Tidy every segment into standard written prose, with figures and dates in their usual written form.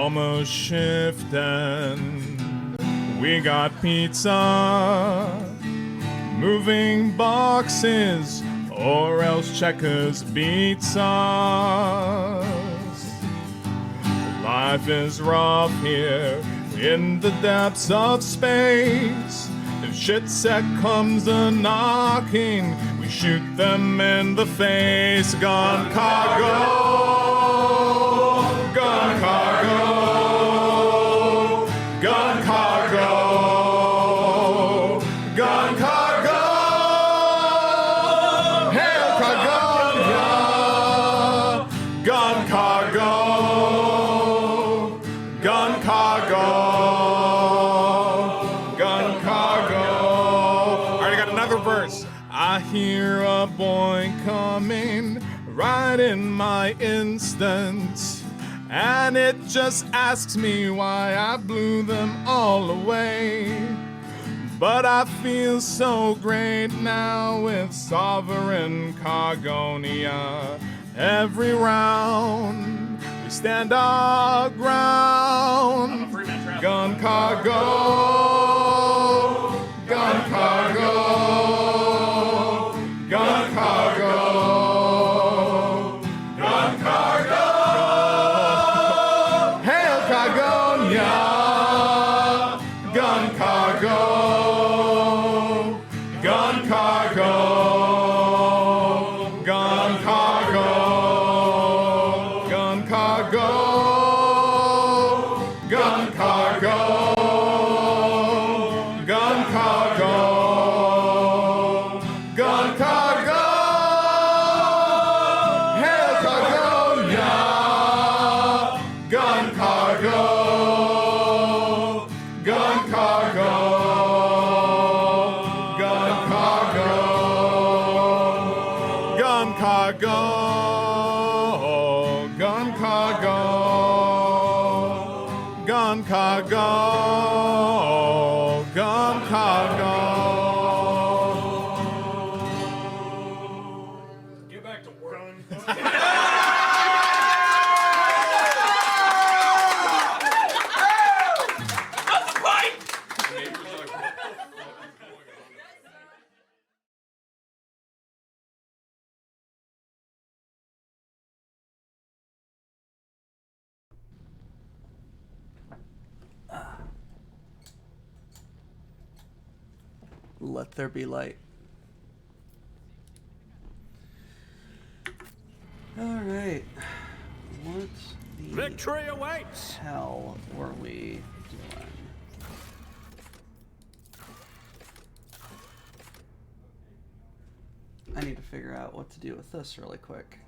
almost shifting. We got pizza, moving boxes, or else Checkers beats us. Life is rough here in the depths of space. If shit set comes a knocking, we shoot them in the face. Gun cargo, gun cargo, gun cargo, gun cargo. Hail Cargonia, gun cargo, gun cargo, gun cargo. Alright, I got another verse. I hear a boy coming right in my instant, and it just asks me why I blew them all away. But I feel so great now with Sovereign Cargonia. Every round we stand our ground. Gun cargo, gun cargo, gun cargo, gun cargo. Hail Cargonia, gun cargo. Gun cargo, gun cargo, gun cargo, gun cargo, gun cargo, gun cargo. Hail Cargonia, gun cargo, gun cargo. Gun cargo, gun cargo, gun cargo, gun cargo. Get back to work. Let there be light. Alright. What the Victory awaits! hell were we doing? I need to figure out what to do with this really quick.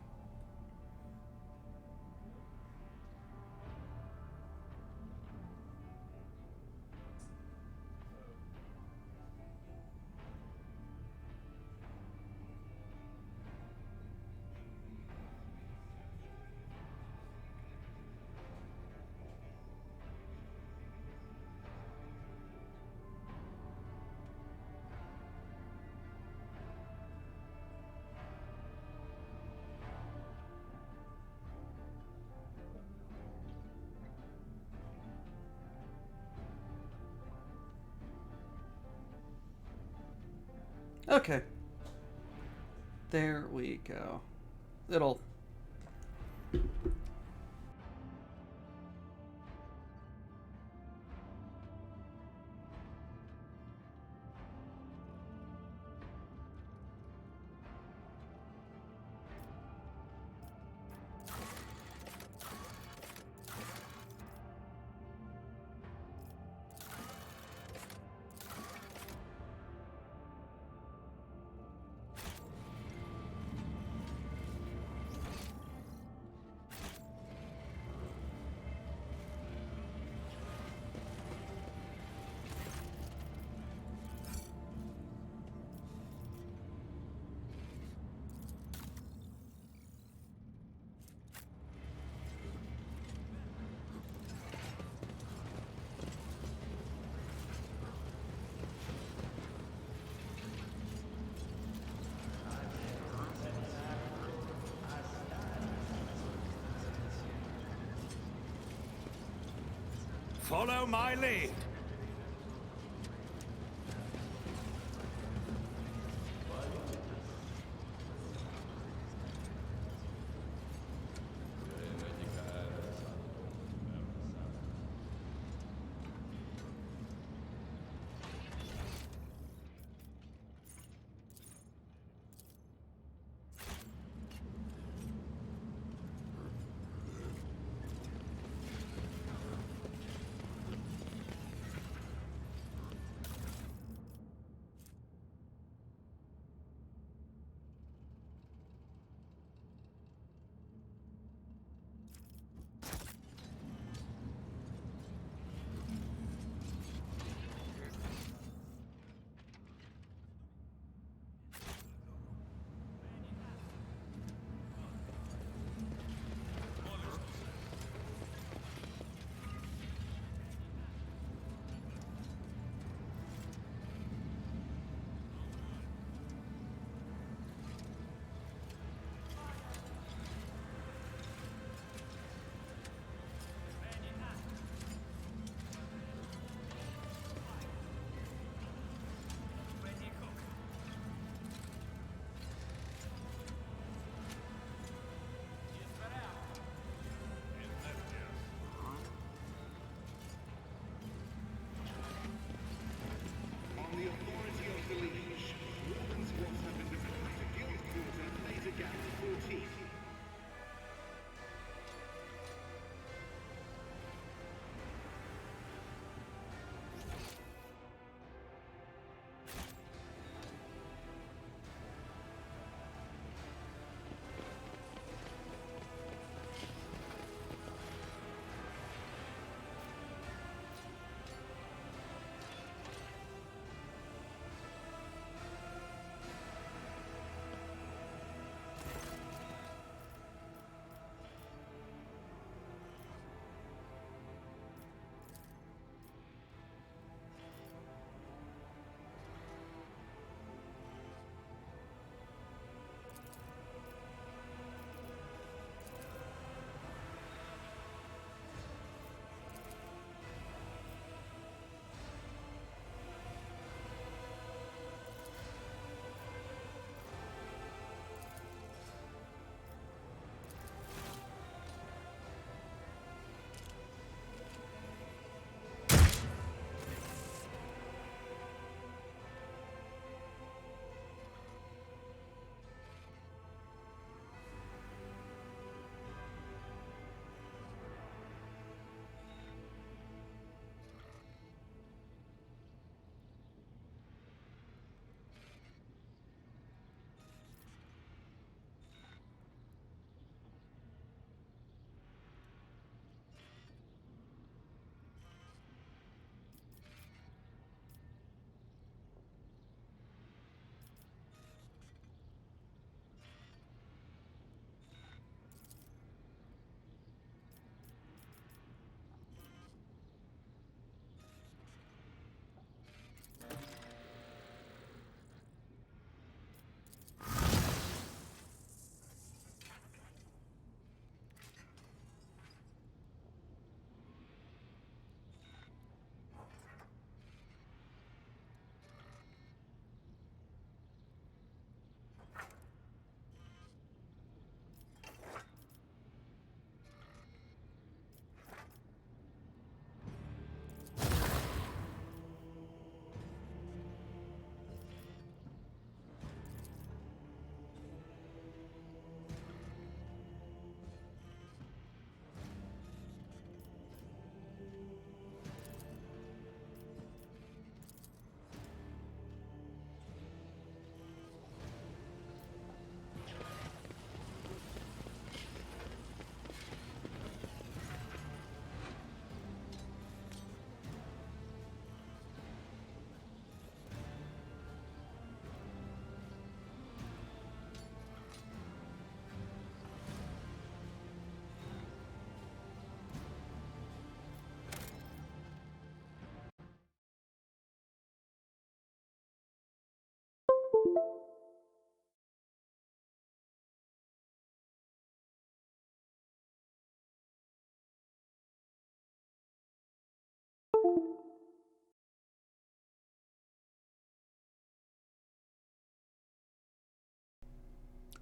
Okay. There we go. It'll... Follow my lead. On the authority of the Liege, Warden squads have been deployed to Guild Quarter, Laser Gap 14.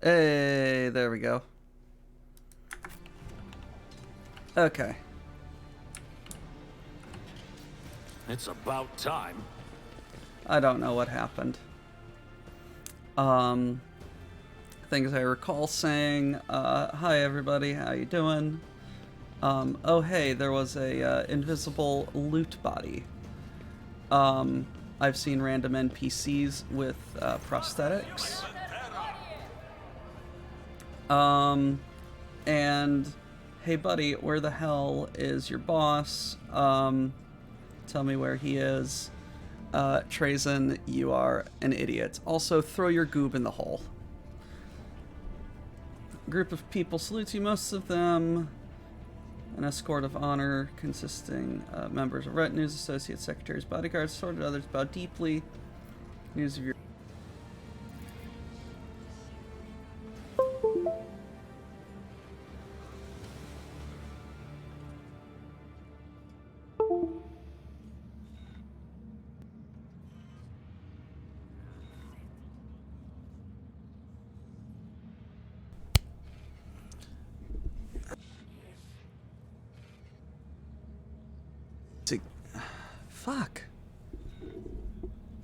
Hey, there we go. Okay. It's about time. I don't know what happened. Things I recall saying, hi everybody, how you doing? Oh hey, there was a invisible loot body. I've seen random NPCs with prosthetics. And hey buddy, where the hell is your boss? Tell me where he is. Trazen, you are an idiot. Also, throw your goob in the hole. Group of people salutes you, most of them an escort of honor consisting of members of retinues, associates, secretaries, bodyguards, sorted others bow deeply. News of your Fuck.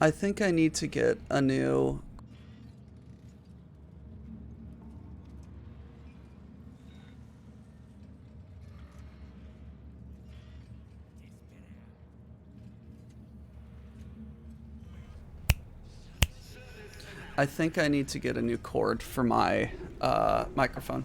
I think I need to get a new... I think I need to get a new cord for my microphone.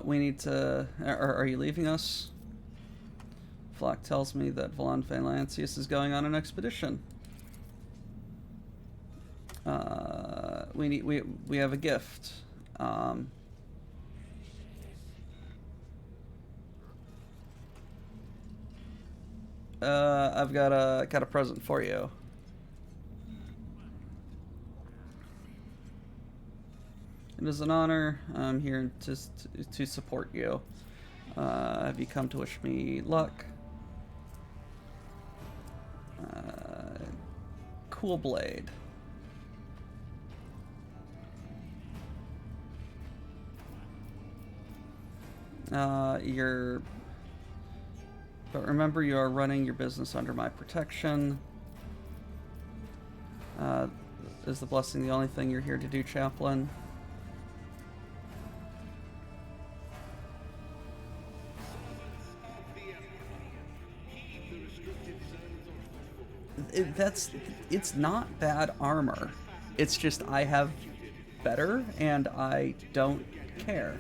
We need to... Are you leaving us? Flock tells me that Valon Valancius is going on an expedition. We have a gift. I've got a present for you. It is an honor. I'm here to support you. Have you come to wish me luck? Cool blade. But remember, you are running your business under my protection. Is the blessing the only thing you're here to do, Chaplain? It's not bad armor. It's just I have better and I don't care.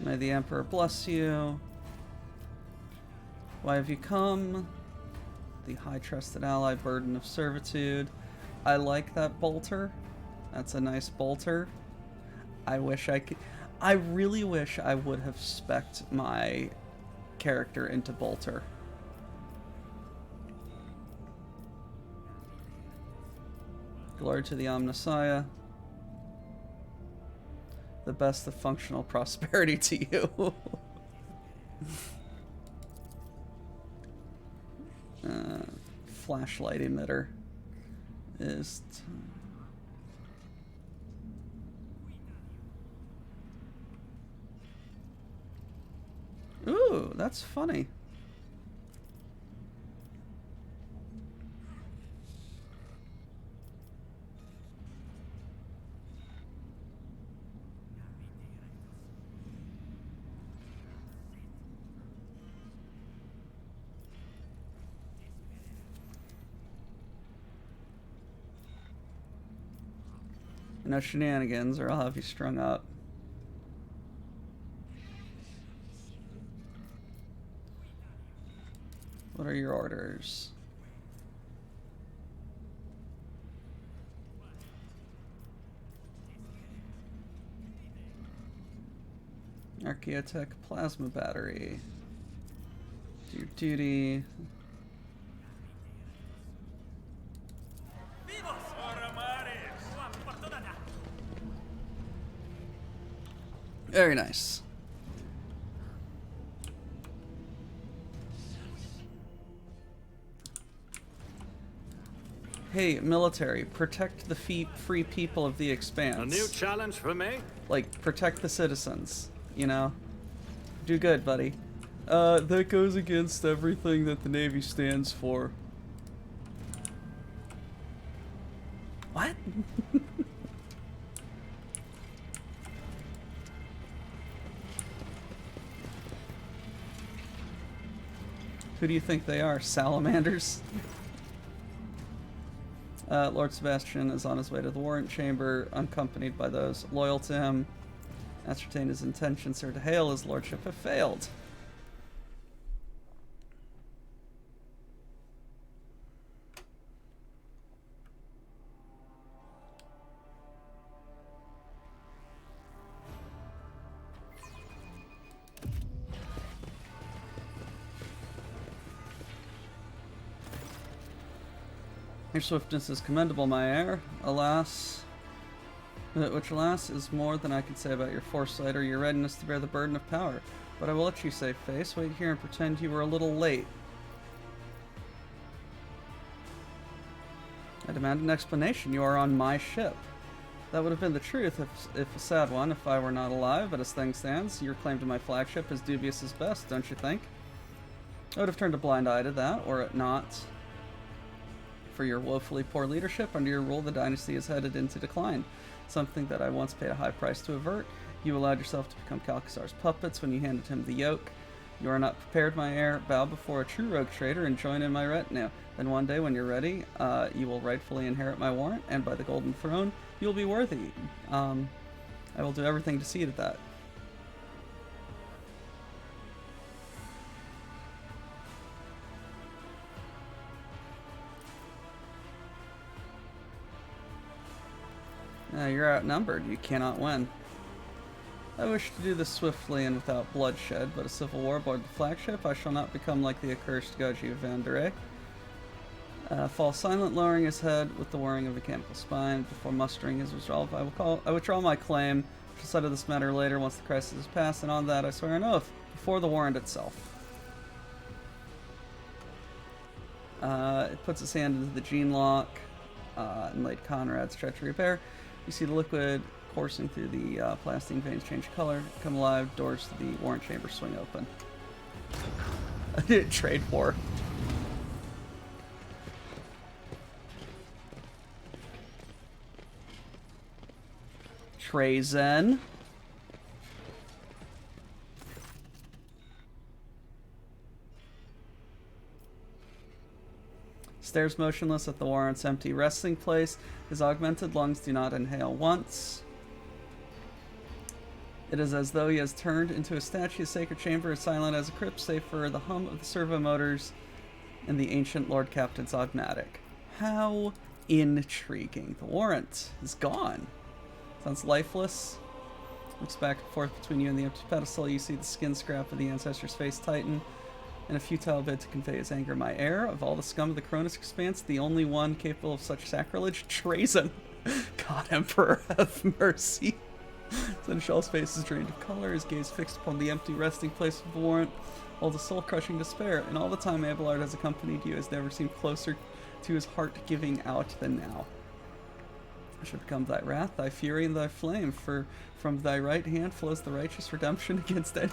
May the Emperor bless you. Why have you come? The high trusted ally, burden of servitude. I like that bolter. That's a nice bolter. I wish I could... I really wish I would have spec'd my character into bolter. Glory to the Omnissiah. The best of functional prosperity to you. Flashlight emitter is... Ooh, that's funny. No shenanigans or I'll have you strung up. What are your orders? Archaeotech plasma battery. Do your duty. Very nice. Hey, military, protect the free people of the Expanse. A new challenge for me? Like, protect the citizens, you know? Do good, buddy. That goes against everything that the Navy stands for. What? Who do you think they are? Salamanders? Lord Sebastian is on his way to the warrant chamber, unaccompanied by those loyal to him. Ascertain his intentions, Sir, to hail his lordship have failed. Your swiftness is commendable, my heir. Alas, which alas is more than I can say about your foresight or your readiness to bear the burden of power. But I will let you save face. Wait here and pretend you were a little late. I demand an explanation. You are on my ship. That would have been the truth, if a sad one, if I were not alive. But as things stands, your claim to my flagship is dubious as best, don't you think? I would have turned a blind eye to that, were it not for your woefully poor leadership. Under your rule, the dynasty is headed into decline, something that I once paid a high price to avert. You allowed yourself to become Calcasar's puppets when you handed him the yoke. You are not prepared, my heir. Bow before a true rogue trader and join in my retinue. Then one day, when you're ready, you will rightfully inherit my warrant, and by the golden throne, you will be worthy. I will do everything to see to that. You're outnumbered. You cannot win. I wish to do this swiftly and without bloodshed, but a civil war aboard the flagship, I shall not become like the accursed Goji of Vandere. Fall silent, lowering his head with the whirring of mechanical spine. Before mustering his resolve, I withdraw my claim. I shall settle this matter later once the crisis is past, and on that I swear an oath before the warrant itself. It puts his hand into the gene lock, and laid Conrad's treachery bare. You see the liquid coursing through the plastine veins change color, come alive, doors to the warrant chamber swing open. Trade war. Treason. Stares motionless at the warrant's empty resting place. His augmented lungs do not inhale once. It is as though he has turned into a statue. His sacred chamber is silent as a crypt, save for the hum of the servo motors and the ancient Lord Captain's automatic. How intriguing. The warrant is gone. Sounds lifeless. Looks back and forth between you and the empty pedestal. You see the skin scrap of the ancestor's face tighten. In a futile bid to convey his anger, my heir, of all the scum of the Cronus Expanse, the only one capable of such sacrilege, treason. God, Emperor, have mercy. Seneschal's face is drained of color, his gaze fixed upon the empty resting place of the warrant, all the soul-crushing despair. And all the time Abelard has accompanied you has never seemed closer to his heart giving out than now. I should become thy wrath, thy fury, and thy flame, for from thy right hand flows the righteous redemption against any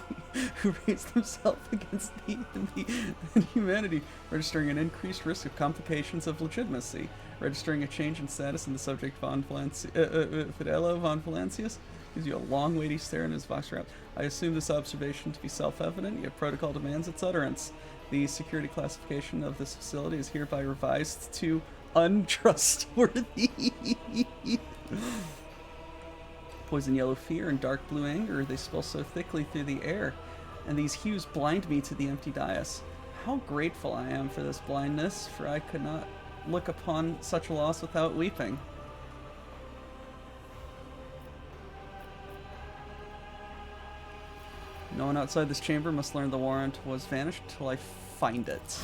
who raise themselves against thee and humanity, registering an increased risk of complications of legitimacy, registering a change in status in the subject Fidelio von Valancius. Gives you a long, weighty stare in his vox wrap. I assume this observation to be self-evident, yet protocol demands its utterance. The security classification of this facility is hereby revised to untrustworthy. Poison yellow fear and dark blue anger, they spill so thickly through the air, and these hues blind me to the empty dais. How grateful I am for this blindness, for I could not look upon such a loss without weeping. No one outside this chamber must learn the warrant was vanished till I find it.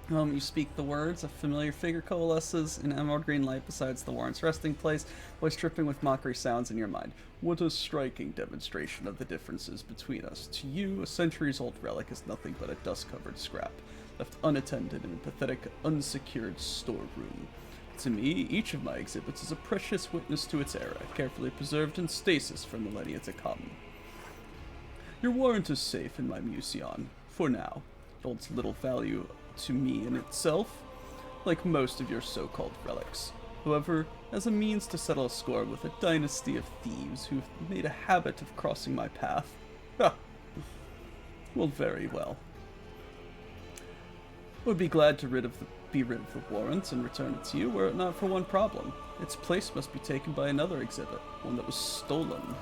The moment you speak the words, a familiar figure coalesces in emerald green light besides the warrant's resting place, voice dripping with mockery sounds in your mind. What a striking demonstration of the differences between us. To you, a centuries-old relic is nothing but a dust-covered scrap, left unattended in a pathetic, unsecured storeroom. To me, each of my exhibits is a precious witness to its era, carefully preserved in stasis for millennia to come. Your warrant is safe in my museum, for now. It holds little value to me in itself, like most of your so-called relics. However, as a means to settle a score with a dynasty of thieves who've made a habit of crossing my path, well, very well. I would be glad to be rid of the warrant and return it to you, were it not for one problem. Its place must be taken by another exhibit, one that was stolen.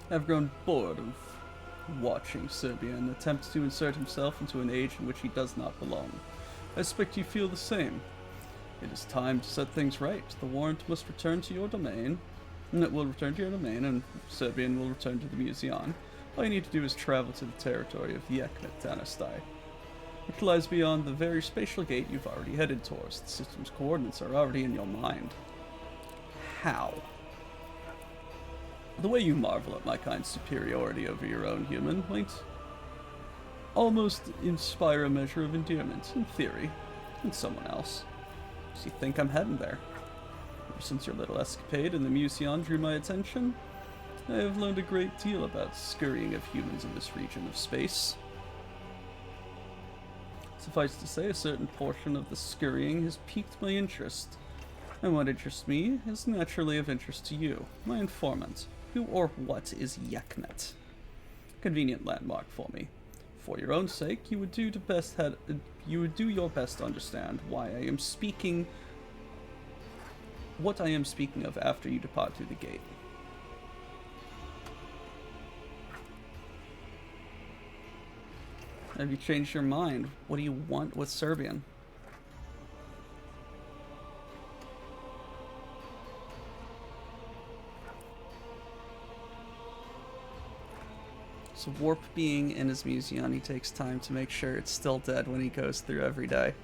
I've grown bored of watching Serbian attempt to insert himself into an age in which he does not belong. I expect you feel the same. It is time to set things right. The warrant must return to your domain. It will return to your domain, and Serbian will return to the museum. All you need to do is travel to the territory of the Yekmet dynasty, which lies beyond the very spatial gate you've already headed towards. The system's coordinates are already in your mind. How? The way you marvel at my kind's superiority over your own human might almost inspire a measure of endearment, in theory, in someone else. So you think I'm heading there? Ever since your little escapade in the museum drew my attention, I have learned a great deal about scurrying of humans in this region of space. Suffice to say, a certain portion of the scurrying has piqued my interest, and what interests me is naturally of interest to you, my informant. Who or what is Yekmet? Convenient landmark for me. For your own sake, you would do your best to understand why I am speaking. What I am speaking of after you depart through the gate. Have you changed your mind? What do you want with Serbian? So Warp being in his museum, he takes time to make sure it's still dead when he goes through every day.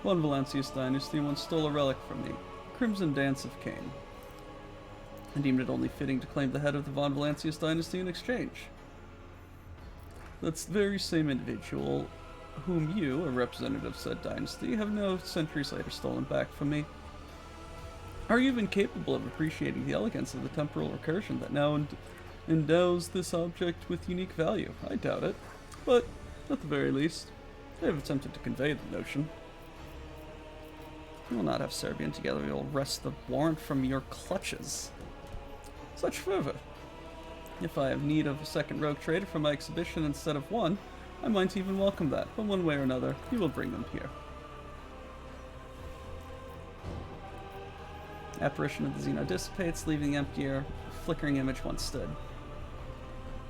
Von Valancius Dynasty once stole a relic from me, Crimson Dance of Cain. I deemed it only fitting to claim the head of the Von Valancius Dynasty in exchange. That's the very same individual whom you, a representative of said dynasty, have now centuries later stolen back from me. Are you even capable of appreciating the elegance of the temporal recursion that now endows this object with unique value? I doubt it, but at the very least, I have attempted to convey the notion. We will not have Serbian together, we will wrest the warrant from your clutches. Such fervor. If I have need of a second rogue trader for my exhibition instead of one, I might even welcome that, but one way or another, you will bring them here. Apparition of the Xeno dissipates, leaving the empty air, flickering image once stood.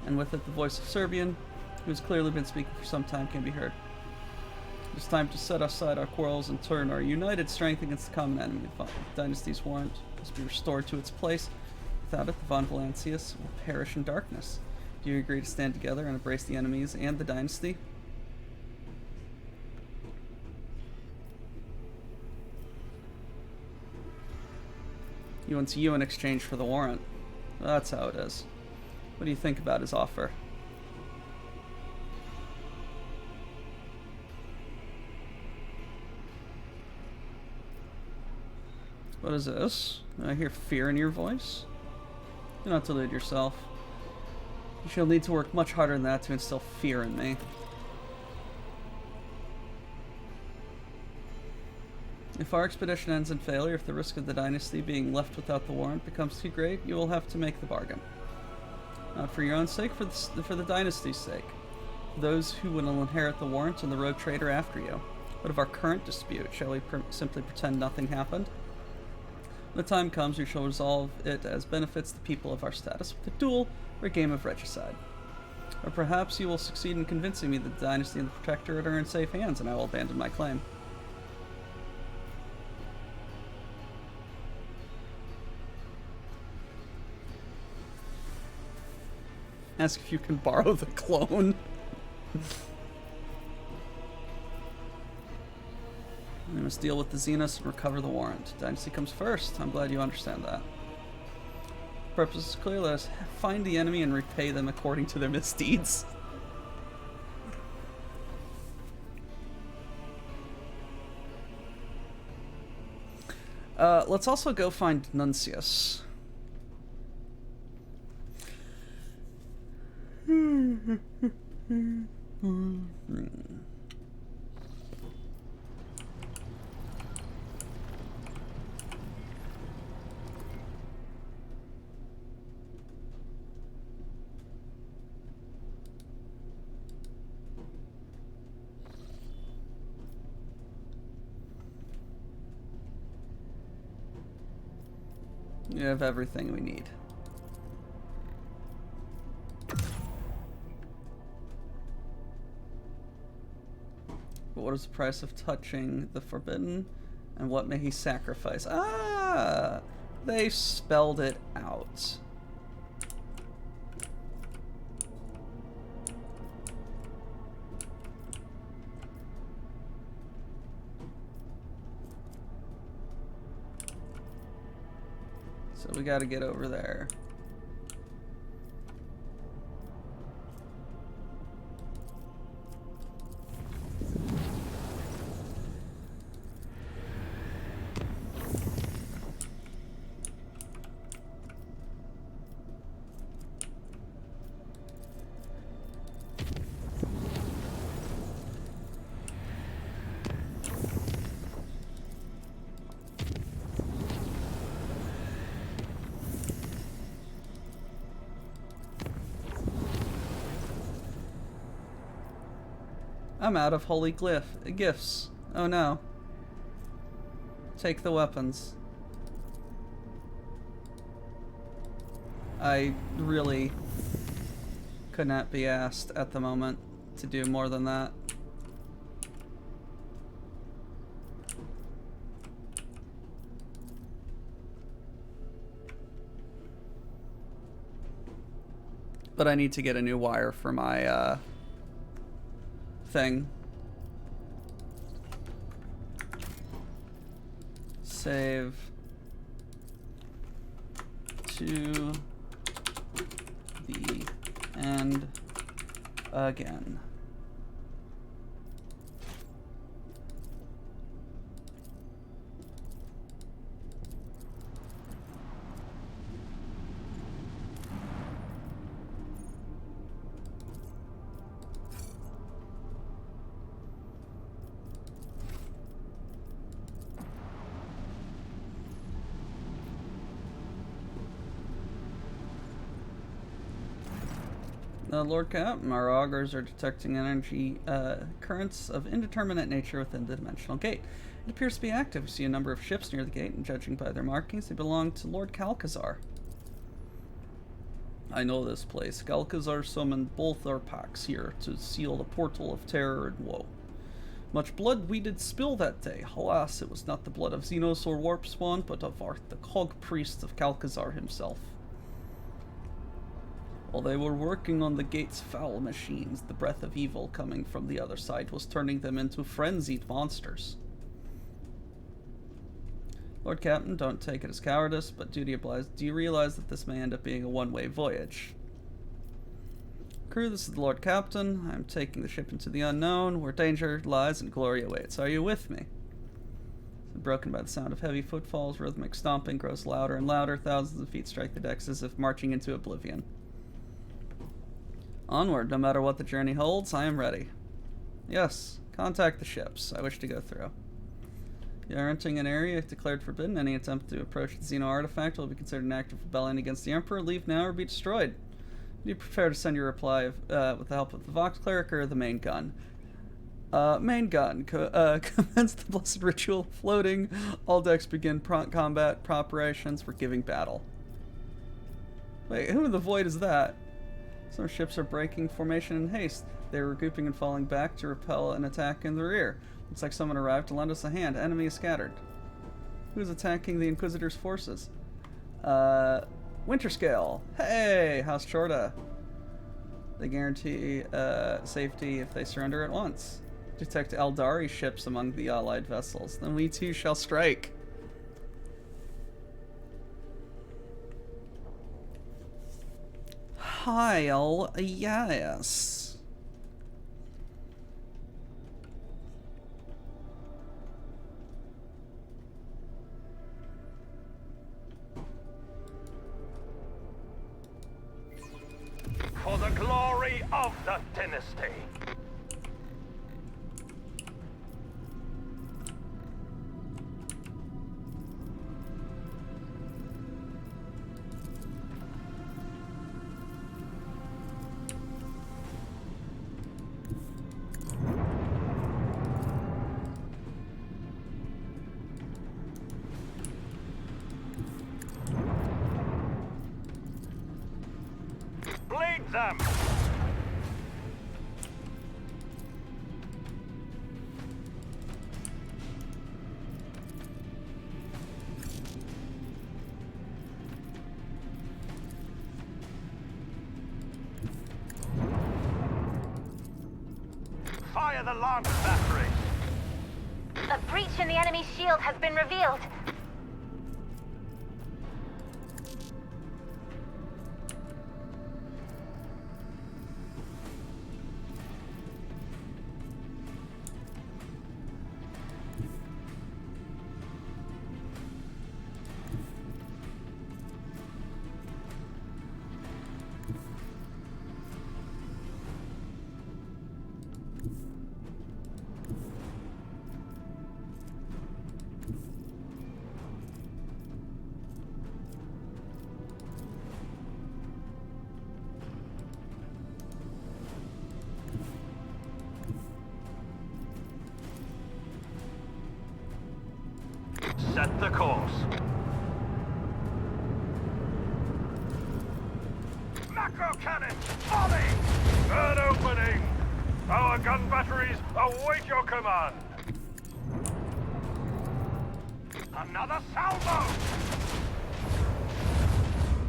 And with it, the voice of Serbian, who has clearly been speaking for some time, can be heard. It is time to set aside our quarrels and turn our united strength against the common enemy. The dynasty's warrant must be restored to its place. Without it, the Von Valancius will perish in darkness. Do you agree to stand together and embrace the enemies and the dynasty? He wants you in exchange for the warrant. That's how it is. What do you think about his offer? What is this? I hear fear in your voice. Do not delude yourself. You shall need to work much harder than that to instill fear in me. If our expedition ends in failure, if the risk of the dynasty being left without the warrant becomes too great, you will have to make the bargain. Not for your own sake, for the dynasty's sake. For those who will inherit the warrant and the rogue trader after you. What of our current dispute? Shall we simply pretend nothing happened? When the time comes, we shall resolve it as benefits the people of our status with a duel or a game of regicide. Or perhaps you will succeed in convincing me that the Dynasty and the Protectorate are in safe hands, and I will abandon my claim. Ask if you can borrow the clone. We must deal with the Xenos and recover the warrant. Dynasty comes first. I'm glad you understand that. Purpose is clear. Let us find the enemy and repay them according to their misdeeds. Let's also go find Nuncius. You have everything we need. But what is the price of touching the forbidden? And what may he sacrifice? Ah! They spelled it out. So we gotta get over there. I'm out of holy gifts. Oh no. Take the weapons. I really could not be asked at the moment to do more than that. But I need to get a new wire for my thing. Save to the end again. Lord Captain, our augurs are detecting energy currents of indeterminate nature within the dimensional gate. It appears to be active. We see a number of ships near the gate, and judging by their markings, they belong to Lord Calcazar. I know this place. Calcazar summoned both our packs here to seal the portal of terror and woe. Much blood we did spill that day. Alas, it was not the blood of Xenos or Warp Spawn, but of Arth, the Cog Priest of Calcazar himself. While they were working on the gate's foul machines, the breath of evil coming from the other side was turning them into frenzied monsters. Lord Captain, don't take it as cowardice, but duty obliges. Do you realize that this may end up being a one-way voyage? Crew, this is the Lord Captain. I'm taking the ship into the unknown, where danger lies and glory awaits. Are you with me? Broken by the sound of heavy footfalls, rhythmic stomping grows louder and louder. Thousands of feet strike the decks as if marching into oblivion. Onward, no matter what the journey holds, I am ready. Yes, contact the ships. I wish to go through. You are entering an area declared forbidden. Any attempt to approach the Xeno artifact will be considered an act of rebellion against the Emperor. Leave now or be destroyed. Do you prefer to send your reply with the help of the Vox Cleric or the main gun? Main gun. Commence the blessed ritual. Floating. All decks begin combat preparations for giving battle. Wait, who in the void is that? Some ships are breaking formation in haste. They are regrouping and falling back to repel an attack in the rear. Looks like someone arrived to lend us a hand. Enemy is scattered. Who's attacking the Inquisitor's forces? Winterscale. Hey, House Chorda. They guarantee safety if they surrender at once. Detect Eldari ships among the allied vessels. Then we too shall strike. Hell yes. For the glory of the dynasty. Bleed them! Fire the lance battery! A breach in the enemy's shield has been revealed. Set the course. Macro cannon, volley! Third opening! Our gun batteries await your command! Another salvo!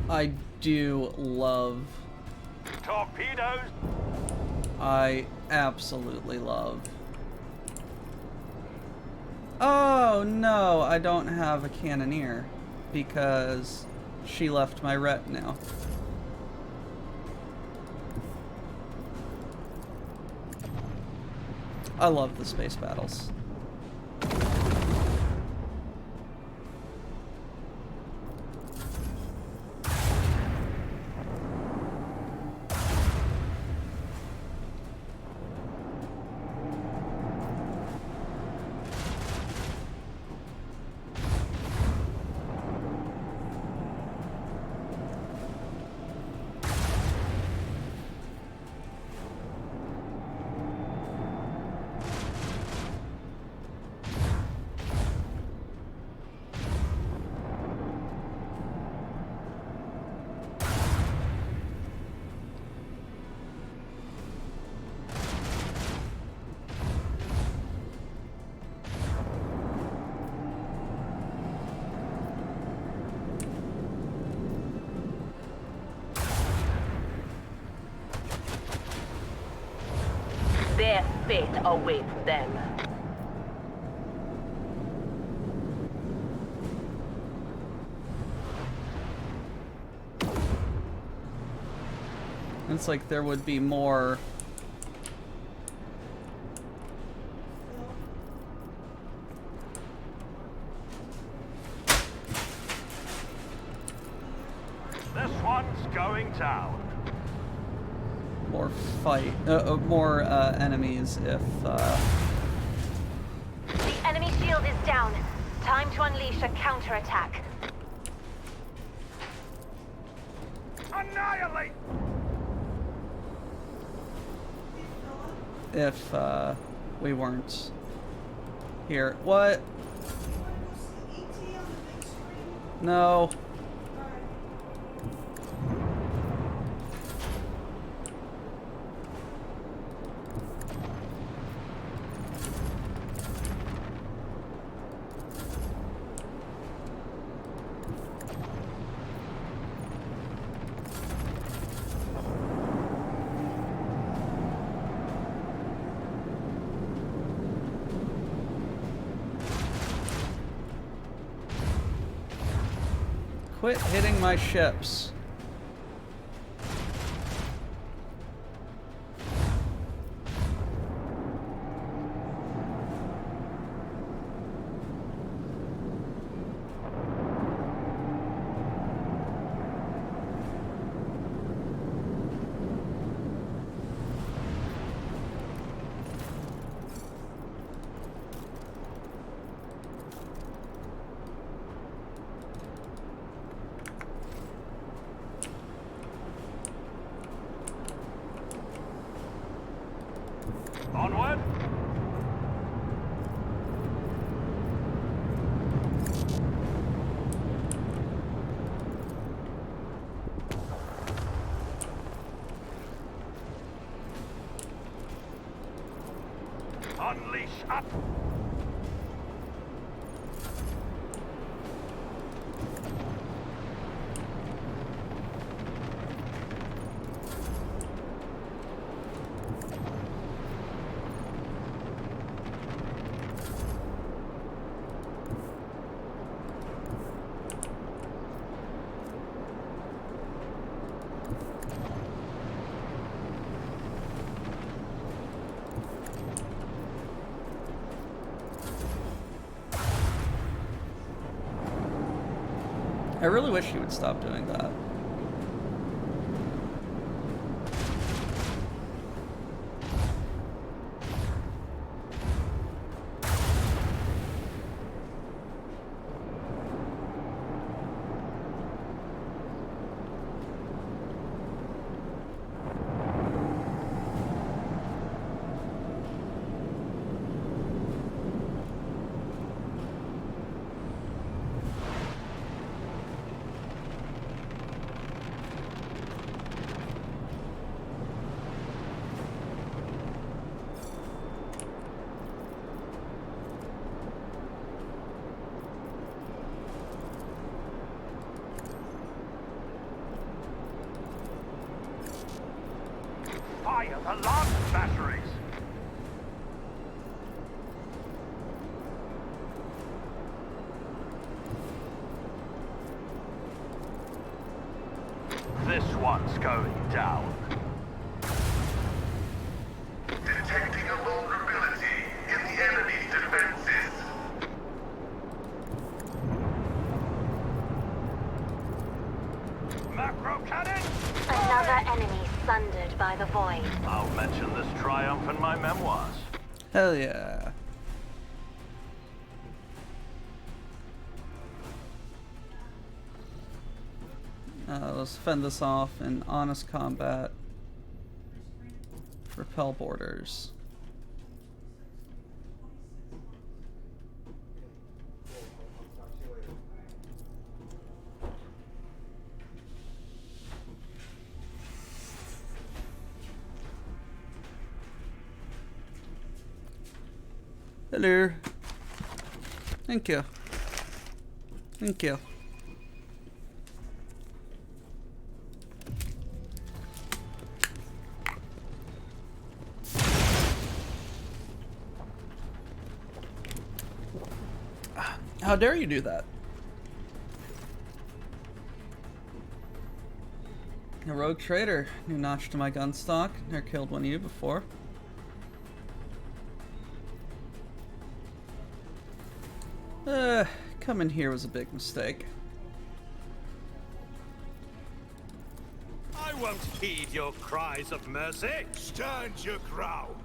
I do love. Torpedoes! I absolutely love. Oh no, I don't have a cannoneer because she left my retinue. I love the space battles. Their fate awaits them. It's like there would be more. This one's going down. More fight, more enemies if. The enemy shield is down. Time to unleash a counterattack. Annihilate! If we weren't here. What? No. Quit hitting my ships. Onward! Unleash up! I really wish you would stop doing that. Fire the lance batteries! This one's going down. Detecting a vulnerability in the enemy's defenses. Macro cannon! Another enemy sundered by the void. I'll mention this triumph in my memoirs. Hell yeah. Let's fend this off in honest combat. Repel borders. Hello. Thank you. Thank you. How dare you do that? A rogue trader. New notch to my gun stock. Never killed one of you before. Coming here was a big mistake. I won't heed your cries of mercy. Stand your ground.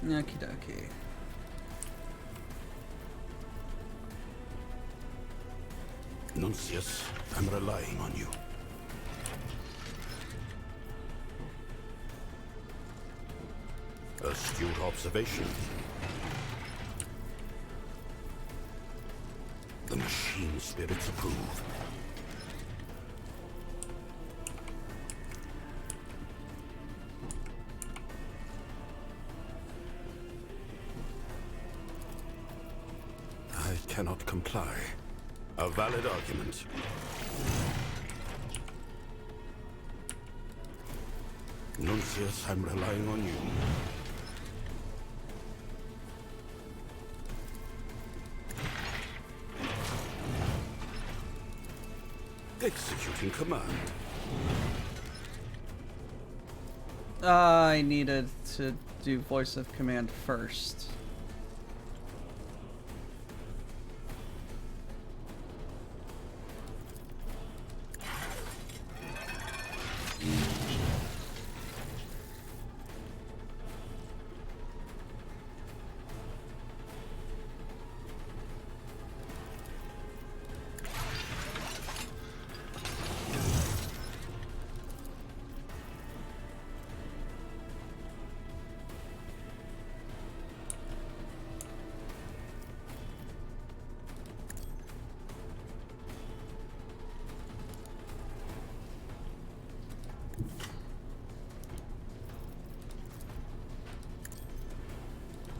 Okie dokie. Nuncius, I'm relying on you. Astute observation. The machine spirits approve. I cannot comply. A valid argument. Nuncius, I'm relying on you. Executing command. I needed to do voice of command first.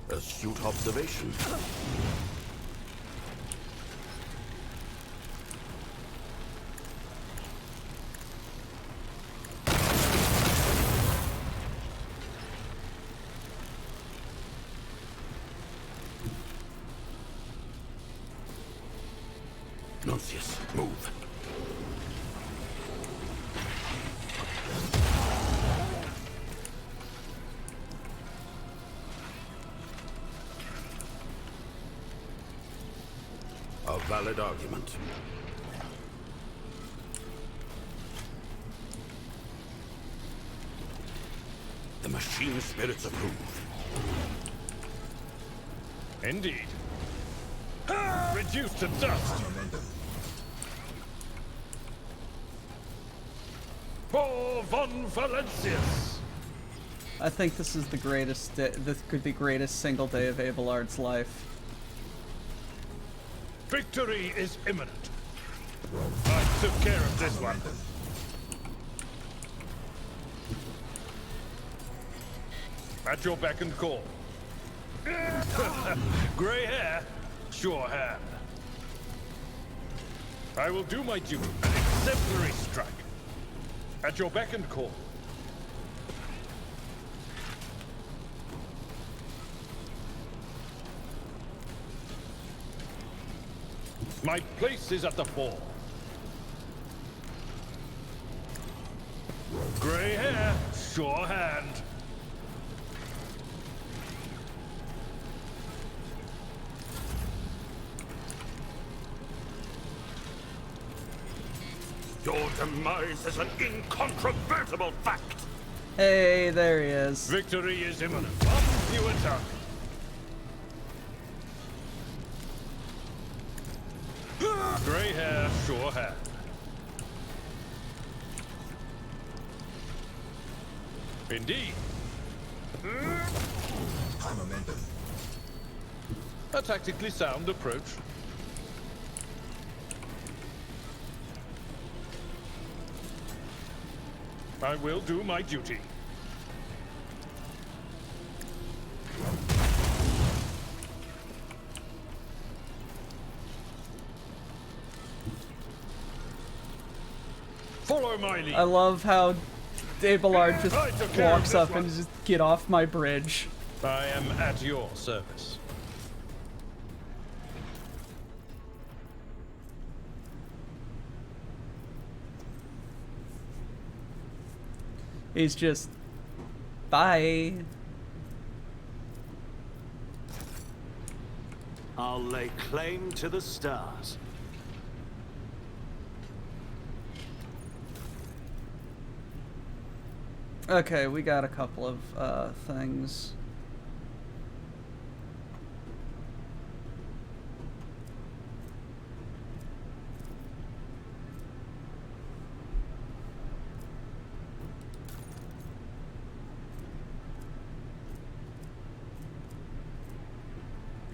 Astute observation. Nuncius, move. A valid argument. The machine spirits approve. Indeed. Reduced to dust. For von Valencius. I think this is the greatest. This could be greatest single day of Abelard's life. Victory is imminent. I took care of this one. At your beck and call. Gray hair, sure hand. I will do my duty. An exemplary strike. At your beck and call. My place is at the fore. Gray hair, sure hand. Your demise is an incontrovertible fact. Hey, there he is. Victory is imminent. On you attack. Gray hair, sure hand. Indeed. A tactically sound approach. I will do my duty. Follow my lead. I love how Abelard just I took care of walks this up one. and just get off my bridge. I am at your service. He's just, bye. I'll lay claim to the stars. Okay, we got a couple of things.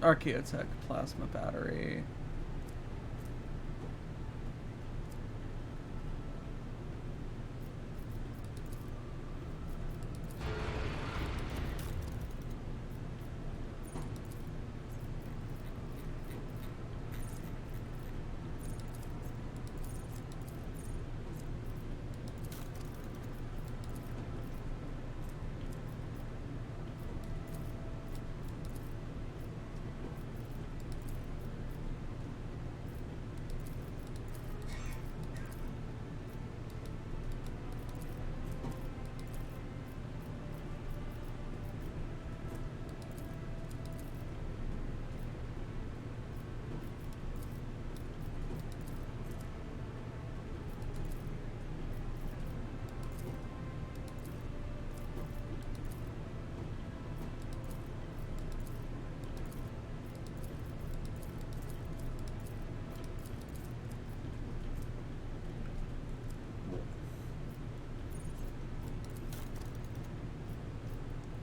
Archaeotech plasma battery.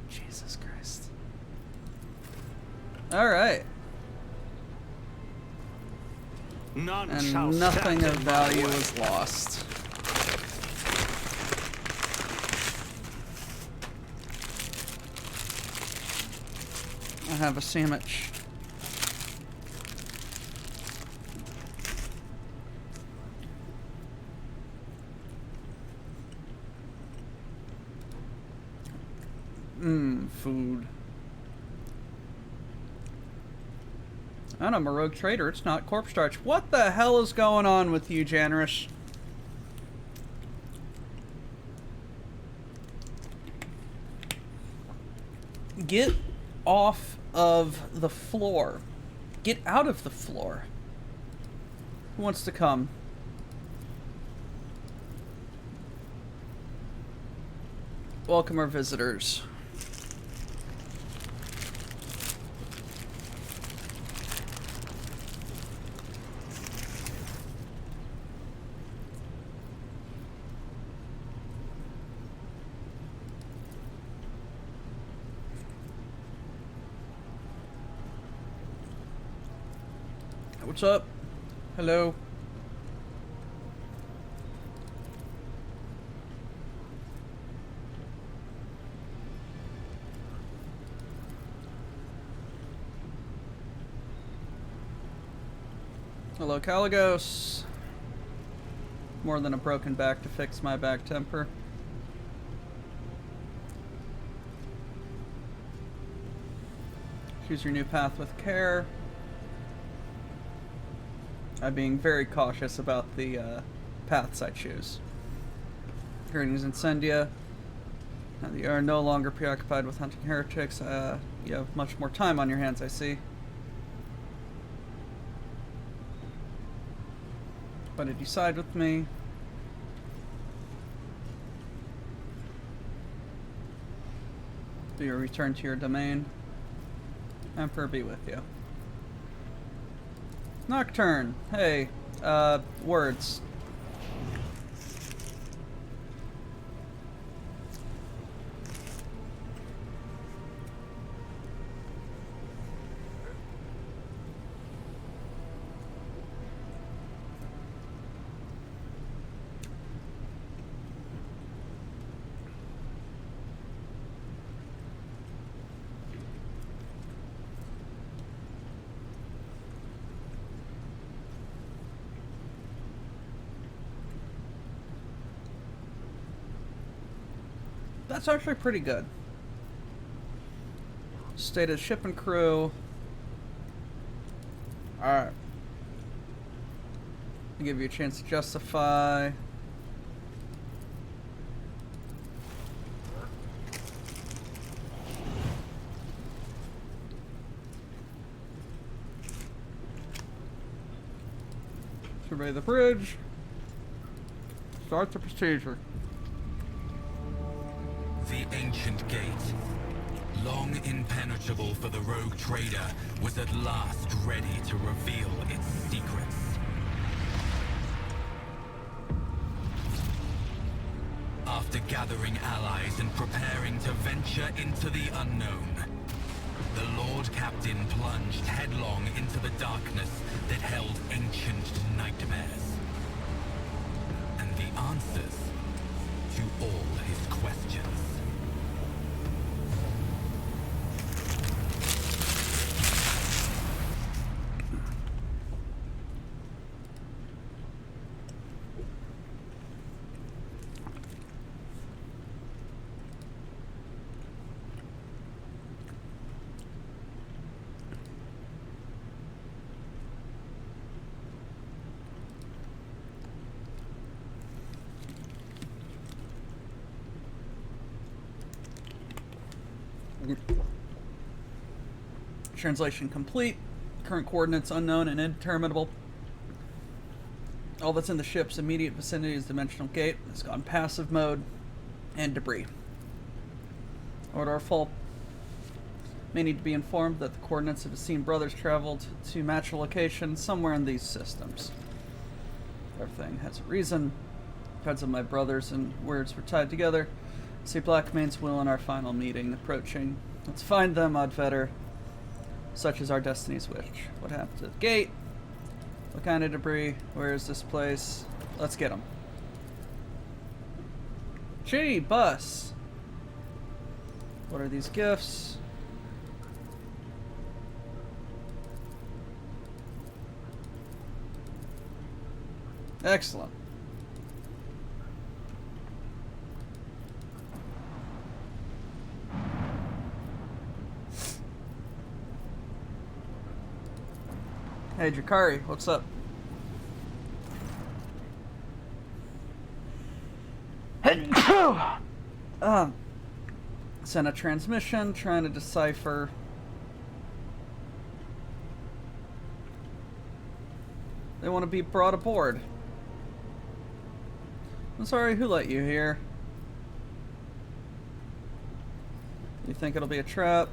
Jesus Christ. Alright. None And shall nothing stand of in my value way. was lost. I have a sandwich. Food. And I'm a rogue trader. It's not corpse starch. What the hell is going on with you, Janris? Get off of the floor. Get out of the floor. Who wants to come? Welcome our visitors. What's up? Hello. Hello, Caligos. More than a broken back to fix my back temper. Choose your new path with care. I'm being very cautious about the paths I choose. Greetings, Incendia. Now that you are no longer preoccupied with hunting heretics, you have much more time on your hands, I see. Why did you side with me? Do you return to your domain? Emperor be with you. Nocturne, hey, words. That's actually pretty good. State of ship and crew. Alright. I'll give you a chance to justify. Survey the bridge. Start the procedure. The ancient gate, long impenetrable for the rogue trader, was at last ready to reveal its secrets. After gathering allies and preparing to venture into the unknown, the Lord Captain plunged headlong into the darkness that held ancient nightmares. And the answers to all his questions. Translation complete. Current coordinates unknown and indeterminable. All that's in the ship's immediate vicinity is dimensional gate. It's gone passive mode and debris. Ordorful may need to be informed that the coordinates of his seen brothers traveled to match a location somewhere in these systems. Everything has a reason. Threads of my brothers and words were tied together. See Blackmane's will in our final meeting approaching. Let's find them, Oddfetter. Such is our destiny's wish. What happened to the gate? What kind of debris? Where is this place? Let's get them. Gee, bus. What are these gifts? Excellent. Hey, Drakari, what's up? Sent a transmission trying to decipher. They want to be brought aboard. I'm sorry, who let you here? You think it'll be a trap?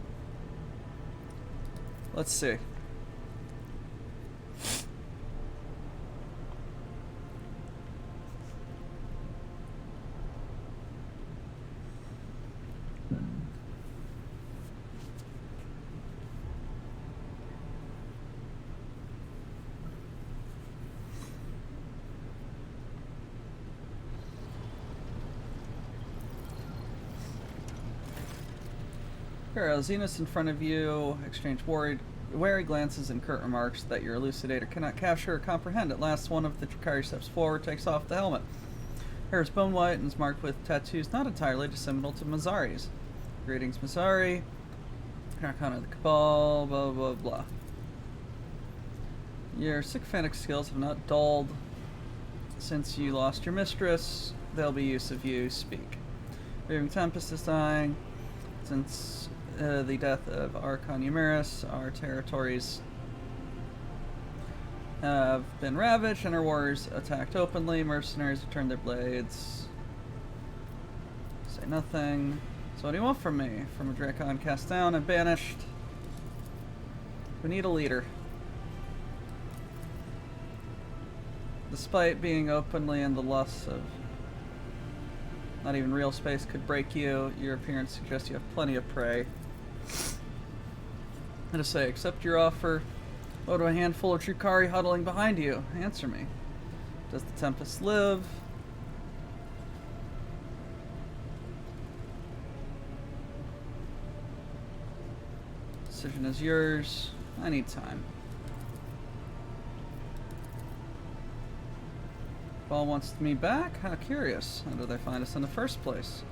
Let's see. Here, Zenos in front of you, exchange wary glances and curt remarks that your elucidator cannot capture or comprehend. At last, one of the Drakari steps forward, takes off the helmet. Hair is bone white and is marked with tattoos not entirely dissimilar to Mazari's. Greetings, Mazari. Arcana of the Cabal, blah blah blah. Your sycophantic skills have not dulled since you lost your mistress. There'll be use of you. Speak. Raving Tempest is dying. Since the death of Archon Eumeris, our territories have been ravaged and our warriors attacked openly. Mercenaries have turned their blades. Say nothing. So what do you want from me? From a Drakon cast down and banished. We need a leader. Despite being openly in the lusts of not even real space could break you, your appearance suggests you have plenty of prey. And to say, accept your offer. What do a handful of Drakari huddling behind you? Answer me. Does the Tempest live? Decision is yours. I need time. Ball wants me back? How curious. How did they find us in the first place?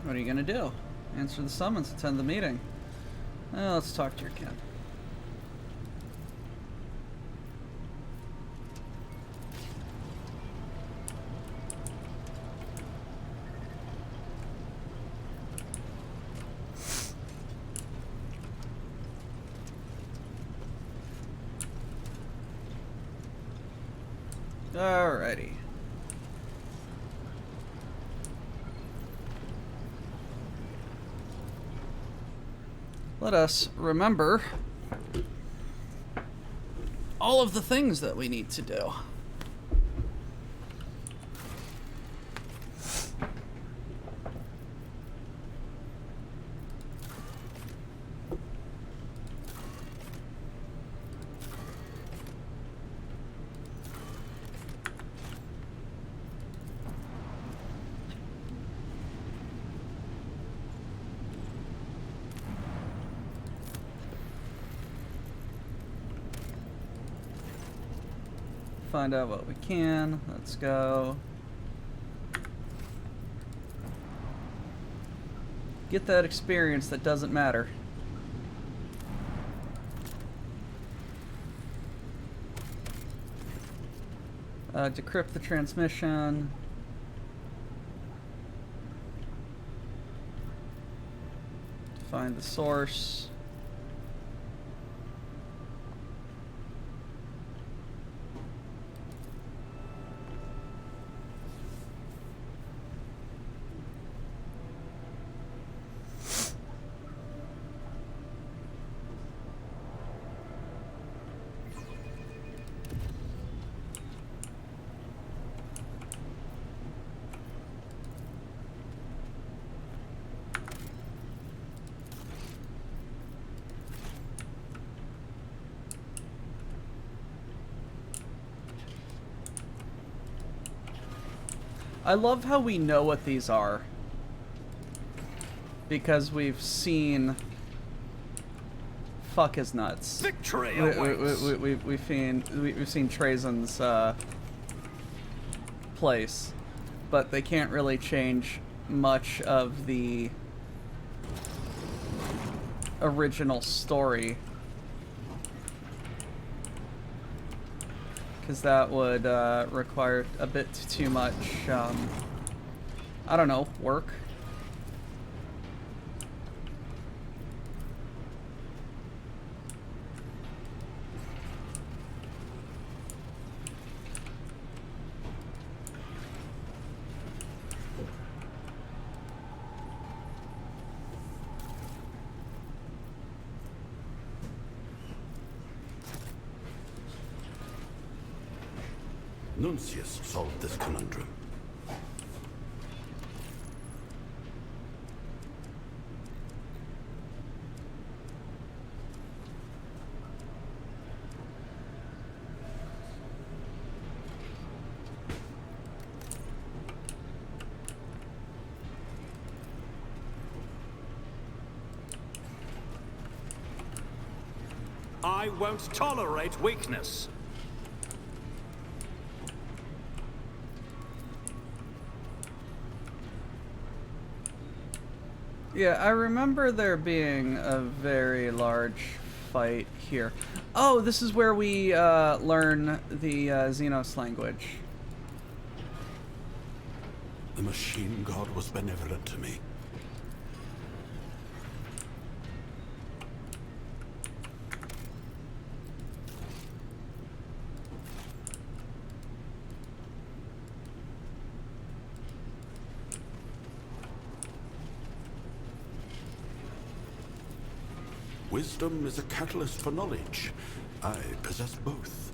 What are you gonna do? Answer the summons, attend the meeting. Let's talk to your kin. Alrighty. Let us remember all of the things that we need to do. find out what we can. Let's go. Get that experience that doesn't matter. Decrypt the transmission. Find the source. I love how we know what these are. Because we've seen... Fuck his nuts. Victory awaits. We've seen Trazen's place. But they can't really change much of the original story. Because that would require a bit too much, I don't know, work. Nuncius solved this conundrum. I won't tolerate weakness. Yeah, I remember there being a very large fight here. Oh, this is where we learn the Xenos language. The machine god was benevolent to me. Wisdom is a catalyst for knowledge. I possess both.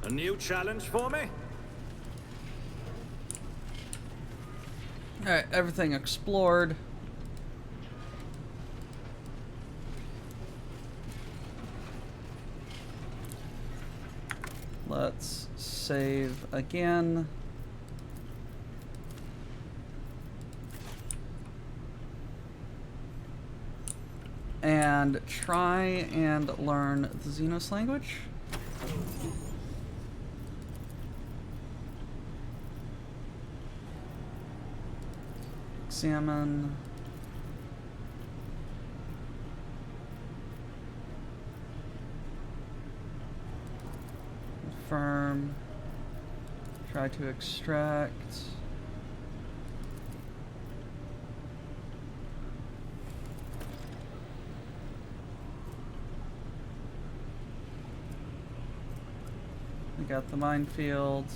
A new challenge for me? Alright, everything explored. Let's save again. And try and learn the Xenos language. Examine. Confirm. Try to extract. We got the minefields.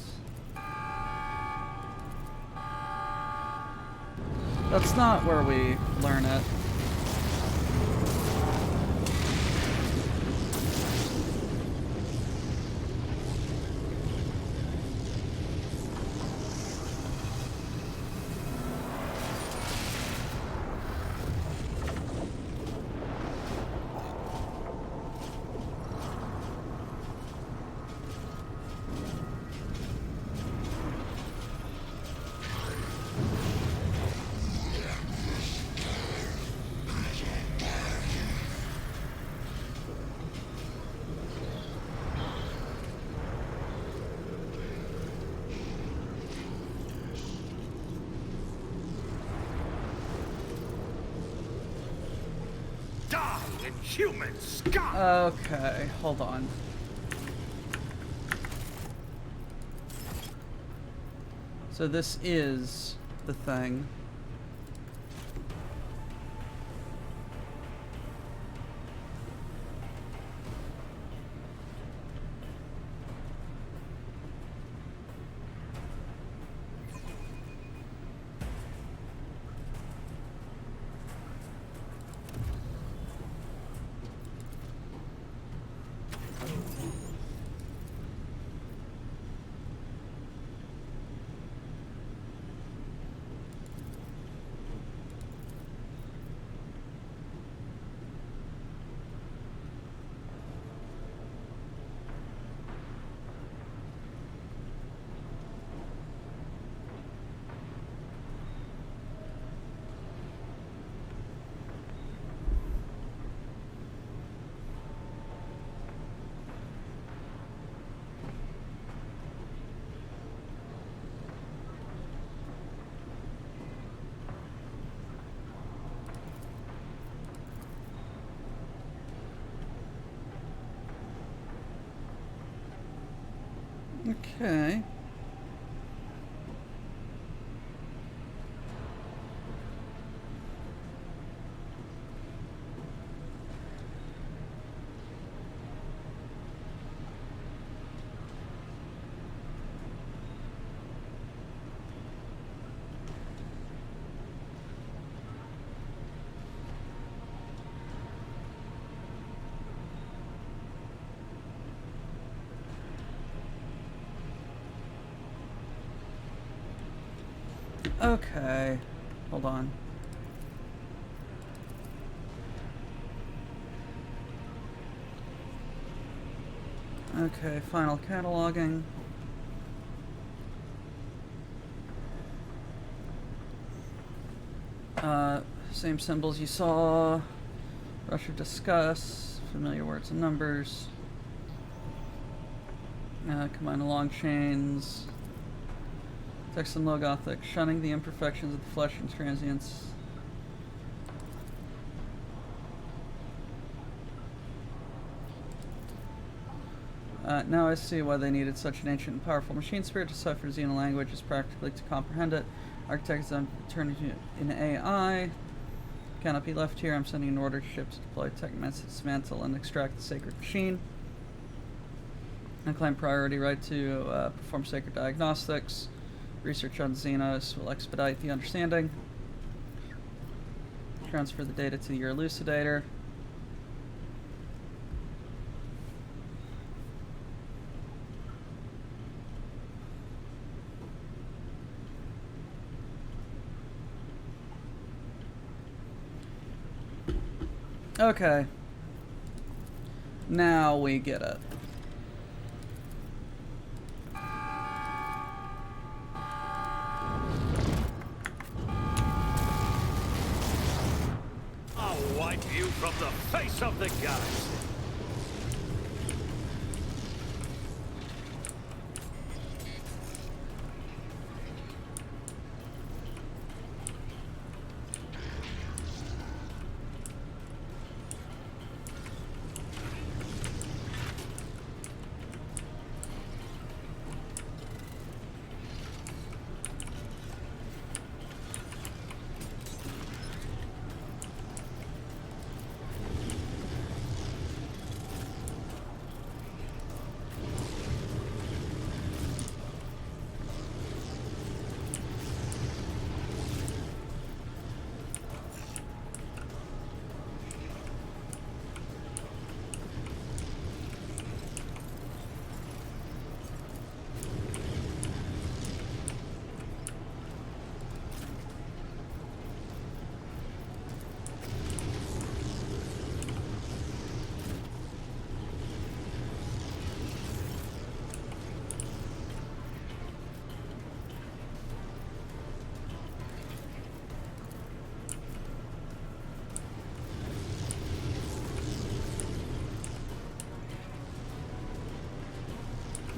That's not where we learn it. Human scum! Okay, hold on. So this is the thing. Okay. Okay. Hold on. Okay, final cataloging. Same symbols you saw. Rush or discuss. Familiar words and numbers. Combine the long chains. Text and low Gothic. Shunning the imperfections of the flesh and transience. Now I see why they needed such an ancient and powerful machine spirit to decipher Xena language is practically to comprehend it. Architects have turned into AI. Cannot be left here. I'm sending an order to ships to deploy tech dismantle and extract the sacred machine. I claim priority right to perform sacred diagnostics. Research on Xenos will expedite the understanding. Transfer the data to your elucidator. Okay. Now we get it. I'll wipe you from the face of the galaxy.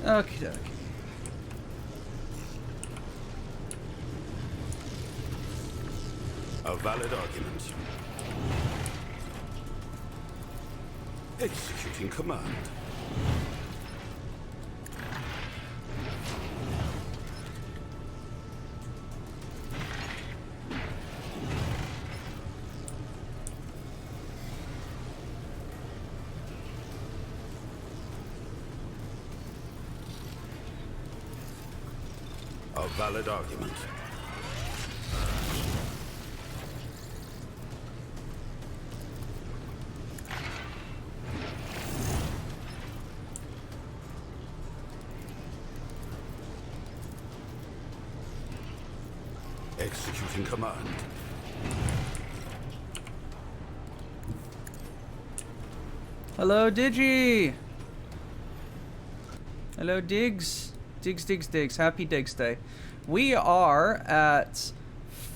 Okie dokie. A valid argument. Executing command. A valid argument. Executing command. Hello, Digi! Hello, Diggs. Diggs. Happy Diggs Day. We are at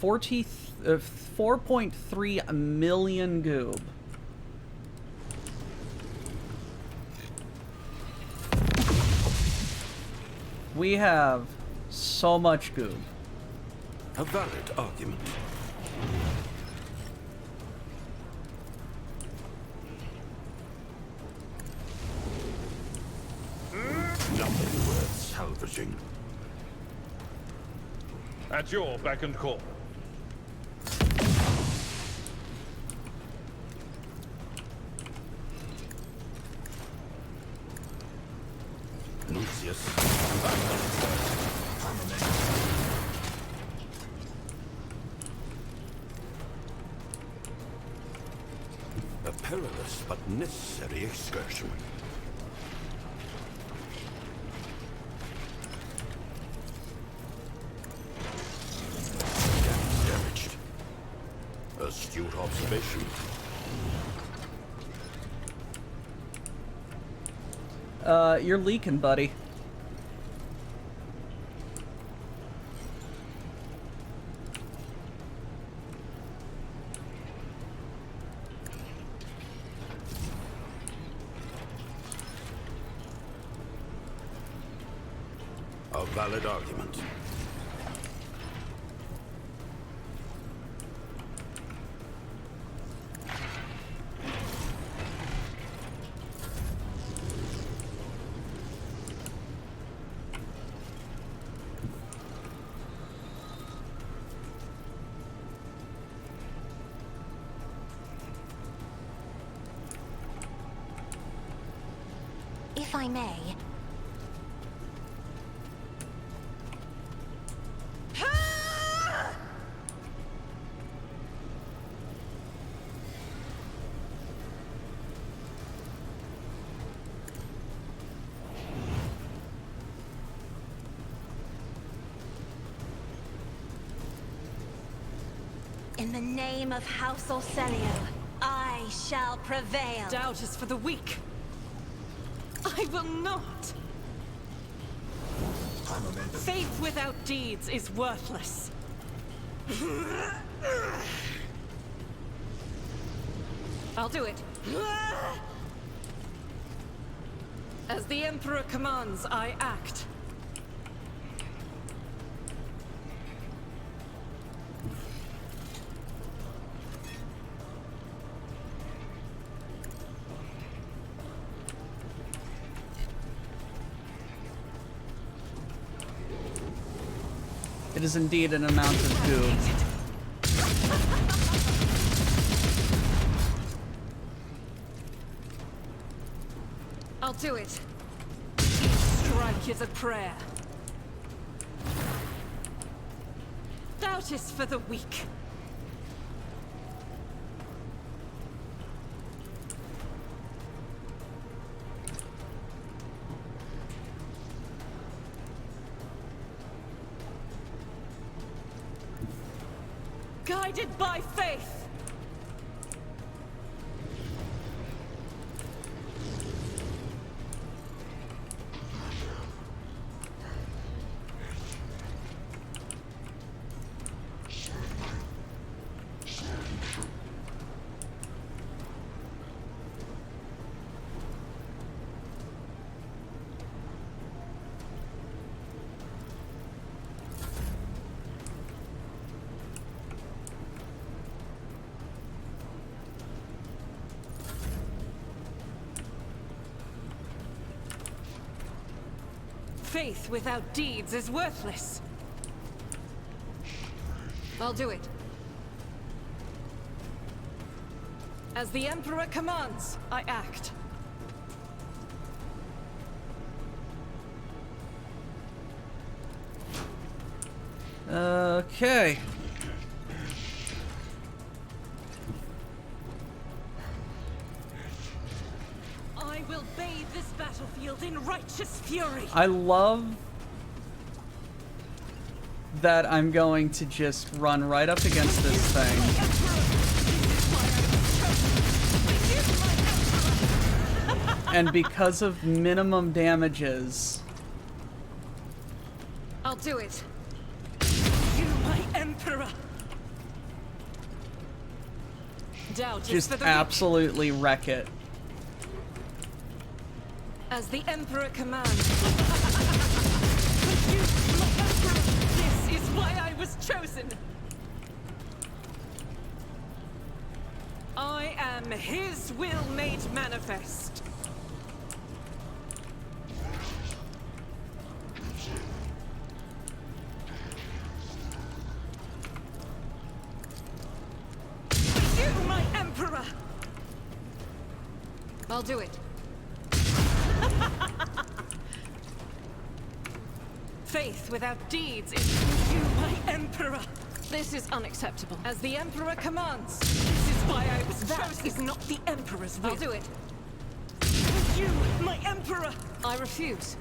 4.3 million goob. We have so much goob. A valid argument. Nothing worth salvaging. At your beck and call. Lucius. A perilous but necessary excursion. Damaged. Astute observation. You're leaking, buddy. A valid argument. If I may. In the name of House Orselio, I shall prevail. Doubt is for the weak. I will not. Faith without deeds is worthless. I'll do it. As the Emperor commands, I act. It is indeed an amount of goo. I'll do it. Each strike is a prayer. Doubt is for the weak. Guided by faith. Faith without deeds is worthless. I'll do it. As the Emperor commands, I act. Okay. I will bathe this battlefield in righteous fury. I love that I'm going to just run right up against this thing. And because of minimum damages, I'll do it. You, my Emperor. Doubt is just for the absolutely wreck it. As the Emperor commands. You, my Emperor. This is why I was chosen. I am his will made manifest. You, my Emperor. I'll do it. Faith without deeds is you, my Emperor. This is unacceptable. As the Emperor commands, this is why I was chosen. That is not the Emperor's will. I'll do it. You, my Emperor. I refuse.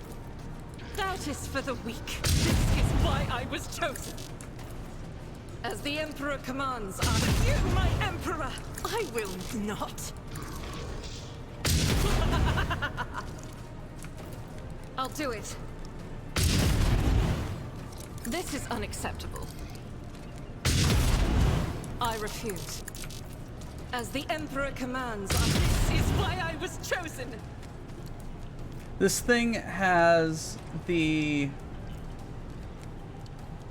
Doubt is for the weak. This is why I was chosen. As the Emperor commands, you, my Emperor. I will not. I'll do it. This is unacceptable. I refuse. As the Emperor commands, this is why I was chosen. This thing has the...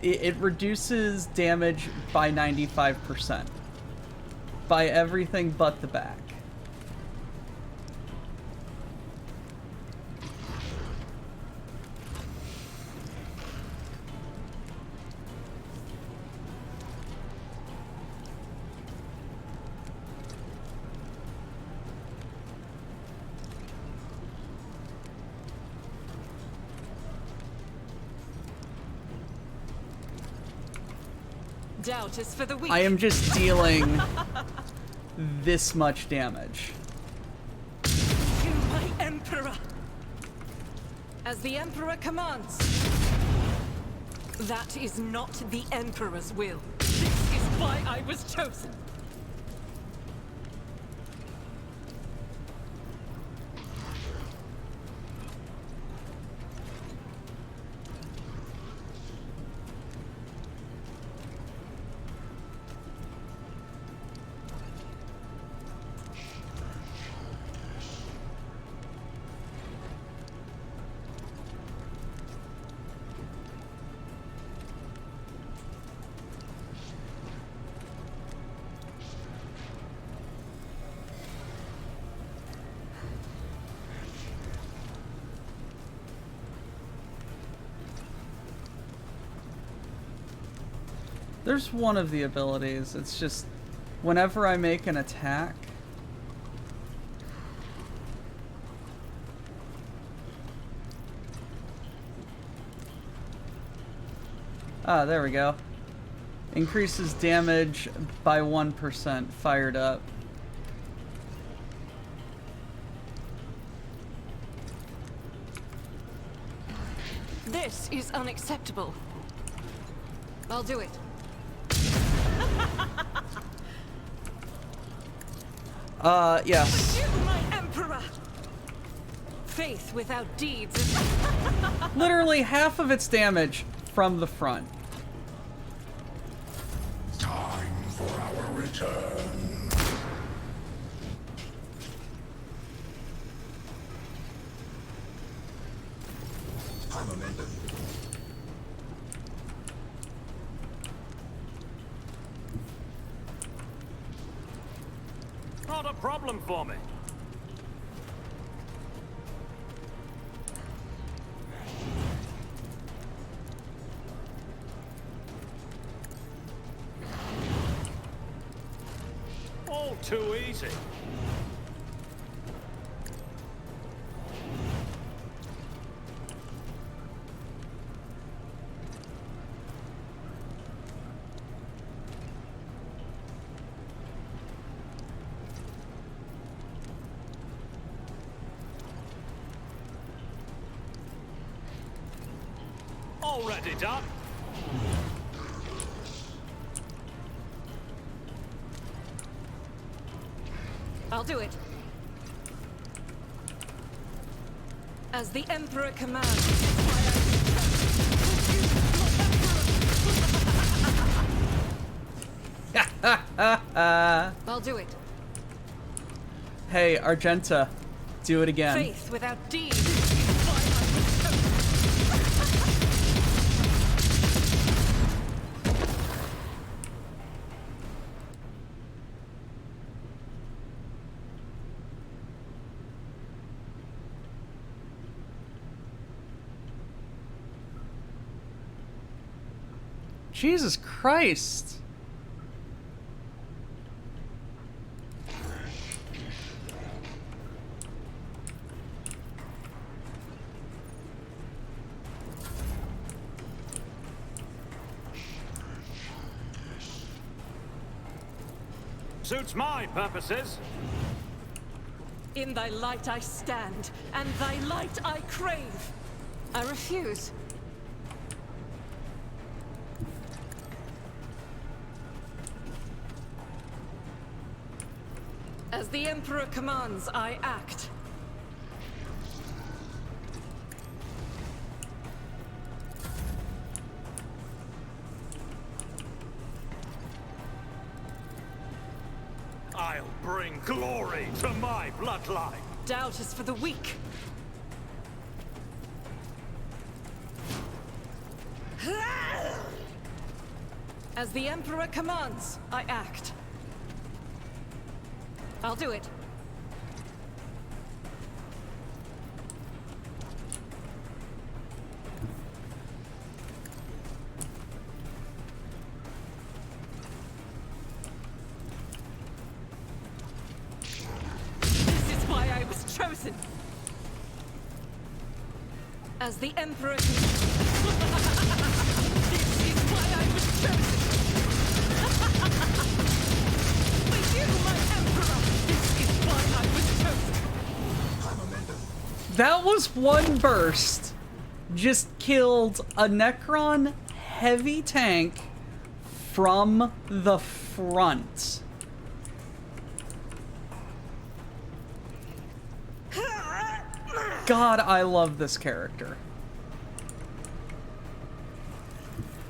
It reduces damage by 95%. By everything but the back. Doubt is for the weak. I am just dealing this much damage. You, my Emperor. As the Emperor commands. That is not the Emperor's will. This is why I was chosen. There's one of the abilities. It's just whenever I make an attack, there we go. Increases damage by 1%, fired up. This is unacceptable. I'll do it. Yes. You, my Emperor. Faith without deeds is... Literally half of its damage from the front. Time for our return. Armamentum. Not a problem for me. too easy. Already done. I'll do it. As the Emperor commands. I'll do it. Hey, Argenta, do it again. Faith without deeds. Jesus Christ. Suits my purposes. In thy light I stand, and thy light I crave. I refuse. As the Emperor commands, I act. I'll bring glory to my bloodline. Doubt is for the weak. As the Emperor commands, I act. I'll do it. This is why I was chosen. As the Emperor commands. This is why I was chosen. For you, my Emperor. This is why I was chosen. That was one burst. Just killed a Necron heavy tank from the front. God, I love this character.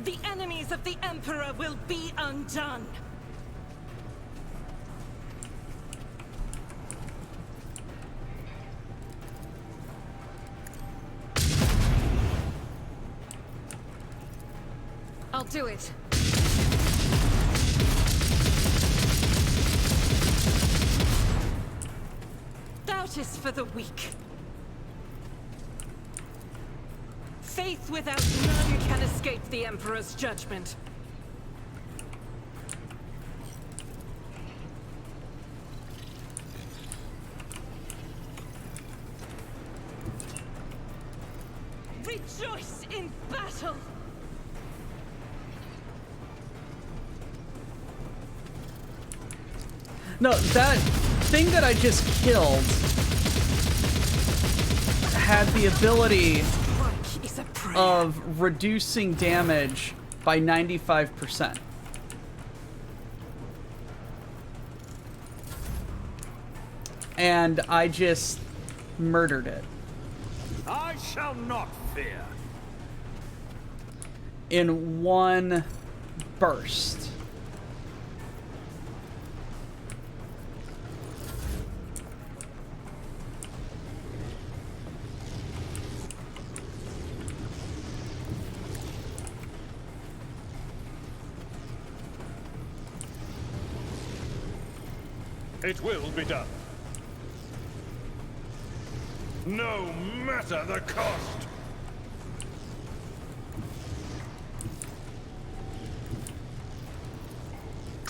The enemies of the Emperor will be undone. I'll do it. Doubt is for the weak. Faith without none can escape the Emperor's judgment. Rejoice in battle! No, that thing that I just killed had the ability of reducing damage by 95%. And I just murdered it. I shall not fear. In one burst. It will be done. No matter the cost.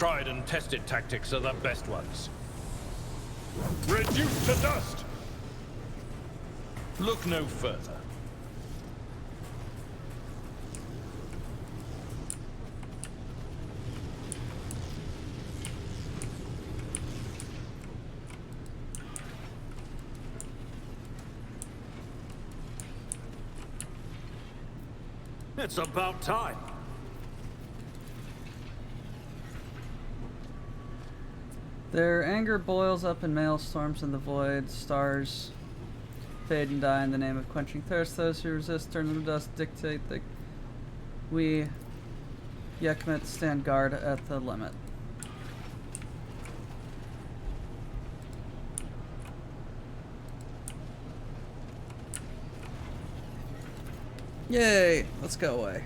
Tried and tested tactics are the best ones. Reduced to dust! Look no further. It's about time. Their anger boils up in maelstorms in the void. Stars fade and die in the name of quenching thirst. Those who resist turn to dust. Dictate that we, Yekmet, stand guard at the limit. Yay! Let's go away.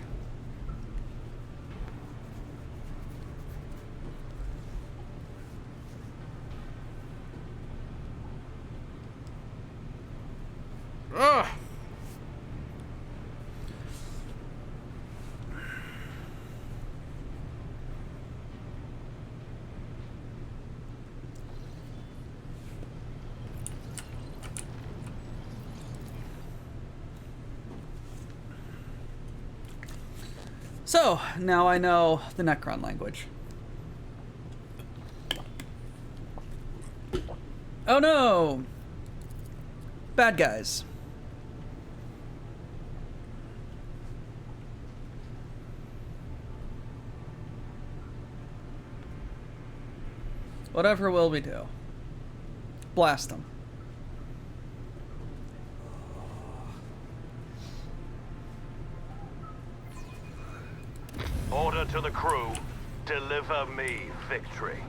Ugh. So, now I know the Necron language. Oh no! Bad guys. Whatever will we do? Blast them. Order to the crew, deliver me victory.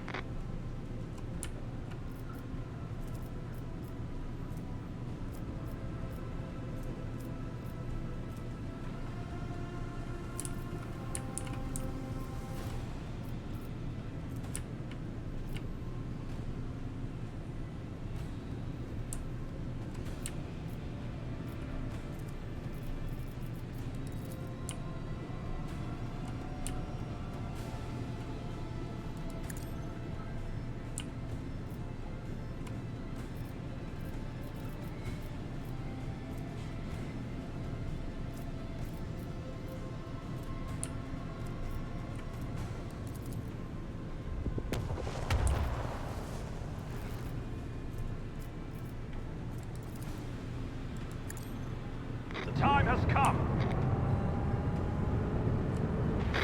The time has come.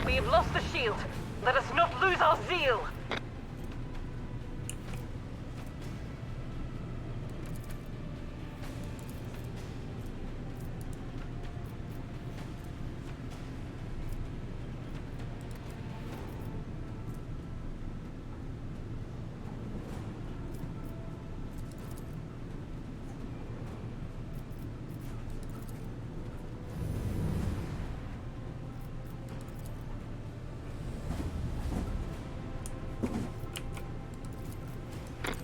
We have lost the shield. Let us not lose our zeal.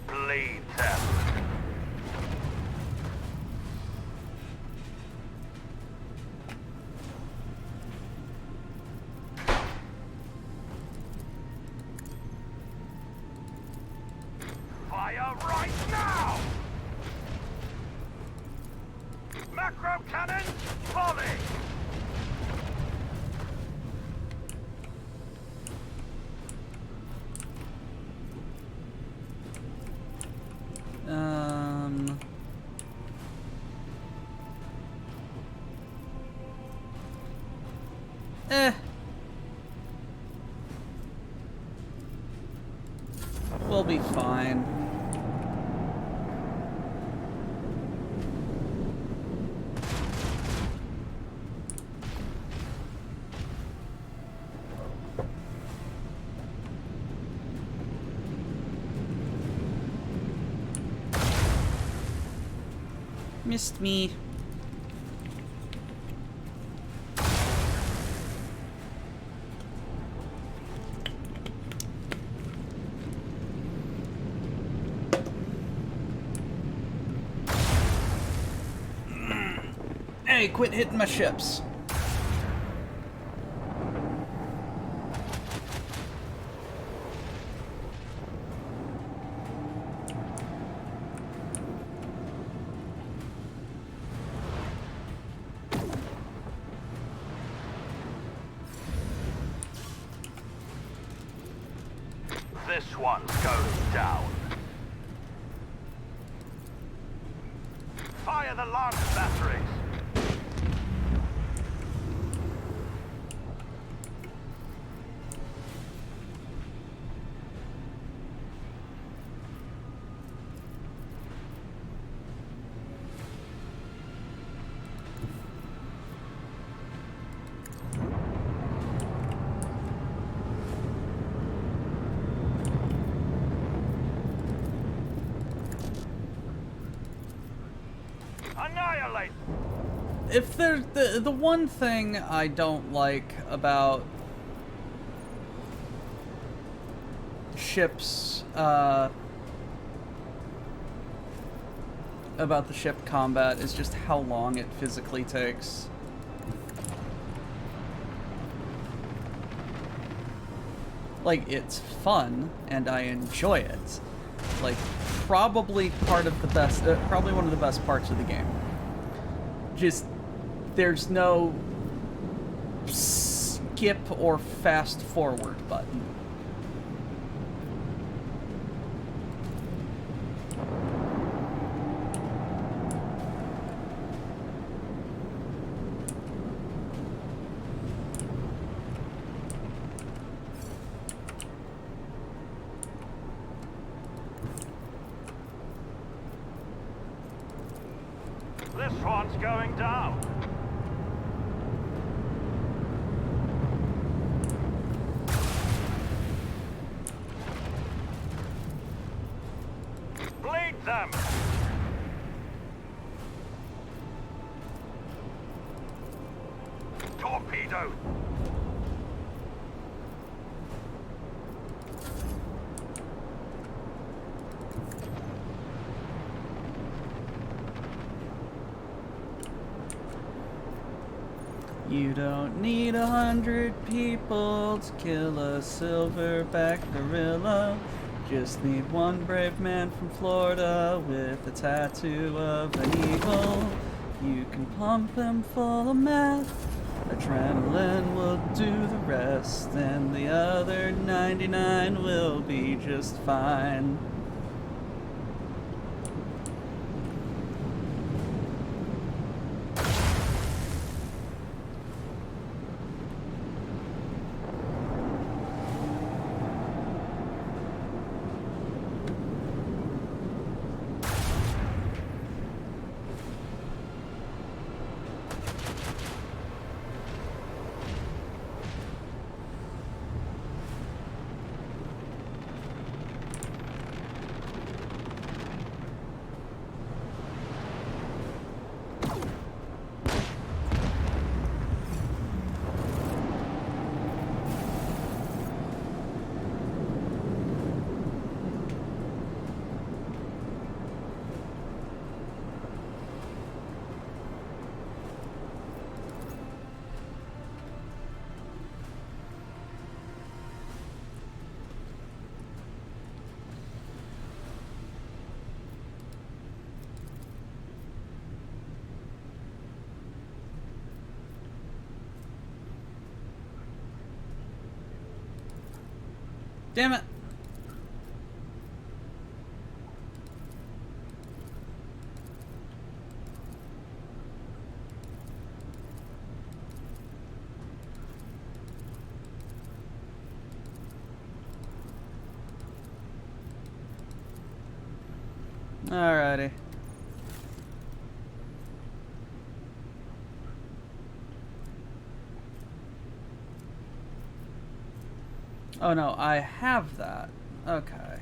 Bleed them. Fire right now! Macro cannon, volley! We'll be fine. Missed me. Hey, quit hitting my ships. This one's going down. Fire the lance batteries. Annihilate! If there's the one thing I don't like about ships, about the ship combat is just how long it physically takes. Like, it's fun and I enjoy it. Like, probably part of the best, probably one of the best parts of the game. Just, there's no skip or fast forward button. This one's going down. Bleed them! Torpedo! You don't need 100 people to kill a silverback gorilla. Just need one brave man from Florida with a tattoo of an eagle. You can pump him full of meth. Adrenaline will do the rest, and the other 99 will be just fine. Damn it. Alrighty. Oh no, I have that. Okay.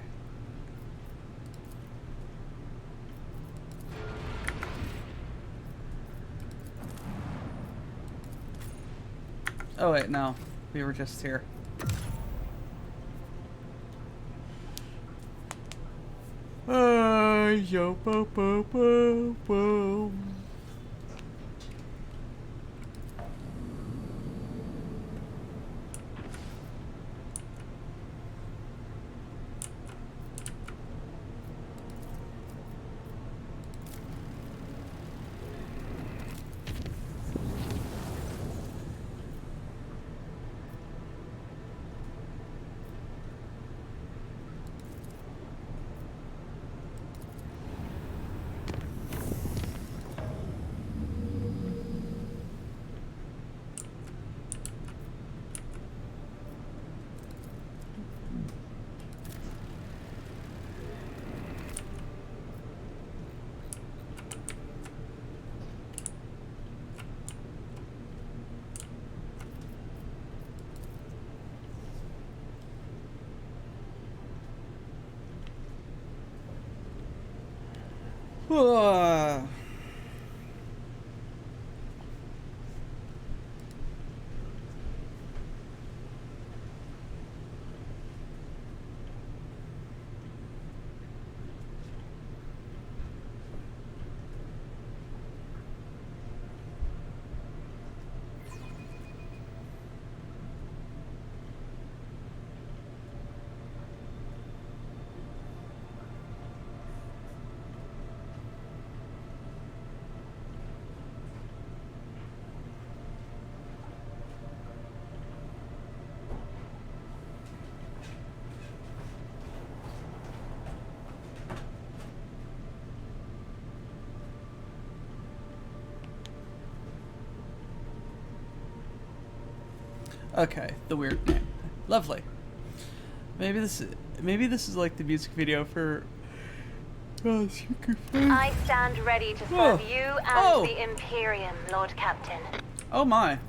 Oh wait, no. We were just here. Yo, bo, bo, bo, bo. Okay, the weird name. Lovely. Maybe this is like the music video for I stand ready to serve you and the Imperium, Lord Captain. Oh my.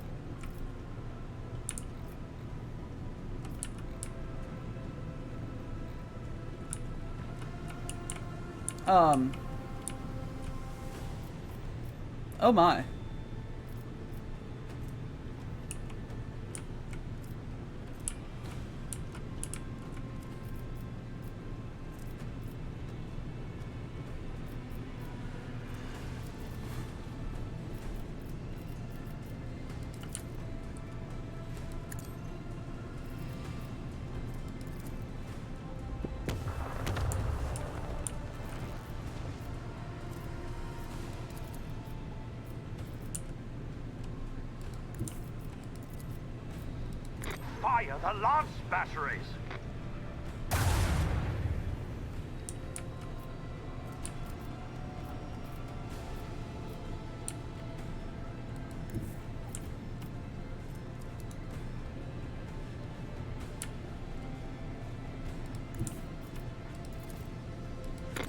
Oh my. Fire the lance batteries!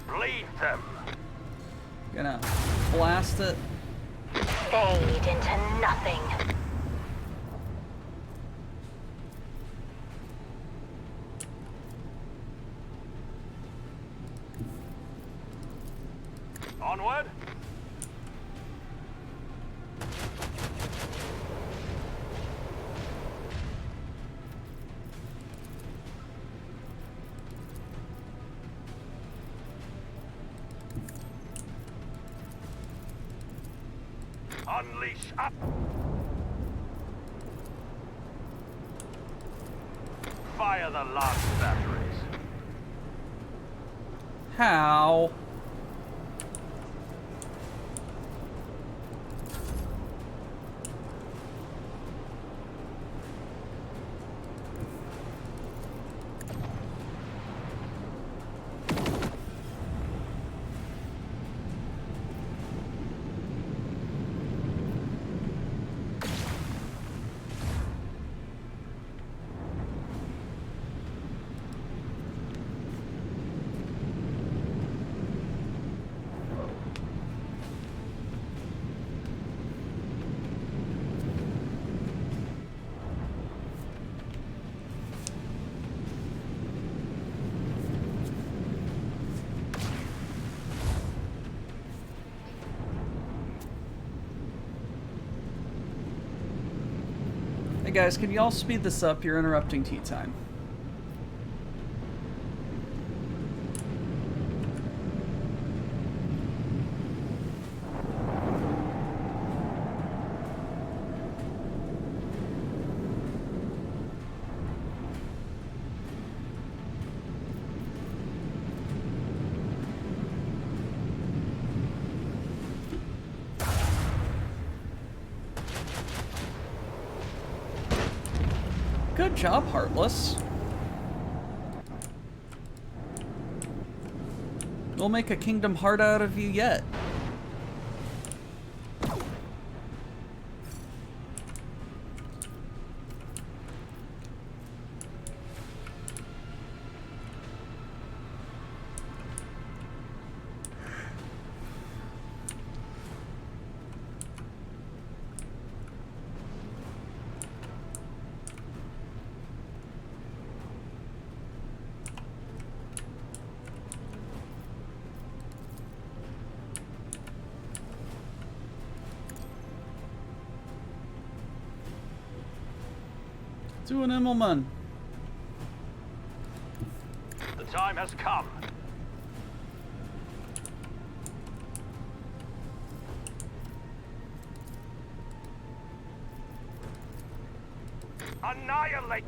Bleed them! Gonna blast it. Fade into nothing. Onward! Unleash up! Fire the lance batteries! How? Hey guys, can y'all speed this up? You're interrupting tea time. Good job, Heartless. We'll make a Kingdom Heart out of you yet. To an Immelmann. The time has come. Annihilate!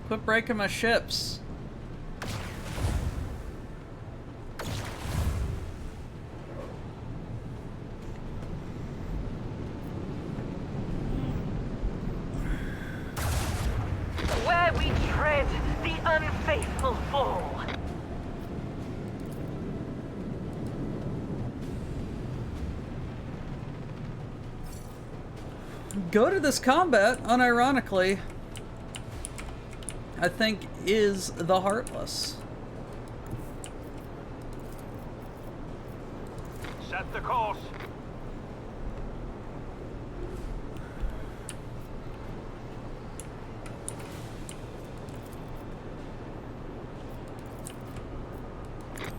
Quit breaking my ships. Where we tread, the unfaithful fall. Go to this combat, unironically, I think is the Heartless. Set the course.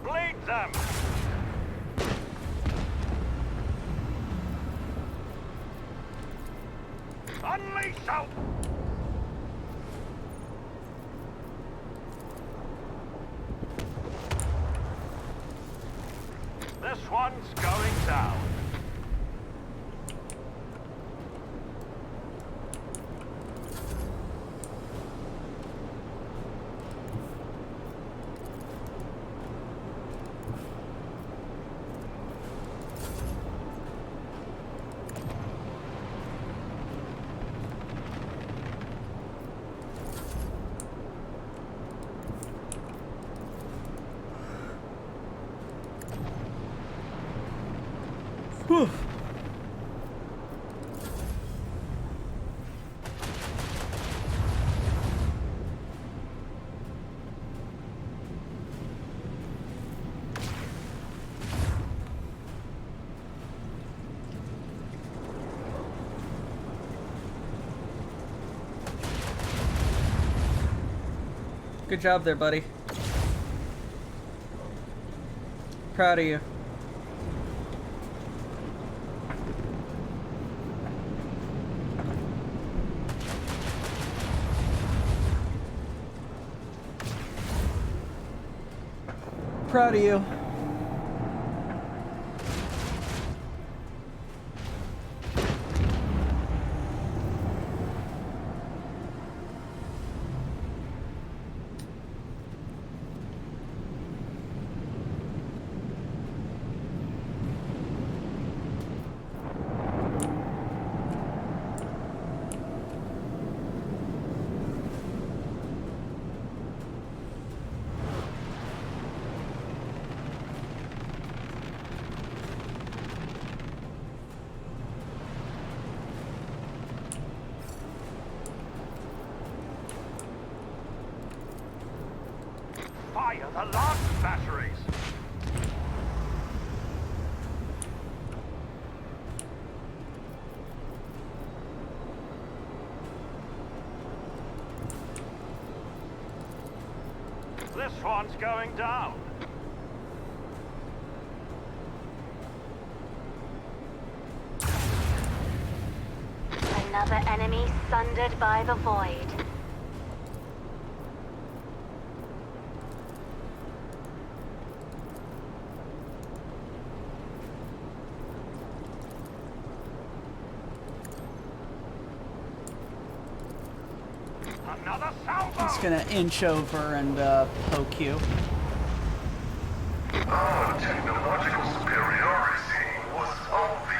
Bleed them. Unleash out. This one's going down. Whew. Good job there, buddy. Proud of you. Proud of you. Fire the last batteries. This one's going down. Another enemy sundered by the void. Another salvo! It's gonna inch over and poke you. Our technological superiority was obvious.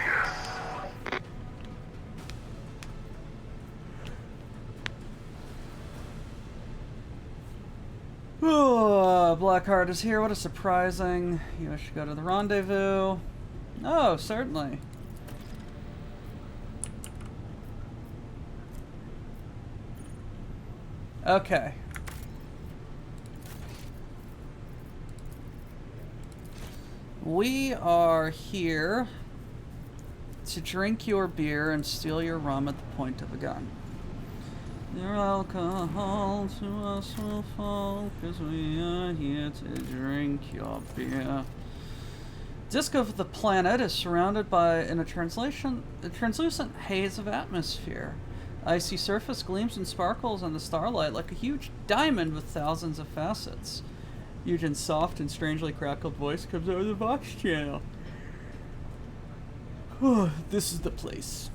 Oh, Blackheart is here. What a surprising. You wish to go to the rendezvous? Oh, certainly. Okay. We are here to drink your beer and steal your rum at the point of a gun. Your alcohol to us will fall, 'cause we are here to drink your beer. Disk of the planet is surrounded by a translucent haze of atmosphere. Icy surface gleams and sparkles in the starlight like a huge diamond with thousands of facets. Eugen's soft and strangely crackled voice comes over the Vox channel. This is the place.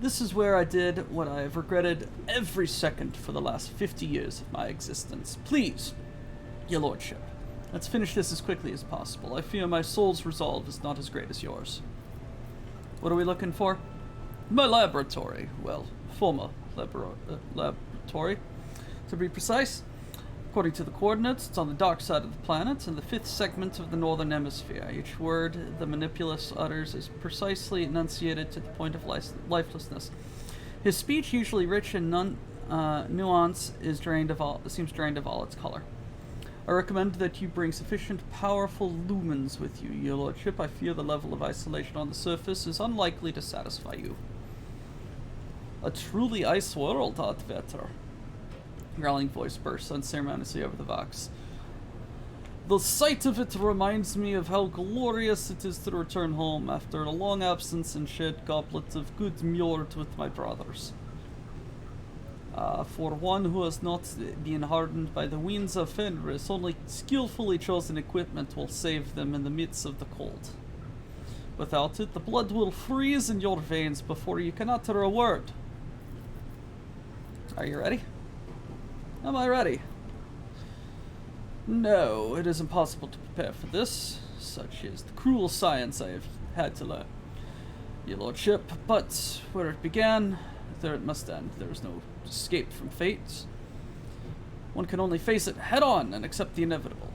This is where I did what I have regretted every second for the last 50 years of my existence. Please, your lordship, let's finish this as quickly as possible. I fear my soul's resolve is not as great as yours. What are we looking for? My laboratory. Well, former laboratory, to be precise. According to the coordinates, it's on the dark side of the planet, in the 5th segment of the northern hemisphere. Each word the Manipulus utters is precisely enunciated to the point of lifelessness. His speech, usually rich in nuance, seems drained of all its color. I recommend that you bring sufficient powerful lumens with you, your lordship. I fear the level of isolation on the surface is unlikely to satisfy you. A truly ice world, Advetter. Growling voice bursts unceremoniously over the Vox. The sight of it reminds me of how glorious it is to return home after a long absence and shed goblets of good mjord with my brothers. For one who has not been hardened by the winds of Fenris, only skillfully chosen equipment will save them in the midst of the cold. Without it, the blood will freeze in your veins before you can utter a word. Are you ready? Am I ready? No, it is impossible to prepare for this. Such is the cruel science I have had to learn, your lordship. But where it began, there it must end. There is no escape from fate. One can only face it head on and accept the inevitable.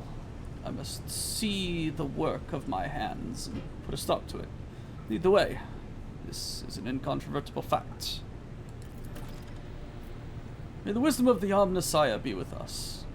I must see the work of my hands and put a stop to it. Lead the way. This is an incontrovertible fact. May the wisdom of the Omnissiah be with us.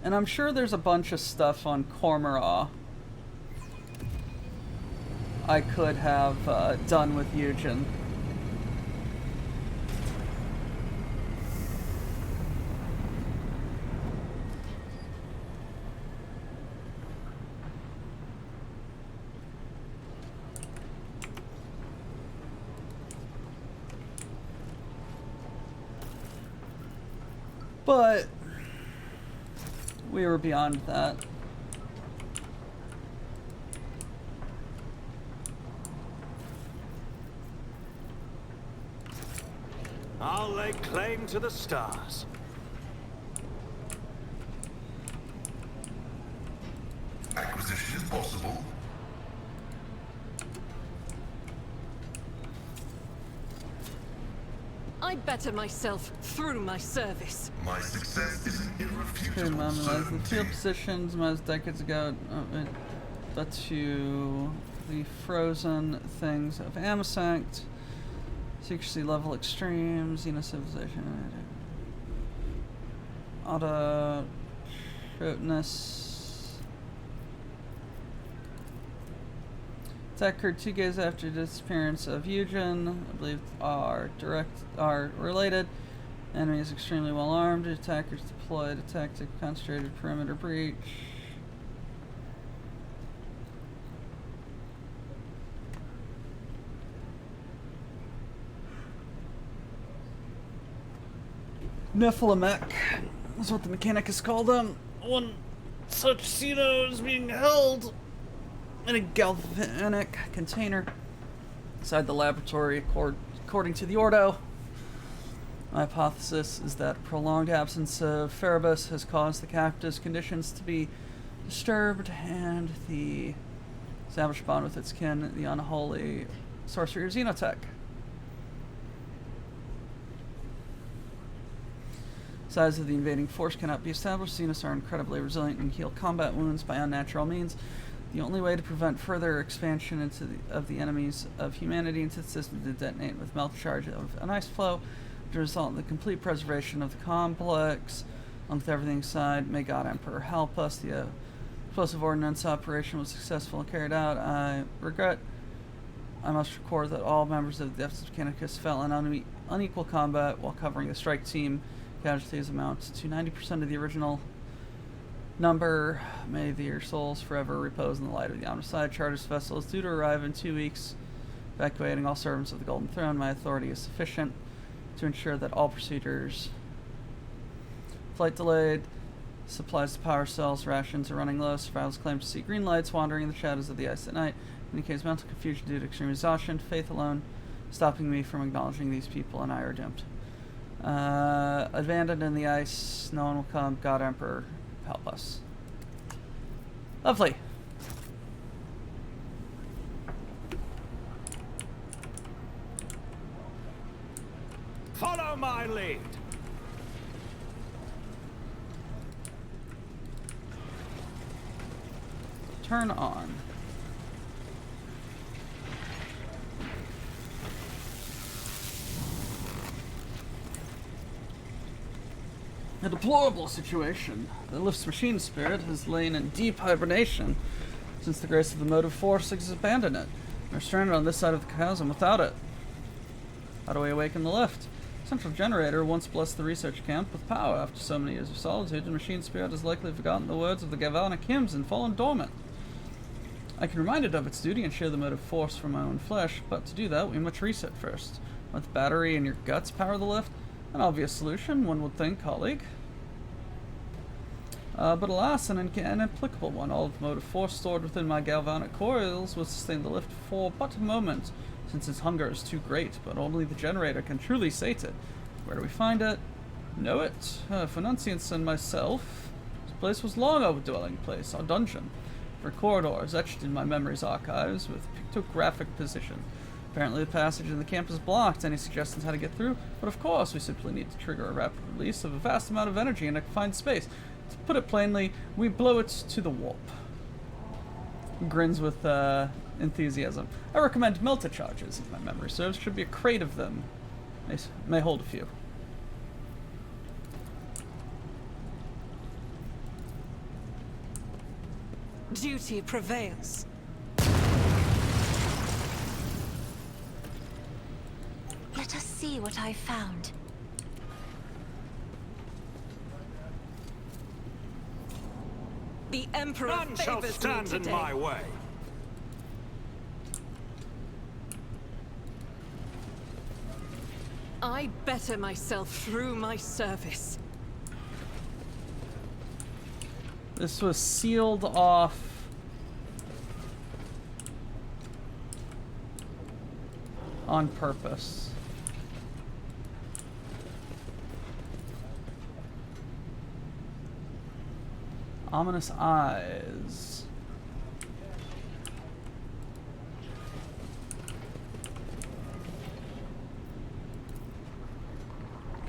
And I'm sure there's a bunch of stuff on Cormorant I could have done with Eugen. But we were beyond that. I'll lay claim to the stars. Acquisition is possible. I better myself through my service. My success is an irrefutable Okay, Mom, the certainty. field positions most decades ago, but to the frozen things of Amasanct, secrecy level extreme, Xena civilization, auto shortness, Attack occurred 2 days after the disappearance of Eugen. I believe are related. Enemy is extremely well armed. Attackers deployed a tactic concentrated perimeter breach. Nephilimech is what the Mechanicus called them. One such Cino is being held in a galvanic container inside the laboratory, according to the Ordo. My hypothesis is that prolonged absence of Ferebus has caused the captive's conditions to be disturbed and the established bond with its kin, the unholy sorcerer Xenotech. Size of the invading force cannot be established. Xenos are incredibly resilient and heal combat wounds by unnatural means. The only way to prevent further expansion of the enemies of humanity into the system is to detonate with melt charge of an ice flow, to result in the complete preservation of the complex. Along with everything inside, may God Emperor help us. The explosive ordnance operation was successful and carried out. I must record that all members of the Deaths of Mechanicus fell in unequal combat while covering the strike team. Casualties amount to 90% of the original number. May their souls forever repose in the light of the Omnicide. Chartist vessel is due to arrive in 2 weeks. Evacuating all servants of the Golden Throne. My authority is sufficient to ensure that all procedures. Flight delayed. Supplies to power cells, rations are running low. Survivors claim to see green lights wandering in the shadows of the ice at night. Indicates mental confusion due to extreme exhaustion. Faith alone stopping me from acknowledging these people, and I are doomed. Abandoned in the ice. No one will come. God Emperor, help us. Lovely. Follow my lead. Turn on. A deplorable situation. The lift's machine spirit has lain in deep hibernation since the grace of the motive force has abandoned it. We're stranded on this side of the chasm without it. How do we awaken the lift? Central generator once blessed the research camp with power. After so many years of solitude, the machine spirit has likely forgotten the words of the galvanic hymns and fallen dormant. I can remind it of its duty and share the motive force from my own flesh, but to do that, we must reset first. Let the battery in your guts power the lift. An obvious solution, one would think, colleague. But alas, an inapplicable one. All of the motive force stored within my galvanic coils will sustain the lift for but a moment, since its hunger is too great, but only the generator can truly sate it. Where do we find it? Know it. For Nuncients and myself, this place was long our dwelling place, our dungeon. For corridors etched in my memory's archives with pictographic precision. Apparently the passage in the camp is blocked. Any suggestions how to get through? But of course, we simply need to trigger a rapid release of a vast amount of energy in a confined space. To put it plainly, we blow it to the warp. Grins with enthusiasm. I recommend melta charges, if my memory serves. Should be a crate of them. May hold a few. Duty prevails. Let us see what I found. The Emperor None shall favors stand me in today. my way. I better myself through my service. This was sealed off on purpose. Ominous eyes.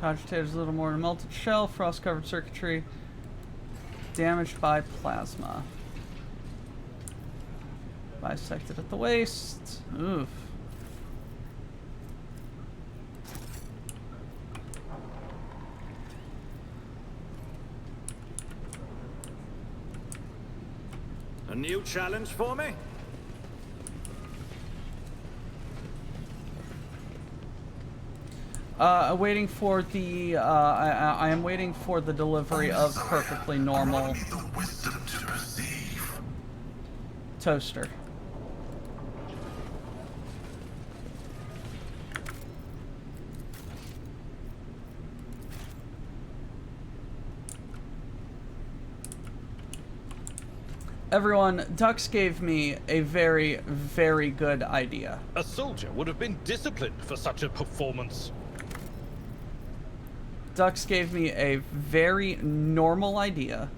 Cogitator's a little more than a melted shell, frost-covered circuitry, damaged by plasma. Bisected at the waist. Oof. A new challenge for me? Waiting for the, I am waiting for the delivery of perfectly normal toaster. Everyone, Dux gave me a very, very good idea. A soldier would have been disciplined for such a performance. Dux gave me a very normal idea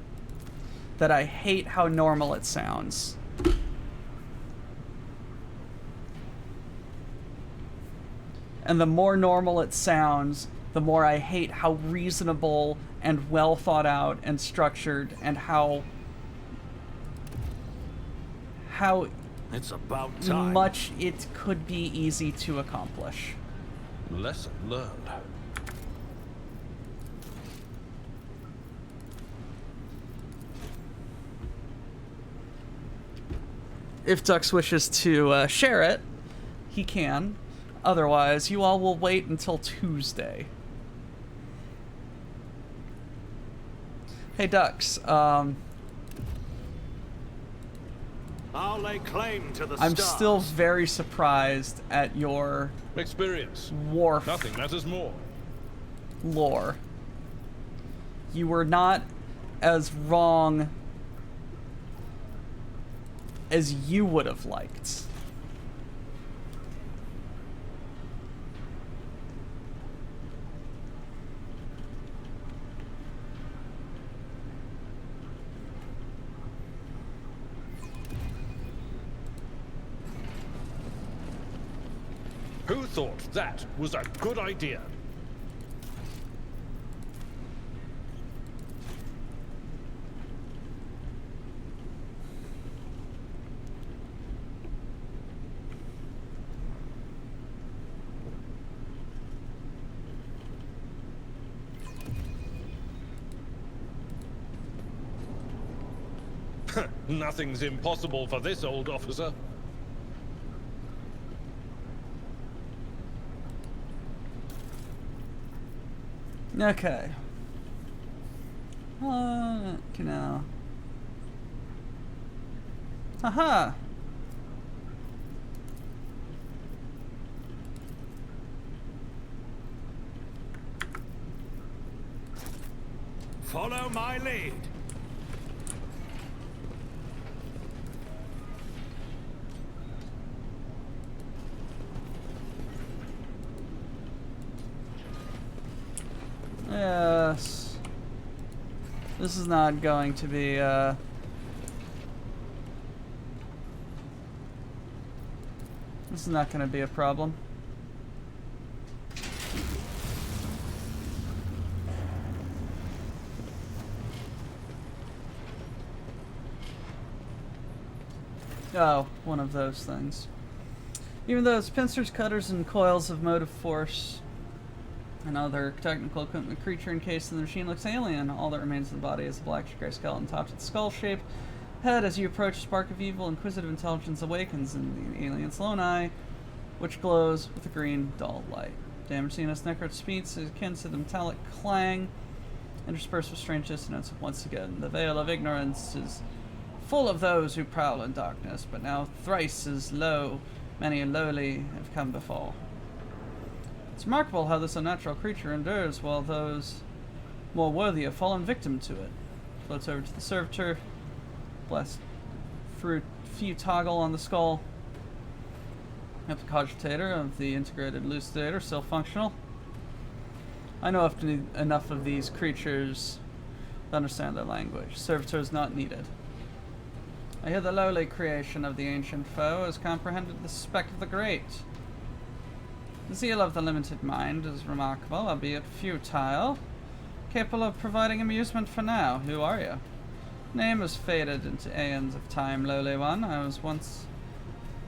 that I hate how normal it sounds. And the more normal it sounds, the more I hate how reasonable and well thought out and structured and how it's about time. Much it could be easy to accomplish. Lesson learned. If Dux wishes to share it, he can. Otherwise, you all will wait until Tuesday. Hey, Dux, I'll lay claim to the I'm stars. still very surprised at your experience. Wharf. Nothing matters more. Lore. You were not as wrong as you would have liked. Who thought that was a good idea? Nothing's impossible for this old officer. Okay. Genau. Haha. Follow my lead. Yes. This is not going to be, this is not going to be a problem. Oh, one of those things. Even those pincers, cutters, and coils of motive force and other technical equipment, creature encased in the machine looks alien. All that remains of the body is a black gray skeleton topped with skull shape head. As you approach, a spark of evil, inquisitive intelligence awakens in the alien's lone eye, which glows with a green, dull light. Damage seen as Necro speaks is akin to the metallic clang, interspersed with strange dissonance. Once again, the veil of ignorance is full of those who prowl in darkness, but now thrice as low, many lowly have come before. It's remarkable how this unnatural creature endures while those more worthy have fallen victim to it. Floats over to the servitor, blessed few toggle on the skull. Yep, the cogitator of the integrated elucidator, still functional. I know enough of these creatures to understand their language. Servitor is not needed. I hear the lowly creation of the ancient foe has comprehended the spec of the great. The zeal of the limited mind is remarkable, albeit futile. Capable of providing amusement for now. Who are you? Name has faded into aeons of time, lowly one. I was once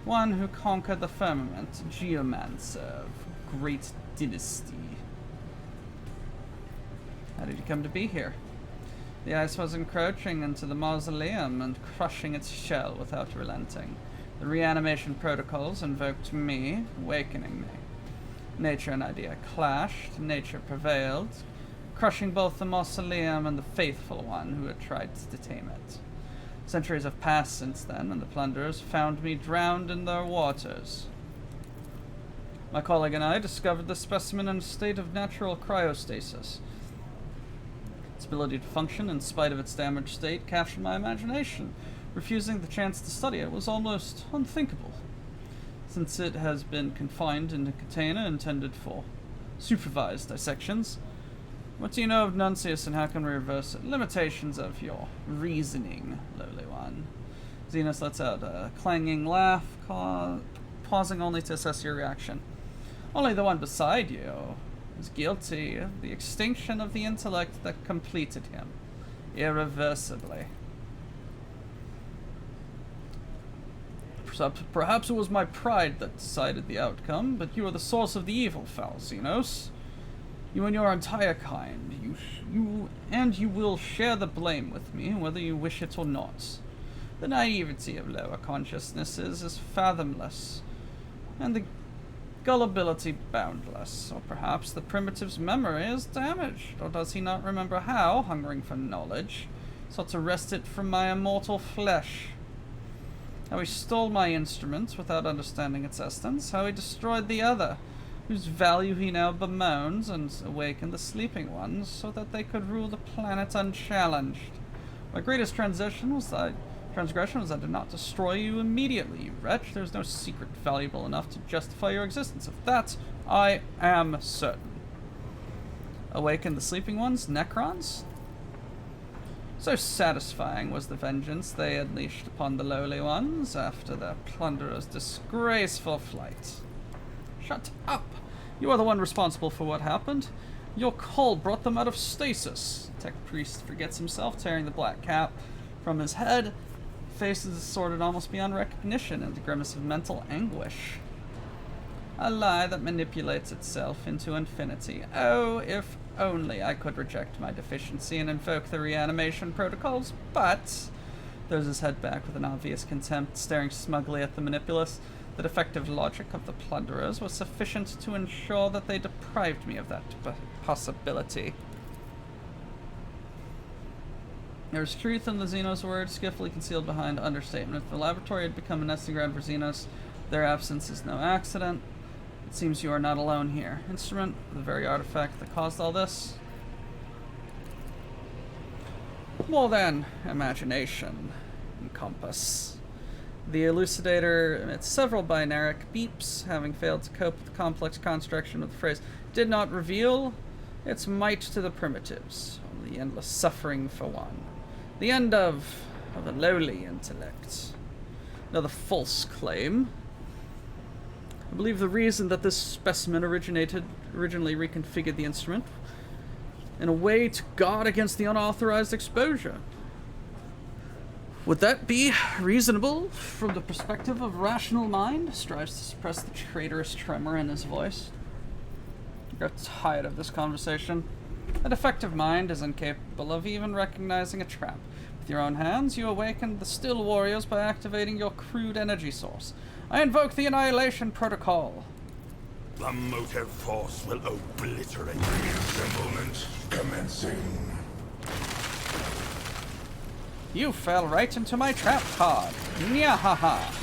one who conquered the firmament, Geomancer of great dynasty. How did you come to be here? The ice was encroaching into the mausoleum and crushing its shell without relenting. The reanimation protocols invoked me, awakening me. Nature and idea clashed. Nature prevailed, crushing both the mausoleum and the faithful one who had tried to tame it. Centuries have passed since then, and the plunderers found me drowned in their waters. My colleague and I discovered the specimen in a state of natural cryostasis. Its ability to function in spite of its damaged state captured my imagination. Refusing the chance to study it was almost unthinkable, since it has been confined in a container intended for supervised dissections. What do you know of Nuncius, and how can we reverse it? Limitations of your reasoning, lowly one. Xenos lets out a clanging laugh, pausing only to assess your reaction. Only the one beside you is guilty of the extinction of the intellect that completed him, irreversibly. Perhaps it was my pride that decided the outcome, but you are the source of the evil, foul Xenos. You and your entire kind, you will share the blame with me, whether you wish it or not. The naivety of lower consciousnesses is fathomless, and the gullibility boundless. Or perhaps the primitive's memory is damaged, or does he not remember how, hungering for knowledge, sought to wrest it from my immortal flesh? How he stole my instrument without understanding its essence, how he destroyed the other, whose value he now bemoans, and awakened the sleeping ones so that they could rule the planet unchallenged. My greatest transgression was that I did not destroy you immediately, you wretch. There's no secret valuable enough to justify your existence. Of that, I am certain. Awaken the sleeping ones, Necrons? So satisfying was the vengeance they unleashed upon the lowly ones after their plunderer's disgraceful flight. Shut up! You are the one responsible for what happened. Your call brought them out of stasis. Tech Priest forgets himself, tearing the black cap from his head. Face is distorted almost beyond recognition in the grimace of mental anguish. A lie that manipulates itself into infinity. Oh, if only I could reject my deficiency and invoke the reanimation protocols, but... Throws his head back with an obvious contempt, staring smugly at the manipulus. The defective logic of the plunderers was sufficient to ensure that they deprived me of that possibility. There was truth in the Xenos words, skillfully concealed behind understatement. If the laboratory had become a nesting ground for Xenos, their absence is no accident. It seems you are not alone here. Instrument, the very artifact that caused all this. More than imagination and compass. The Elucidator emits several binaric beeps, having failed to cope with the complex construction of the phrase, did not reveal its might to the primitives, only endless suffering for one. The end of a lowly intellect. Another false claim. I believe the reason that this specimen originally reconfigured the instrument in a way to guard against the unauthorized exposure. Would that be reasonable from the perspective of rational mind? Strives to suppress the traitorous tremor in his voice. I got tired of this conversation. A defective mind is incapable of even recognizing a trap. With your own hands, you awakened the Still Warriors by activating your crude energy source. I invoke the Annihilation Protocol. The motive force will obliterate. Reassemblement commencing. You fell right into my trap pod. Nyahaha.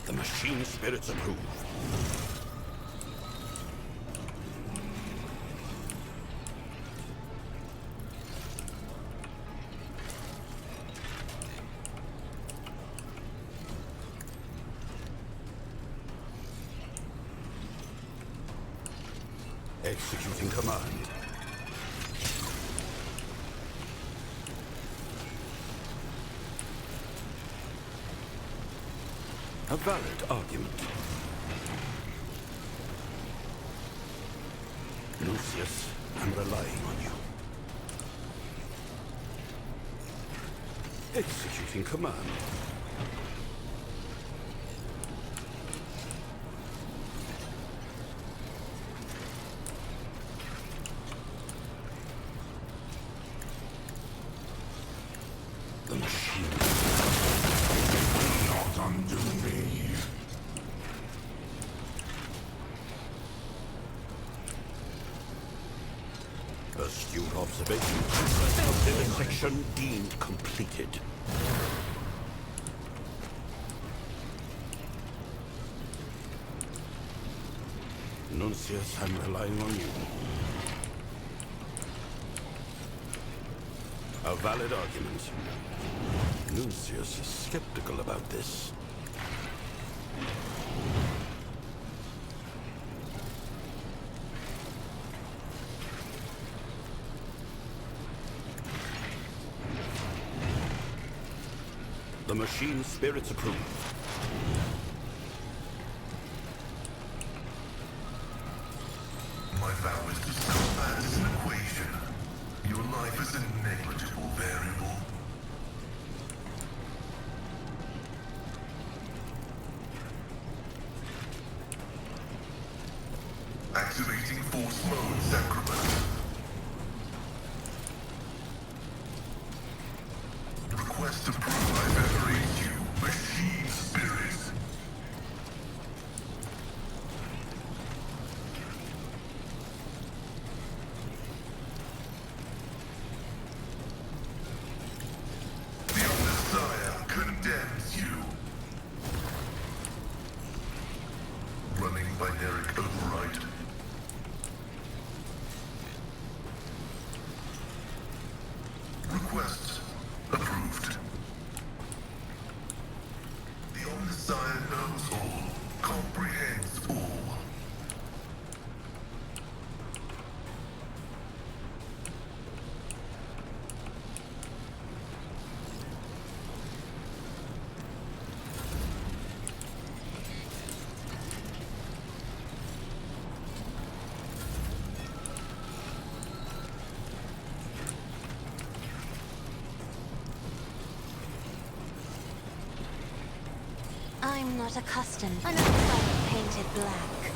The machine spirits approve. Executing command. A valid argument. Lucius, I'm relying on you. Executing command. The machine will not undo me. Astute observation. Vivisection deemed completed. Nuncius, I'm relying on you. A valid argument. Nuncius is skeptical about this. The machine spirits approved. My vow is to solve that as an equation. Your life is a negligible variable. Activating force mode, Sacrament. Request to prove I venerate you, machine spirit. The Messiah condemns you. Running binary override. Request approved. The Omnissiah knows all, comprehends all. I'm not accustomed. Another sight painted black.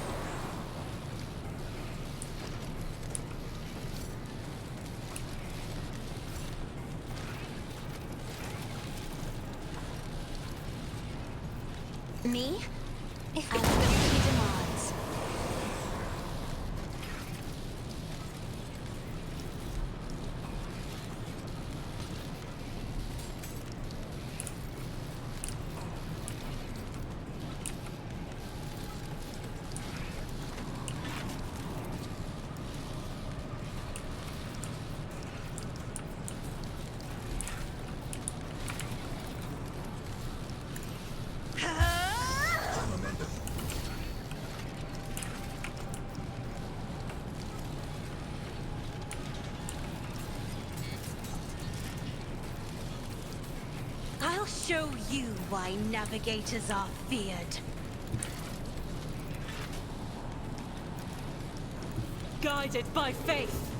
Me? If it's what he demands. I'll show you why navigators are feared. Guided by faith.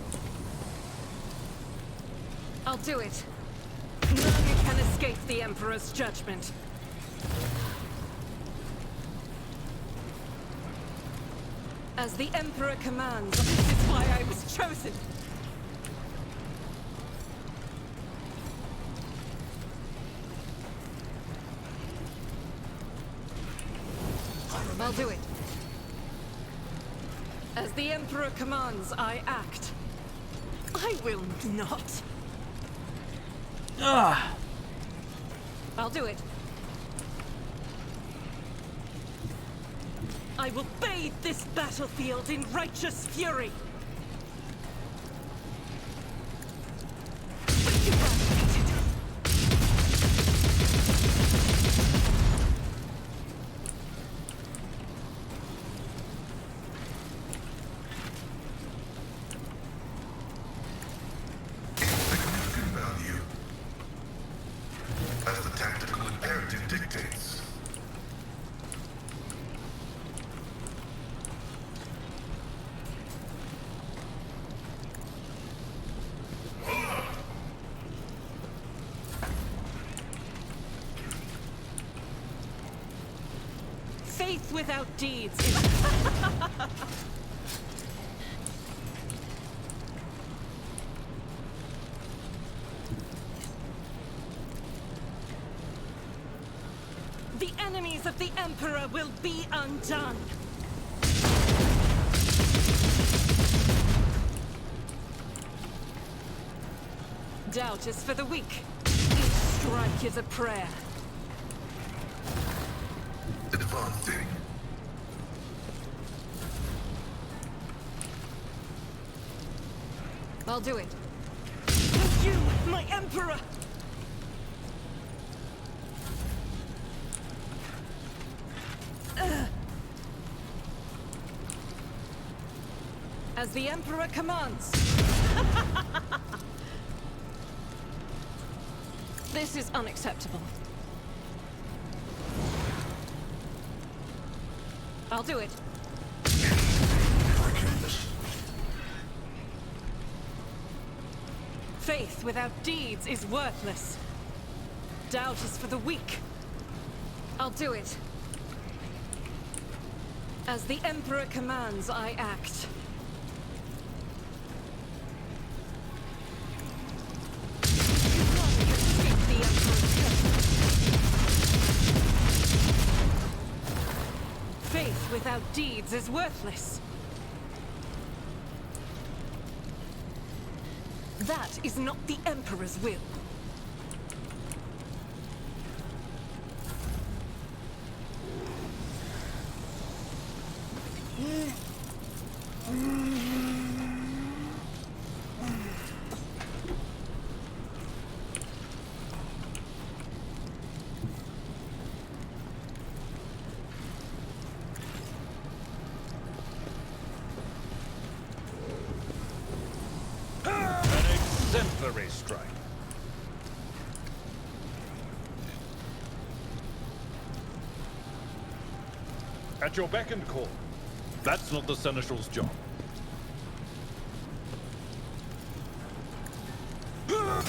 I'll do it. None can escape the Emperor's judgment. As the Emperor commands, this is why I was chosen. I'll do it. As the Emperor commands, I act. I will not. Ah. I'll do it. I will bathe this battlefield in righteous fury. As the tactical imperative dictates. Faith without deeds is... The enemies of the Emperor will be undone. Doubt is for the weak. Each strike is a prayer. Advancing. I'll do it. Thank you, my Emperor! As the Emperor commands. This is unacceptable. I'll do it. Faith without deeds is worthless. Doubt is for the weak. I'll do it. As the Emperor commands, I act. Faith without deeds is worthless. That is not the Emperor's will. Exemplary strike. At your beck and call. That's not the Seneschal's job.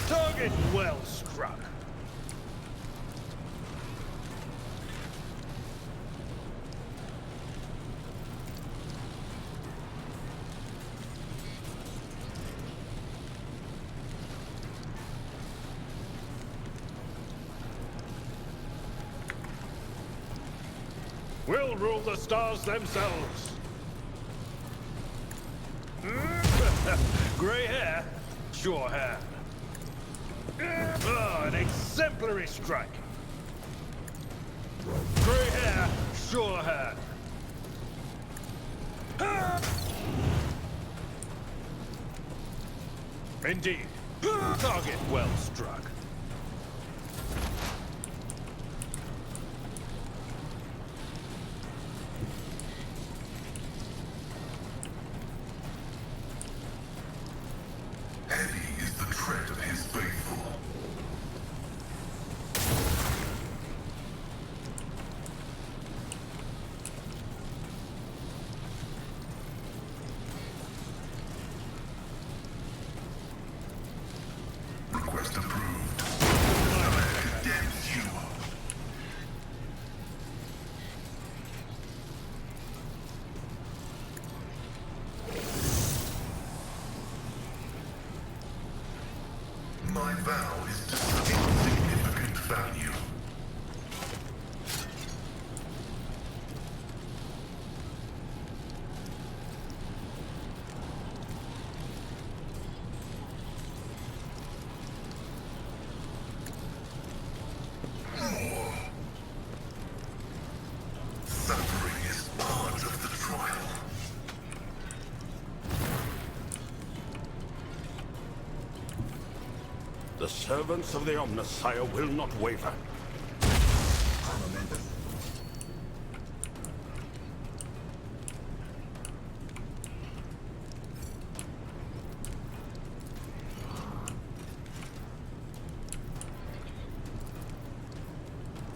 Target well struck. We'll rule the stars themselves. Grey hair, sure hand. Oh, an exemplary strike. Grey hair, sure hand. Indeed. Target well struck. Heavy is the tread of his faithful. Request approved. Command condemns you. My vow is to such insignificant value. More. Suffering is part of the trial. The servants of the Omnissiah will not waver.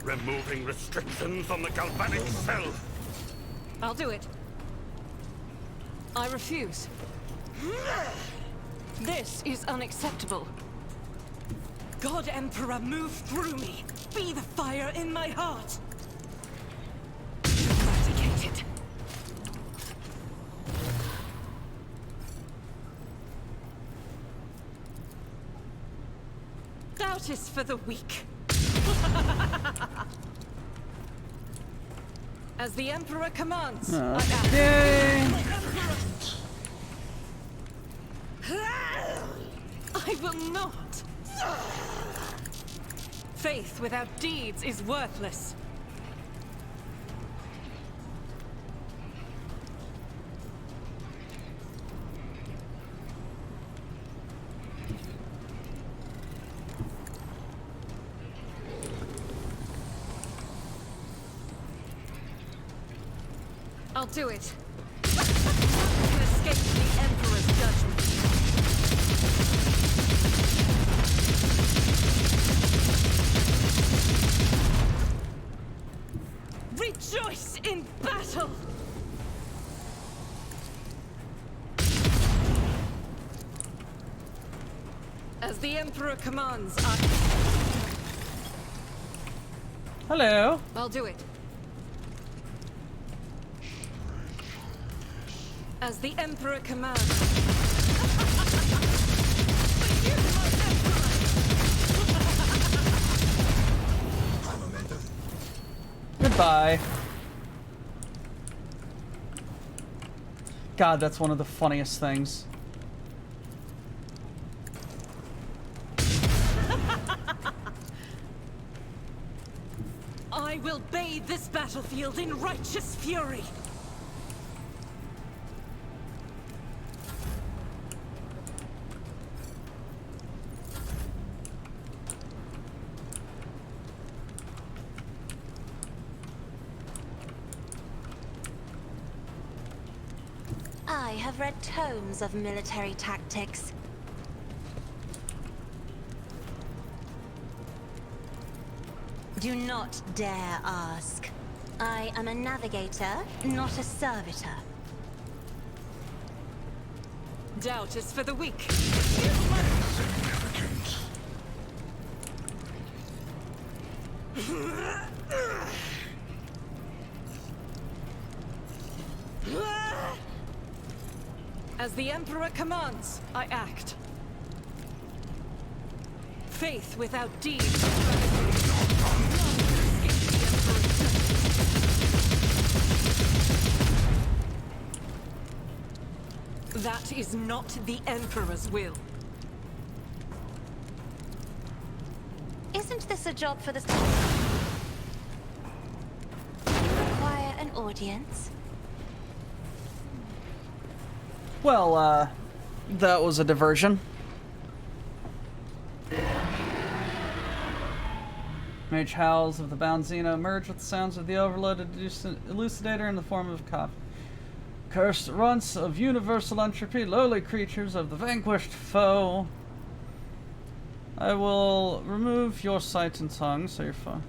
Removing restrictions on the galvanic cell. I'll do it. I refuse. This is unacceptable. God Emperor, move through me. Be the fire in my heart. defeated. Doubt is for the weak. As the Emperor commands, I act. I will not. Faith without deeds is worthless. I'll do it. You can escape the Emperor's judgment. Rejoice in battle! As the Emperor commands, Hello. I'll do it. As the Emperor commands. Goodbye. God, that's one of the funniest things. I will bathe this battlefield in righteous fury. I have read tomes of military tactics. Do not dare ask. I am a navigator, not a servitor. Doubt is for the weak. As the Emperor commands, I act. Faith without deeds. That is not the Emperor's will. Isn't this a job for the... Require an audience? Well, that was a diversion. Mage howls of the bound Xeno merge with the sounds of the overloaded elucidator in the form of cough. Cursed runts of universal entropy, lowly creatures of the vanquished foe. I will remove your sight and tongue, so you're fine.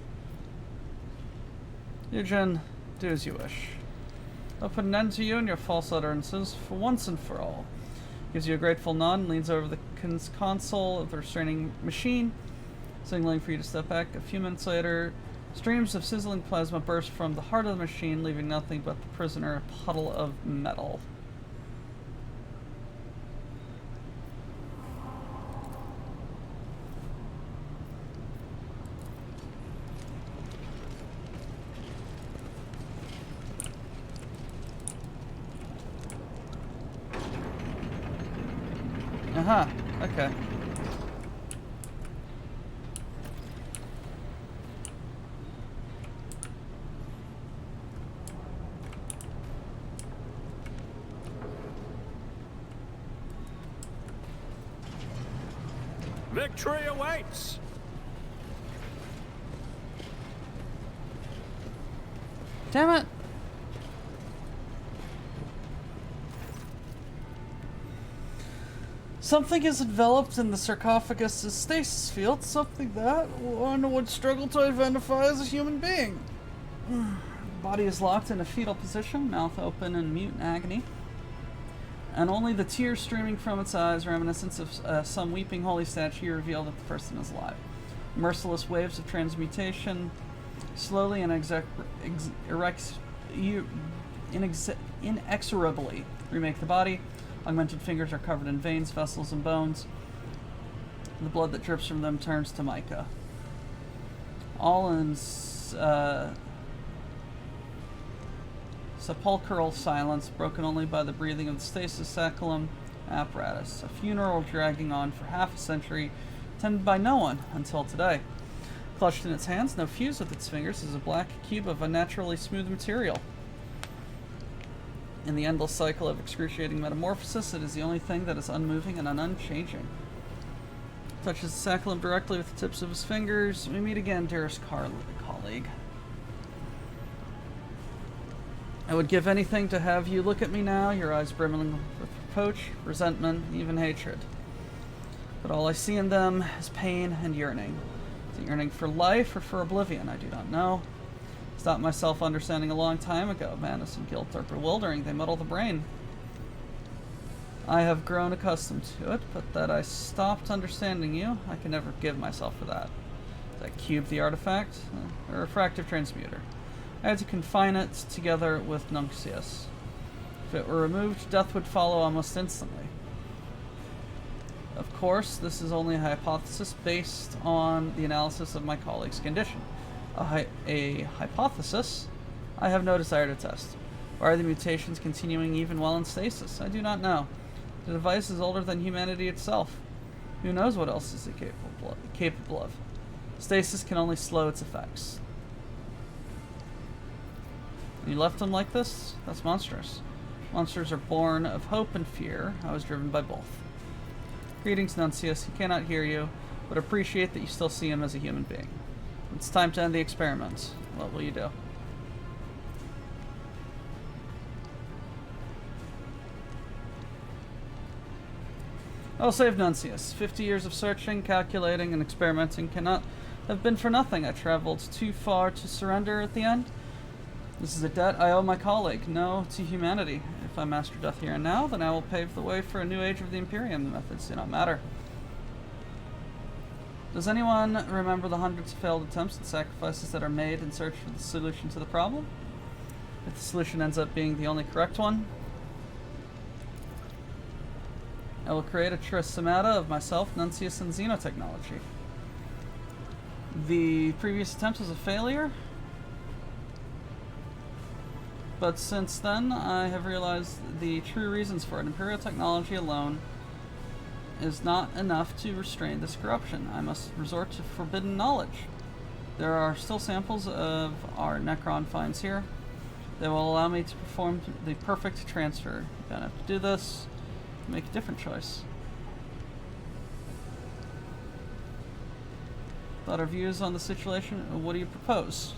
Eugen, do as you wish. I'll put an end to you and your false utterances for once and for all. Gives you a grateful nod and leans over the console of the restraining machine, signaling for you to step back. A few minutes later, streams of sizzling plasma burst from the heart of the machine, leaving nothing but the prisoner a puddle of metal. Uh-huh, okay. Victory awaits! Damn it! Something is enveloped in the sarcophagus' stasis field, something that one would struggle to identify as a human being. Body is locked in a fetal position, mouth open in mute agony, and only the tears streaming from its eyes, reminiscence of some weeping holy statue, reveal that the person is alive. Merciless waves of transmutation slowly and inexorably remake the body. Augmented fingers are covered in veins, vessels, and bones. The blood that drips from them turns to mica. All in sepulchral silence, broken only by the breathing of the stasis saculum apparatus. A funeral dragging on for half a century, attended by no one until today. Clutched in its hands, no fuse with its fingers, is a black cube of unnaturally smooth material. In the endless cycle of excruciating metamorphosis, it is the only thing that is unmoving and unchanging. Touches the saculum directly with the tips of his fingers. We meet again, dearest colleague. I would give anything to have you look at me now, your eyes brimming with reproach, resentment, even hatred. But all I see in them is pain and yearning. Is it yearning for life or for oblivion? I do not know. Stopped myself understanding a long time ago. Madness and guilt are bewildering. They muddle the brain. I have grown accustomed to it, but that I stopped understanding you, I can never forgive myself for that. Is that cube the artifact? A refractive transmuter. I had to confine it together with Nuncius. If it were removed, death would follow almost instantly. Of course, this is only a hypothesis based on the analysis of my colleague's condition. A hypothesis I have no desire to test. Why are the mutations continuing even while in stasis? I do not know. The device is older than humanity itself. Who knows what else is it capable of? Stasis can only slow its effects. And you left him like this? That's monstrous. Monsters are born of hope and fear. I was driven by both. Greetings, Nuncius. He cannot hear you, but appreciate that you still see him as a human being. It's time to end the experiment. What will you do? I'll save Nuncius. 50 years of searching, calculating, and experimenting cannot have been for nothing. I traveled too far to surrender at the end. This is a debt I owe my colleague, no, to humanity. If I master death here and now, then I will pave the way for a new age of the Imperium. The methods do not matter. Does anyone remember the hundreds of failed attempts and sacrifices that are made in search for the solution to the problem? If the solution ends up being the only correct one, I will create a trisomata of myself, Nuncius, and xenotechnology. The previous attempt was a failure, but since then I have realized the true reasons for it. Imperial technology alone is not enough to restrain this corruption. I must resort to forbidden knowledge. There are still samples of our Necron finds here that will allow me to perform the perfect transfer. You don't have to do this. Make a different choice. Thought our views on the situation? What do you propose?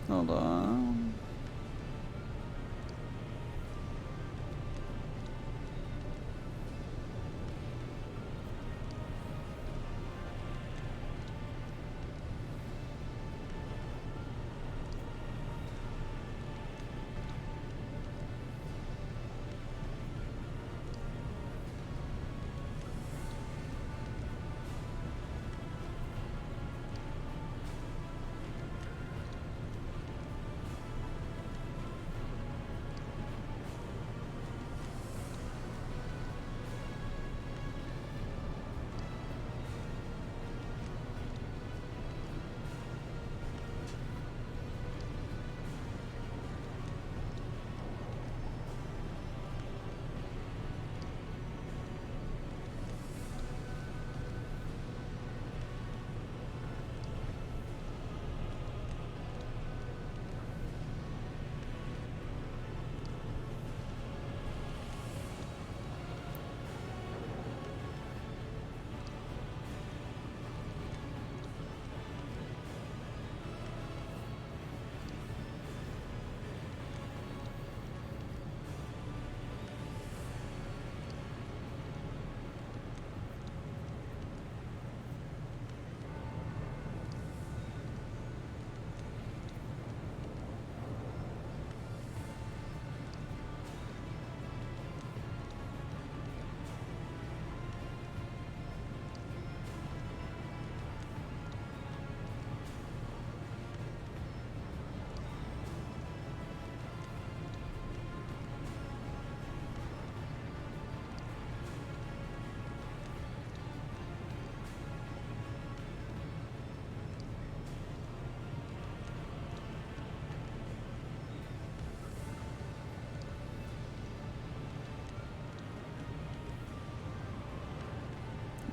Hold on.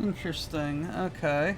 Interesting. Okay.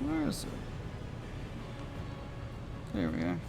Where is it? There we are.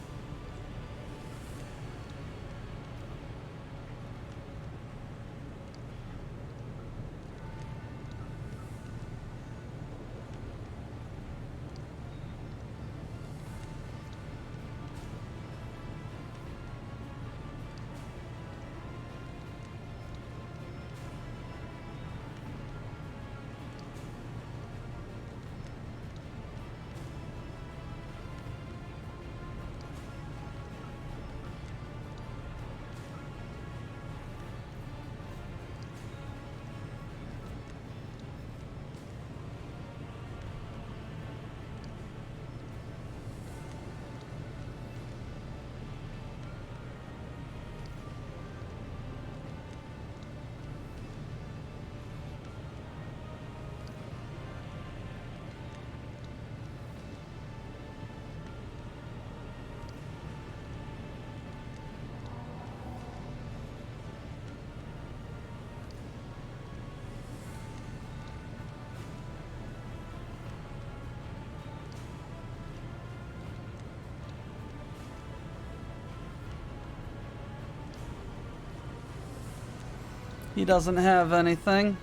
He doesn't have anything.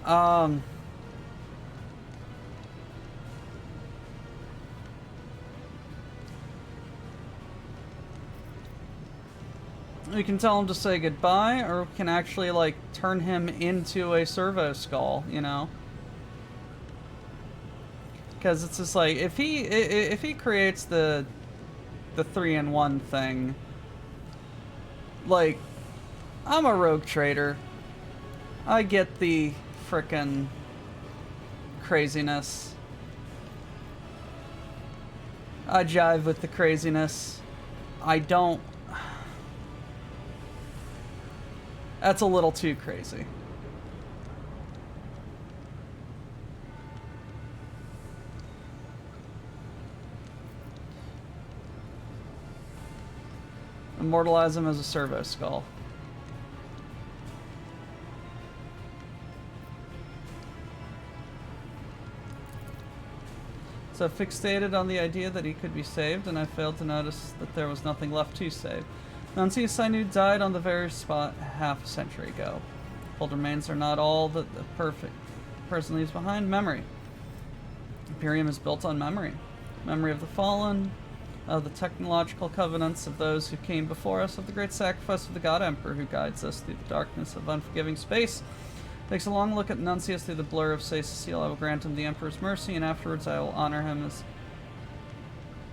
We can tell him to say goodbye, or we can actually, like, turn him into a servo skull, you know? Because it's just like, if he creates the 3-in-1 thing, like, I'm a rogue trader. I get the frickin' craziness. I jive with the craziness. I don't... That's a little too crazy. Immortalize him as a servo skull. So fixated on the idea that he could be saved, and I failed to notice that there was nothing left to save. Nuncius I knew died on the very spot half a century ago. Old remains are not all that the perfect person leaves behind. Memory. Imperium is built on memory. Memory of the fallen, of the technological covenants of those who came before us, of the great sacrifice of the God Emperor who guides us through the darkness of unforgiving space. Takes a long look at Nuncius through the blur of Say Cecile. I will grant him the Emperor's mercy, and afterwards I will honor him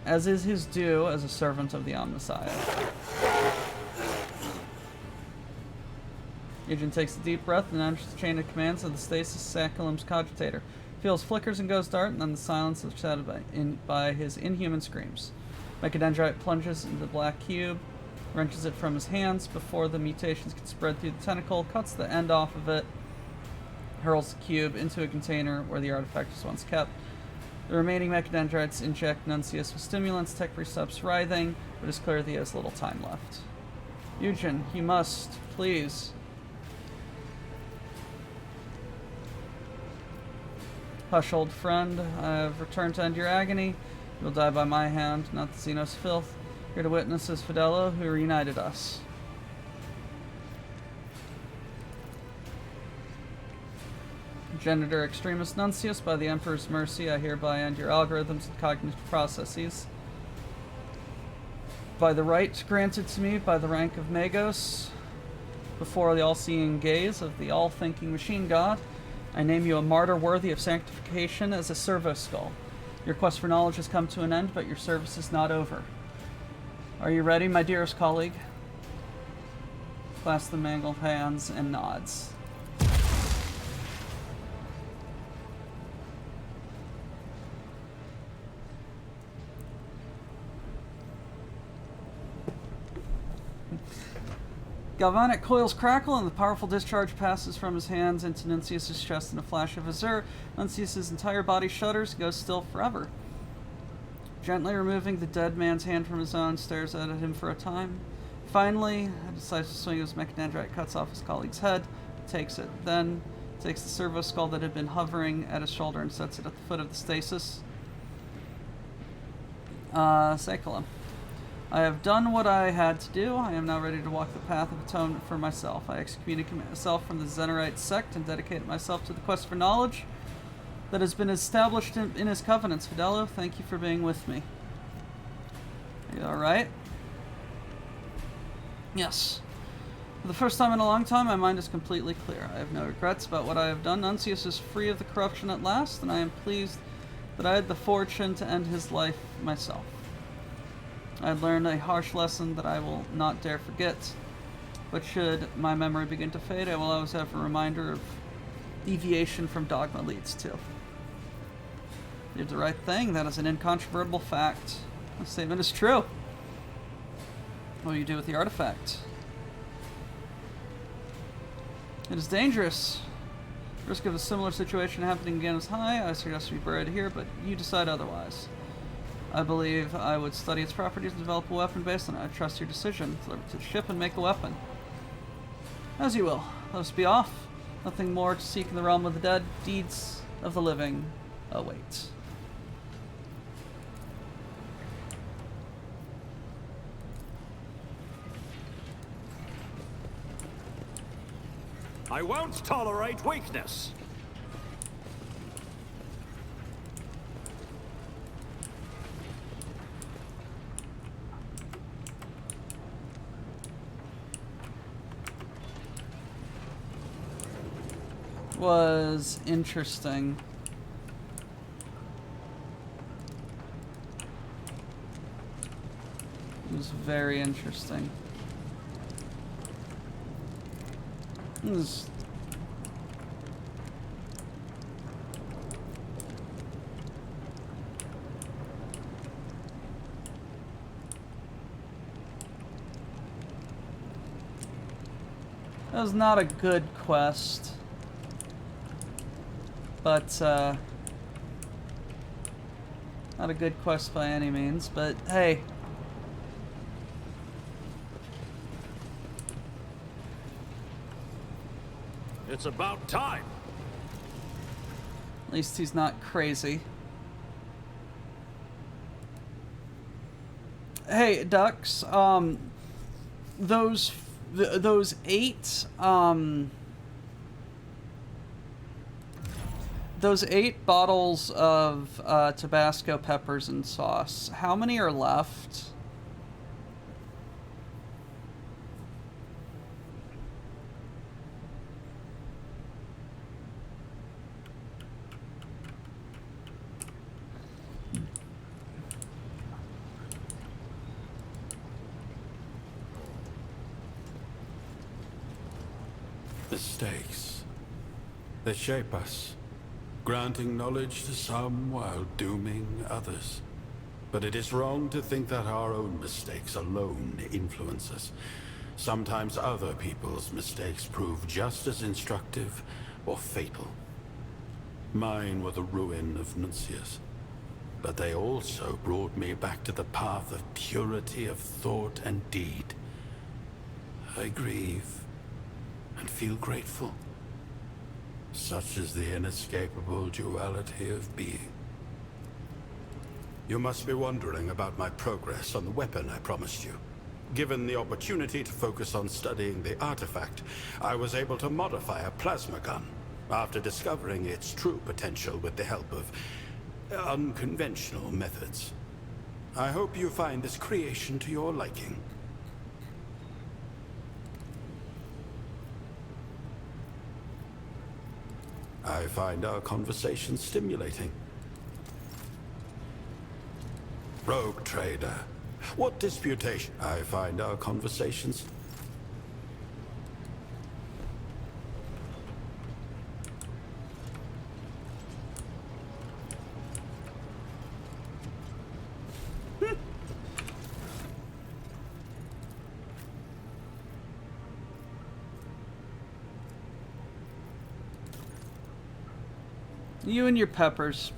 as is his due as a servant of the Omnissiah. Agent takes a deep breath and enters the chain of commands of the stasis Saculum's cogitator. Feels flickers and goes dark, and then the silence is shadowed by his inhuman screams. Mechadendrite plunges into the black cube, wrenches it from his hands before the mutations can spread through the tentacle, cuts the end off of it, hurls the cube into a container where the artifact was once kept. The remaining Mechadendrites inject Nuncius with stimulants. Tech stops writhing, but it's clear that he has little time left. Eugen, you must, please. Hush, old friend. I have returned to end your agony. You will die by my hand, not the Xenos filth. Here to witness is Fidello, who reunited us. Genitor Extremis Nuncius, by the Emperor's mercy, I hereby end your algorithms and cognitive processes. By the right granted to me by the rank of Magos, before the all-seeing gaze of the all-thinking machine god, I name you a martyr worthy of sanctification as a servo skull. Your quest for knowledge has come to an end, but your service is not over. Are you ready, my dearest colleague? Clasps the mangled hands and nods. Galvanic coils crackle, and the powerful discharge passes from his hands into Nuncius's chest in a flash of azure. Nuncius's entire body shudders and goes still forever. Gently removing the dead man's hand from his own, stares at him for a time. Finally, decides to swing his mechanandrite, cuts off his colleague's head, takes it, then takes the servo skull that had been hovering at his shoulder and sets it at the foot of the stasis. Sekulum. I have done what I had to do. I am now ready to walk the path of atonement for myself. I excommunicated myself from the Zenorite sect and dedicated myself to the quest for knowledge that has been established in his covenants. Fidello, thank you for being with me. Are you alright? Yes. For the first time in a long time, my mind is completely clear. I have no regrets about what I have done. Nuncius is free of the corruption at last, and I am pleased that I had the fortune to end his life myself. I had learned a harsh lesson that I will not dare forget, but should my memory begin to fade, I will always have a reminder of deviation from dogma leads to. You did the right thing. That is an incontrovertible fact. The statement is true. What do you do with the artifact? It is dangerous. The risk of a similar situation happening again is high. I suggest we bury it here, but you decide otherwise. I believe I would study its properties and develop a weapon based on it. I trust your decision. Deliver it to the ship and make a weapon. As you will. Let us be off. Nothing more to seek in the realm of the dead. Deeds of the living await. I won't tolerate weakness. Was interesting. It was very interesting. It was That was not a good quest. But, not a good quest by any means, but hey. It's about time. At least he's not crazy. Hey, Ducks, those 8 bottles of Tabasco peppers and sauce, how many are left? Mistakes. They shape us, granting knowledge to some while dooming others. But it is wrong to think that our own mistakes alone influence us. Sometimes other people's mistakes prove just as instructive or fatal. Mine were the ruin of Nuncius, but they also brought me back to the path of purity of thought and deed. I grieve and feel grateful. Such is the inescapable duality of being. You must be wondering about my progress on the weapon I promised you. Given the opportunity to focus on studying the artifact, I was able to modify a plasma gun after discovering its true potential with the help of unconventional methods. I hope you find this creation to your liking. I find our conversation stimulating. Rogue trader. What disputation? I find our conversations... You and your peppers.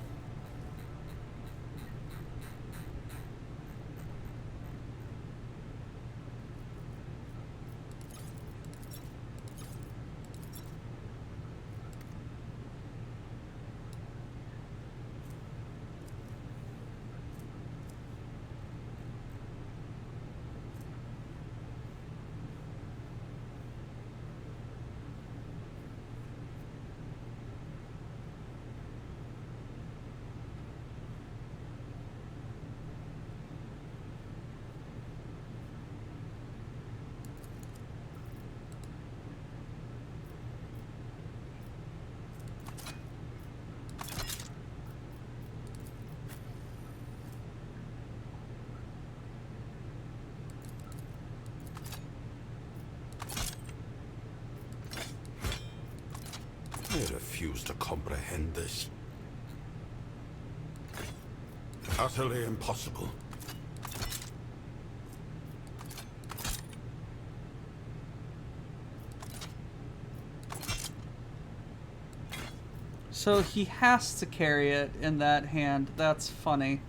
I refuse to comprehend this. Utterly impossible. So he has to carry it in that hand. That's funny.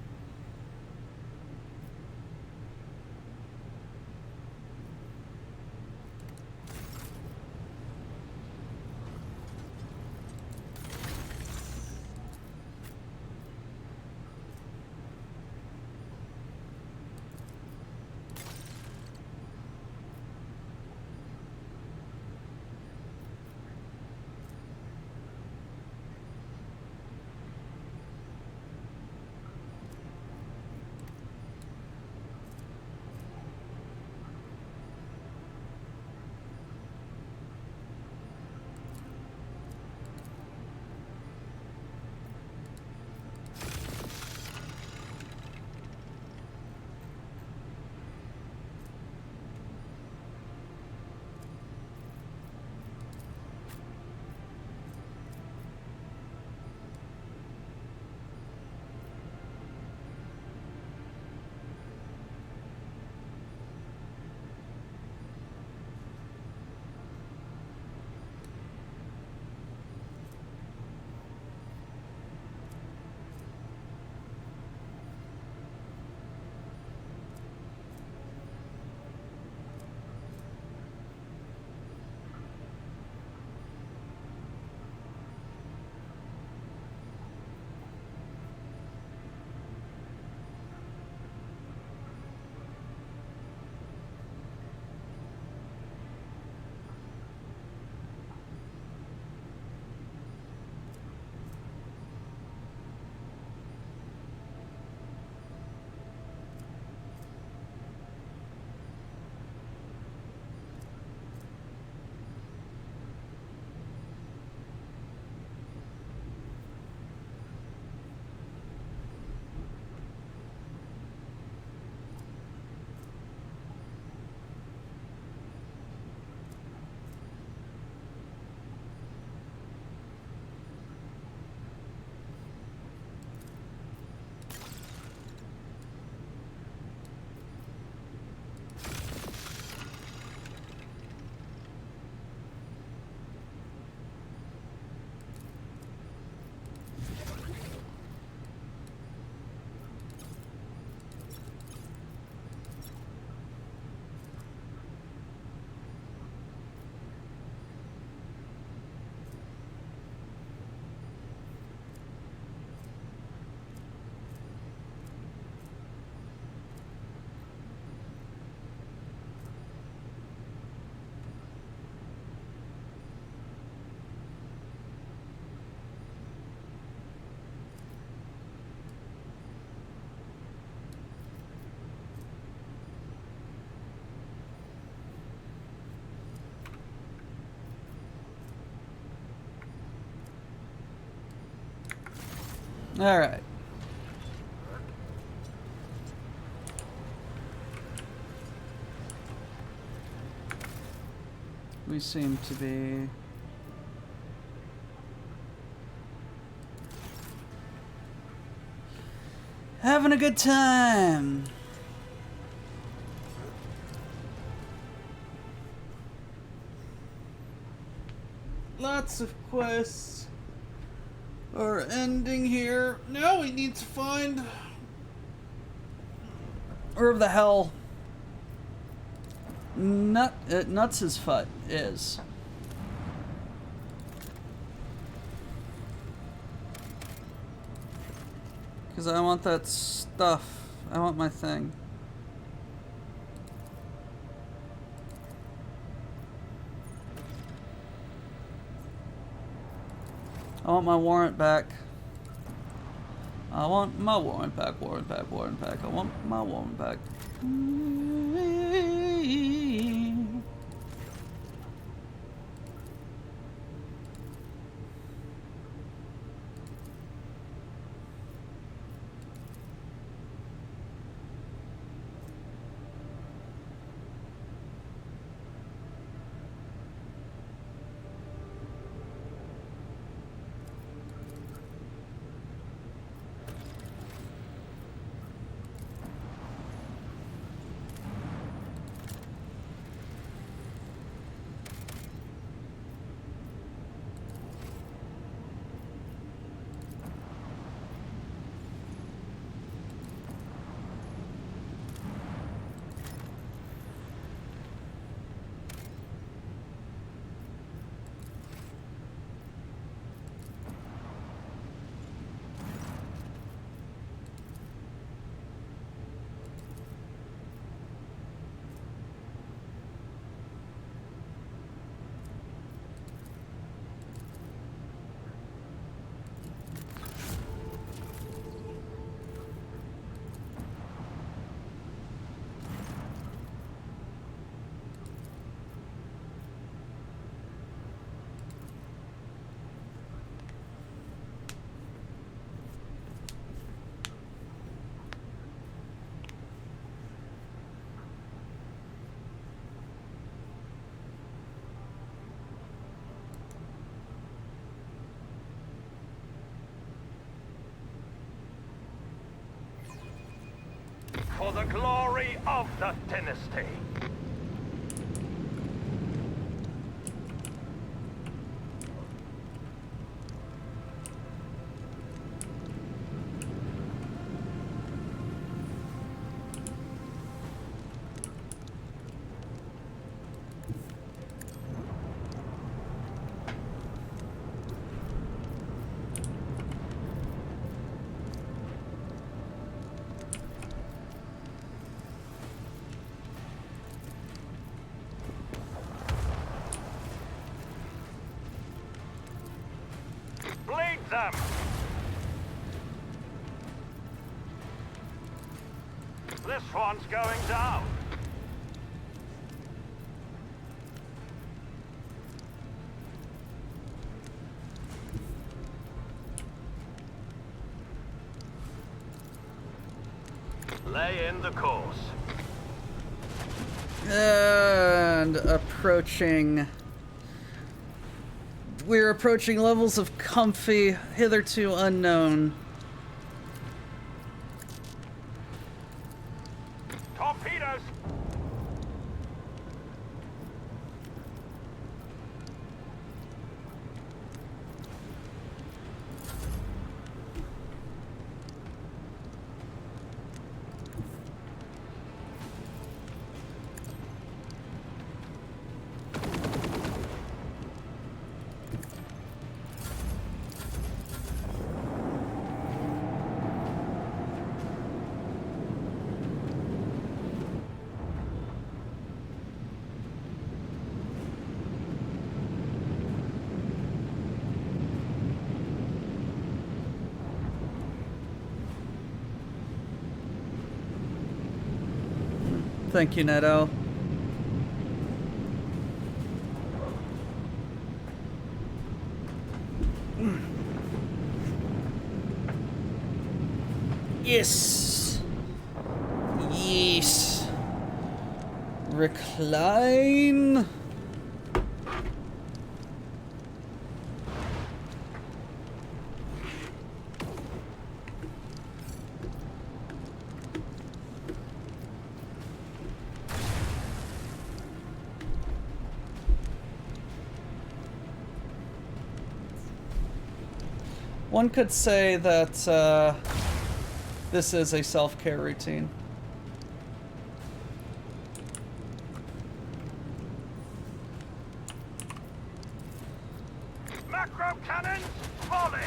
All right. We seem to be having a good time. Lots of quests are ending here. Now we need to find where the hell Nuts' foot is. Because I want that stuff. I want my thing. I want my warrant back. I want my warrant back, warrant back, warrant back. I want my warrant back. For the glory of the dynasty. Bleed them! This one's going down. Lay in the course. And approaching. We're approaching levels of comfy, hitherto unknown. Torpedoes! Thank you, Neto. Yes. Yes. Recline. One could say that this is a self-care routine. Macro cannons, volley!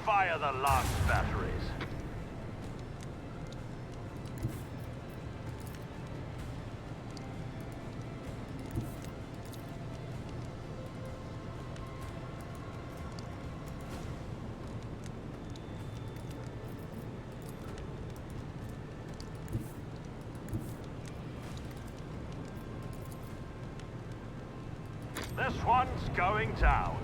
Fire the last batteries. This one's going down.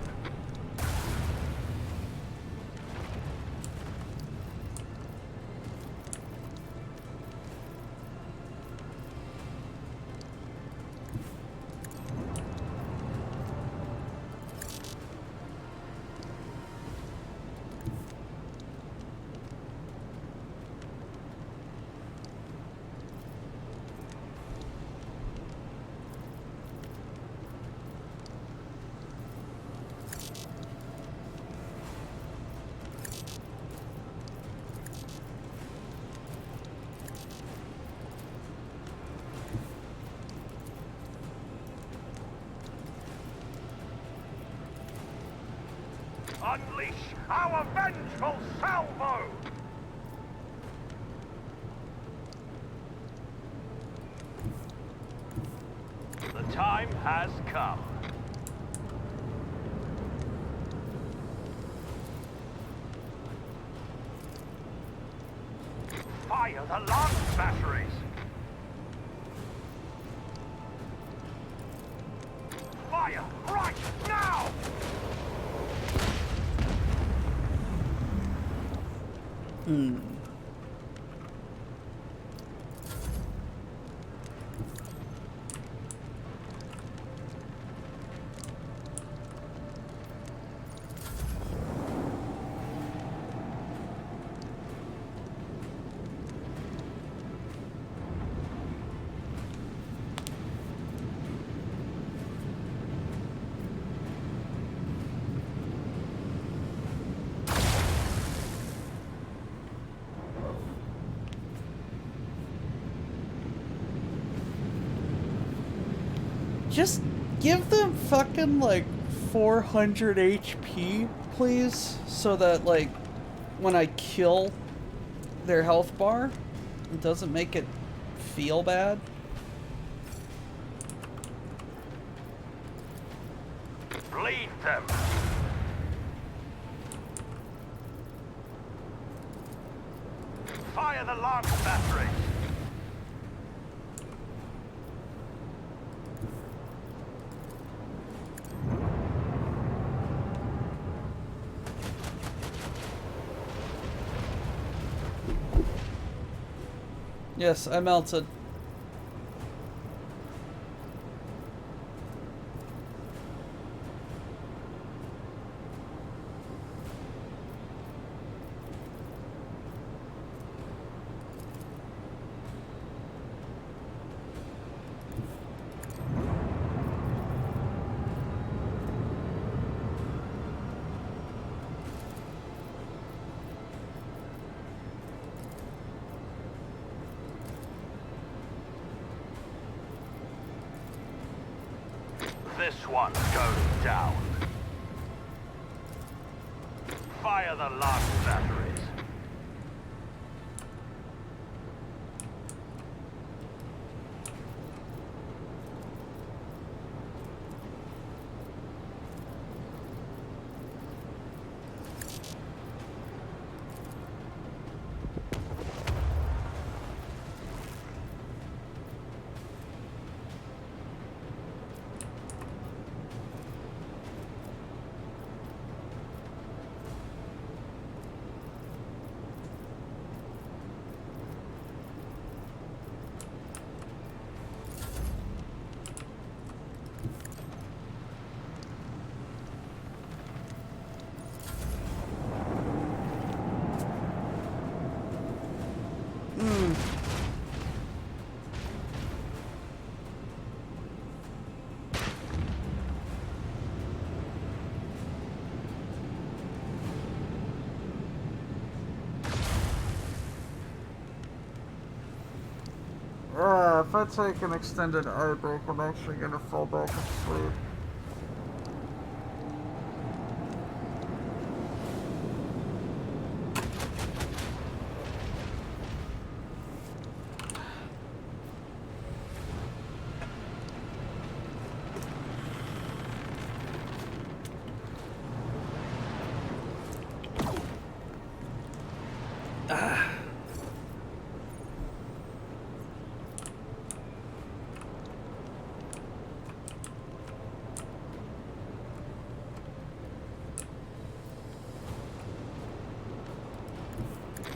Unleash our vengeful salvo! The time has come. Fire the last batteries! Fire right now! Just give them fucking like 400 HP, please, so that like when I kill their health bar, it doesn't make it feel bad. Bleed them! Fire the last battery! Yes, I melted. This one goes down. Fire the last batteries. if I take an extended eye break, I'm actually gonna fall back asleep.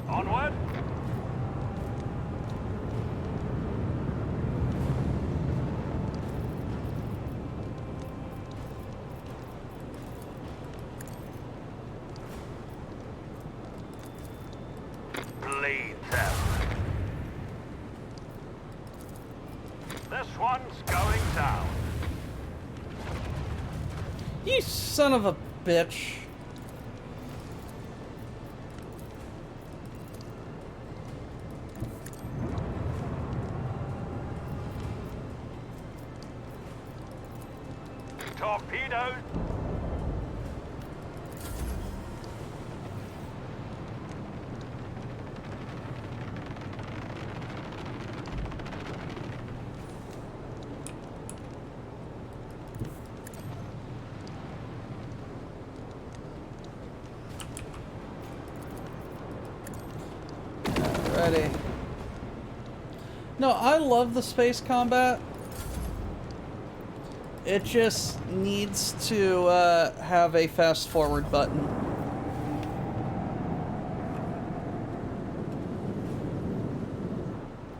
Onward! Bleed them. This one's going down. You son of a bitch. Torpedoes. Ready. No, I love the space combat. It just needs to have a fast forward button.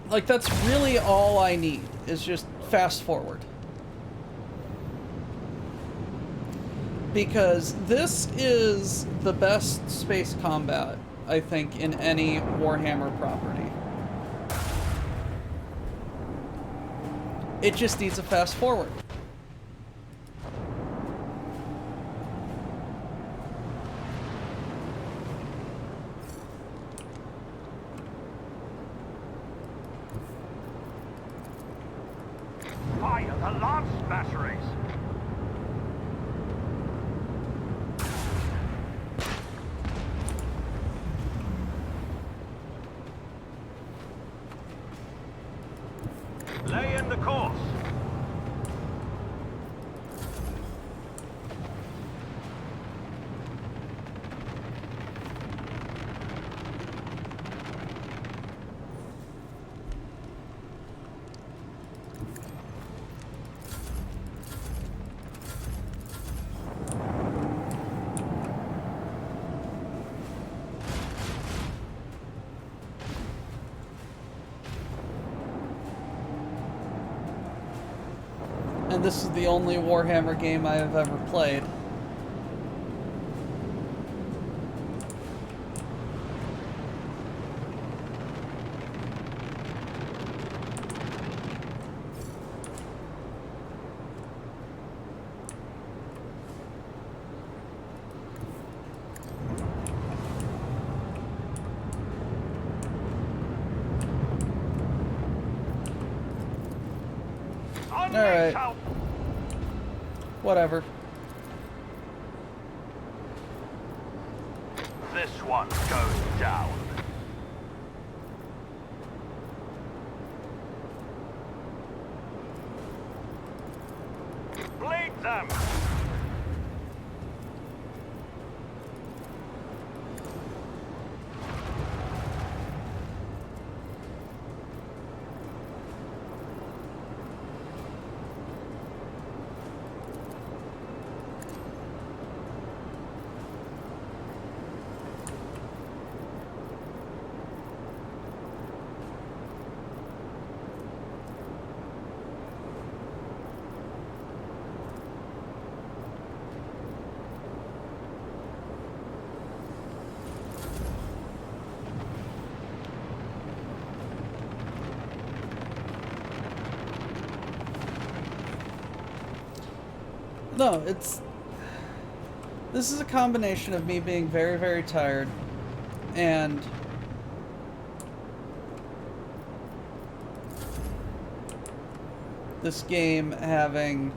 Like, that's really all I need, is just fast forward. Because this is the best space combat, I think, in any Warhammer property. It just needs a fast forward. Fire the lance batteries. Lay in the course. And this is the only Warhammer game I have ever played. Alright. Whatever. This one goes down. Bleed them. No, this is a combination of me being very, very tired and this game having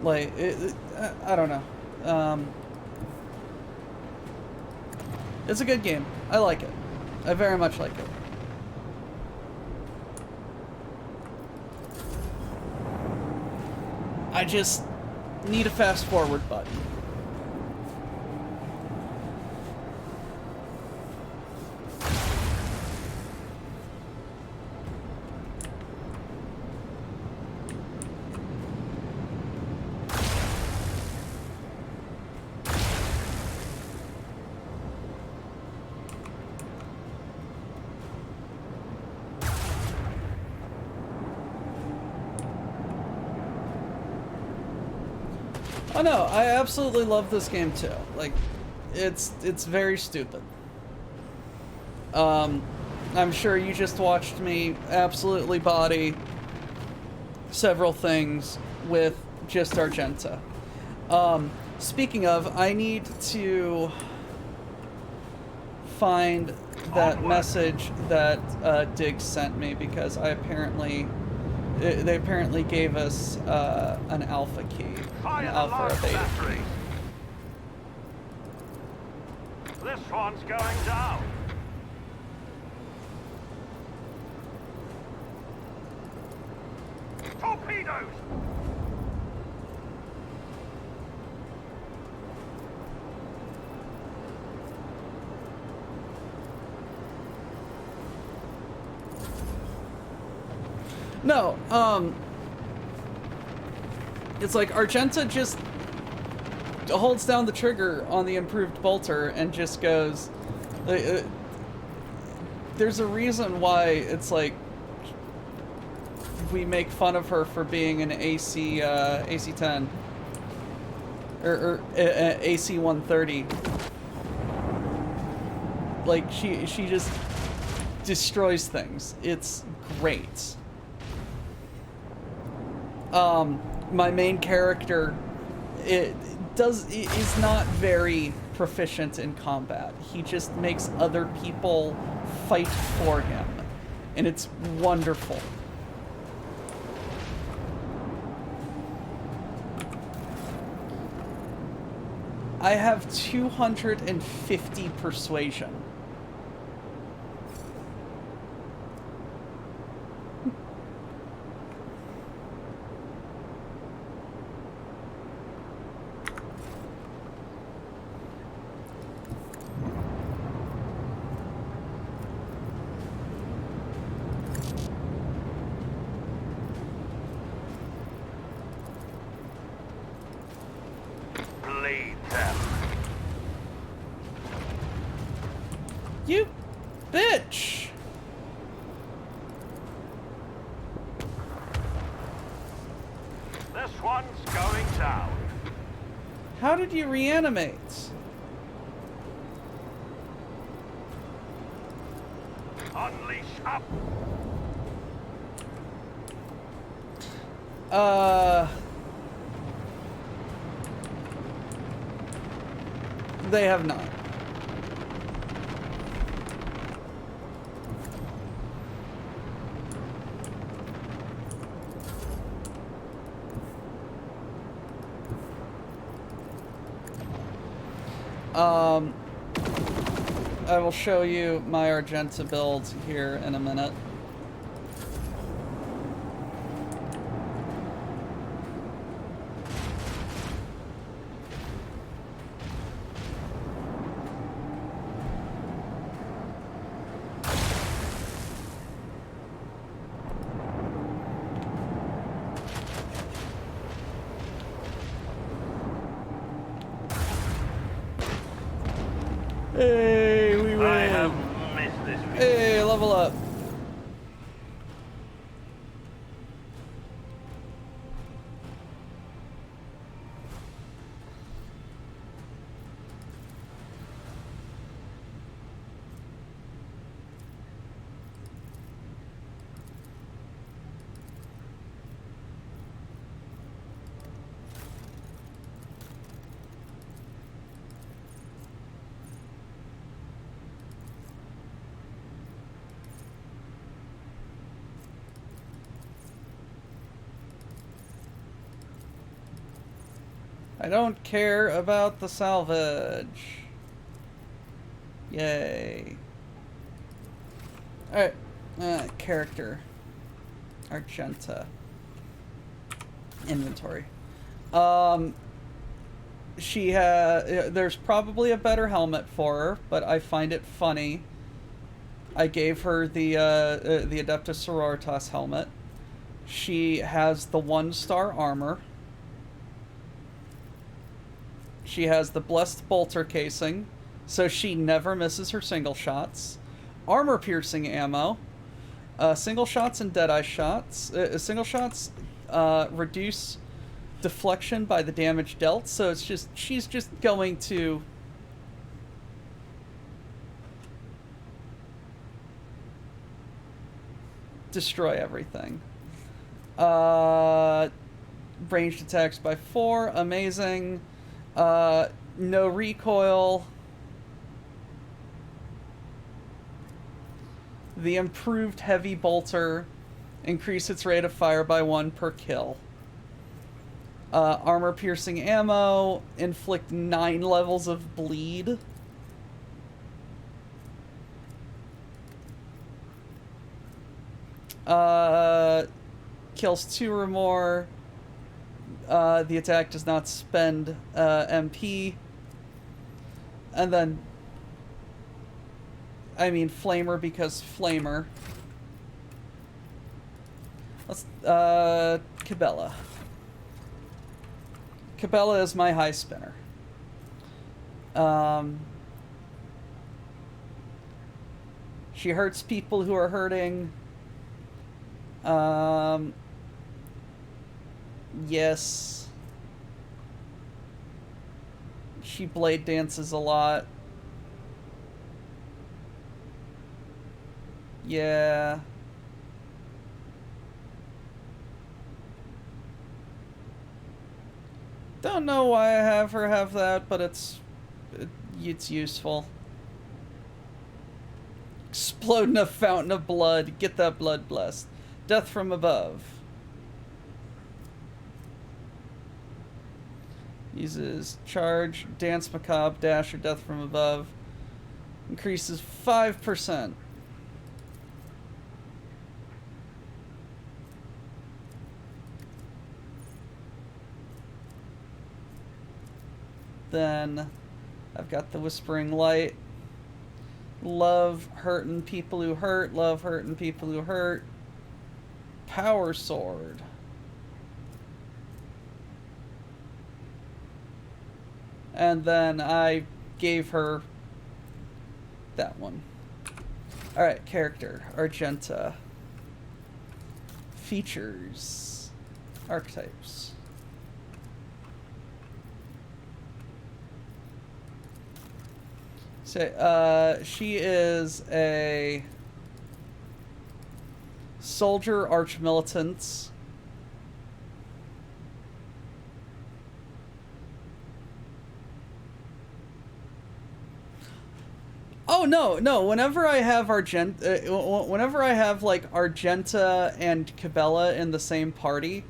like I don't know. It's a good game. I like it. I very much like it. I just need a fast forward button. Oh no, I absolutely love this game too. Like, it's very stupid. I'm sure you just watched me absolutely body several things with just Argenta. Speaking of, I need to find that message that Diggs sent me because they apparently gave us an alpha key. An alpha or a beta key. This one's going down. Torpedoes! No, it's like Argenta just holds down the trigger on the improved bolter and just goes. There's a reason why it's like we make fun of her for being an AC-10 or AC-130. Like she just destroys things. It's great. My main character is not very proficient in combat. He just makes other people fight for him, and it's wonderful. I have 250 persuasion. You bitch! This one's going down. How did you reanimate? Unleash up. They have not. I will show you my Argenta build here in a minute. Hey, we win. I have missed this video. Hey, level up. I don't care about the salvage. Yay. Alright. Character. Argenta. Inventory. She has... There's probably a better helmet for her, but I find it funny. I gave her the Adeptus Sororitas helmet. She has the 1-star armor. She has the Blessed Bolter casing, so she never misses her single shots. Armor-piercing ammo. Single shots and Deadeye shots. Single shots reduce deflection by the damage dealt, so it's just... She's just going to... destroy everything. Ranged attacks by 4. Amazing. No recoil. The improved heavy bolter increase its rate of fire by 1 per kill. Armor piercing ammo inflict 9 levels of bleed. Kills 2 or more. The attack does not spend MP. And then, I mean, Flamer because Flamer. Let's, Cabela. Cabela is my high spinner. She hurts people who are hurting. Yes. She blade dances a lot. Yeah. Don't know why I have her have that, but it's useful. Explode in a fountain of blood. Get that blood blessed. Death from above. Uses charge, dance macabre, dash, or death from above. Increases 5%. Then I've got the Whispering Light. Love hurting people who hurt. Love hurting people who hurt. Power Sword. And then I gave her that one. Alright, character. Argenta. Features. Archetypes. So, she is a soldier arch-militant. Oh no! Whenever I have whenever I have like Argenta and Cabela in the same party,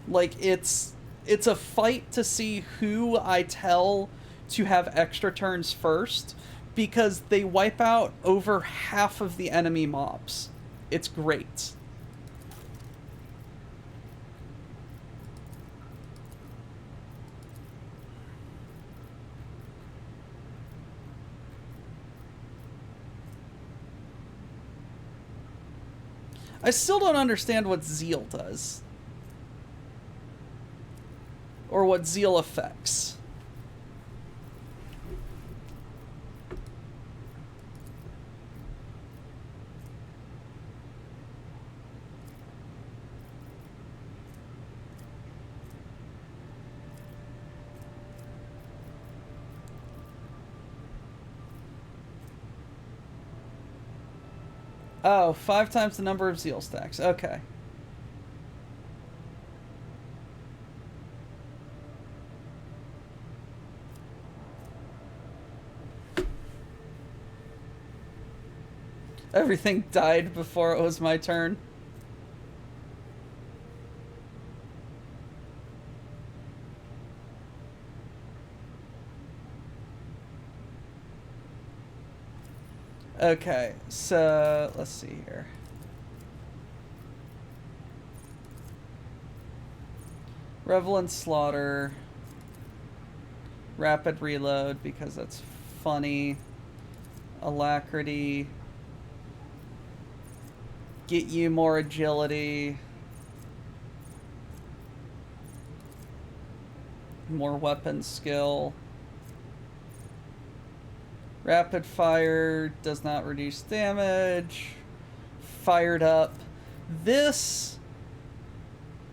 like it's a fight to see who I tell to have extra turns first, because they wipe out over half of the enemy mobs. It's great. I still don't understand what Zeal does. Or what Zeal affects. Oh, 5 times the number of Zeal stacks. Okay. Everything died before it was my turn. Okay, so let's see here. Revel and Slaughter. Rapid Reload because that's funny. Alacrity. Get you more agility. More weapon skill. Rapid Fire does not reduce damage. Fired Up. This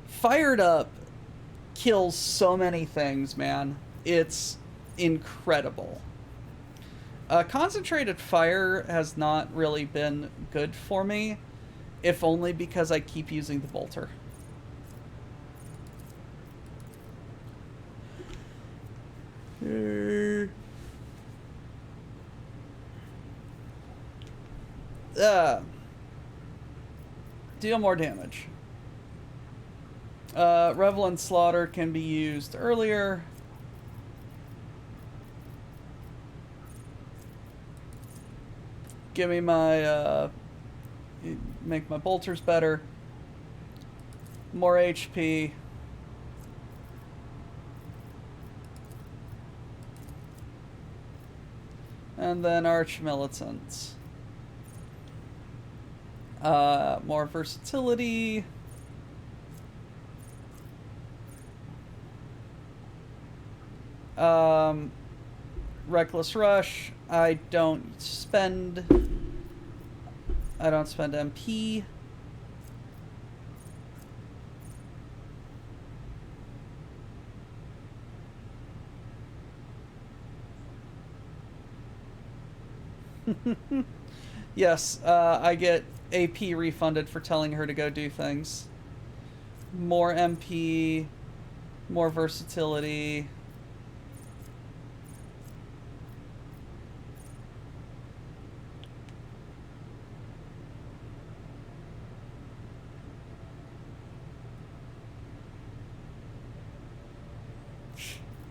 Fired Up kills so many things, man. It's incredible. Concentrated Fire has not really been good for me, if only because I keep using the bolter. Deal more damage. Revel and Slaughter can be used earlier. Give me my, make my bolters better. More HP. And then Arch Militants. More versatility. Reckless Rush. I don't spend MP. Yes, I get AP refunded for telling her to go do things. More MP, more versatility.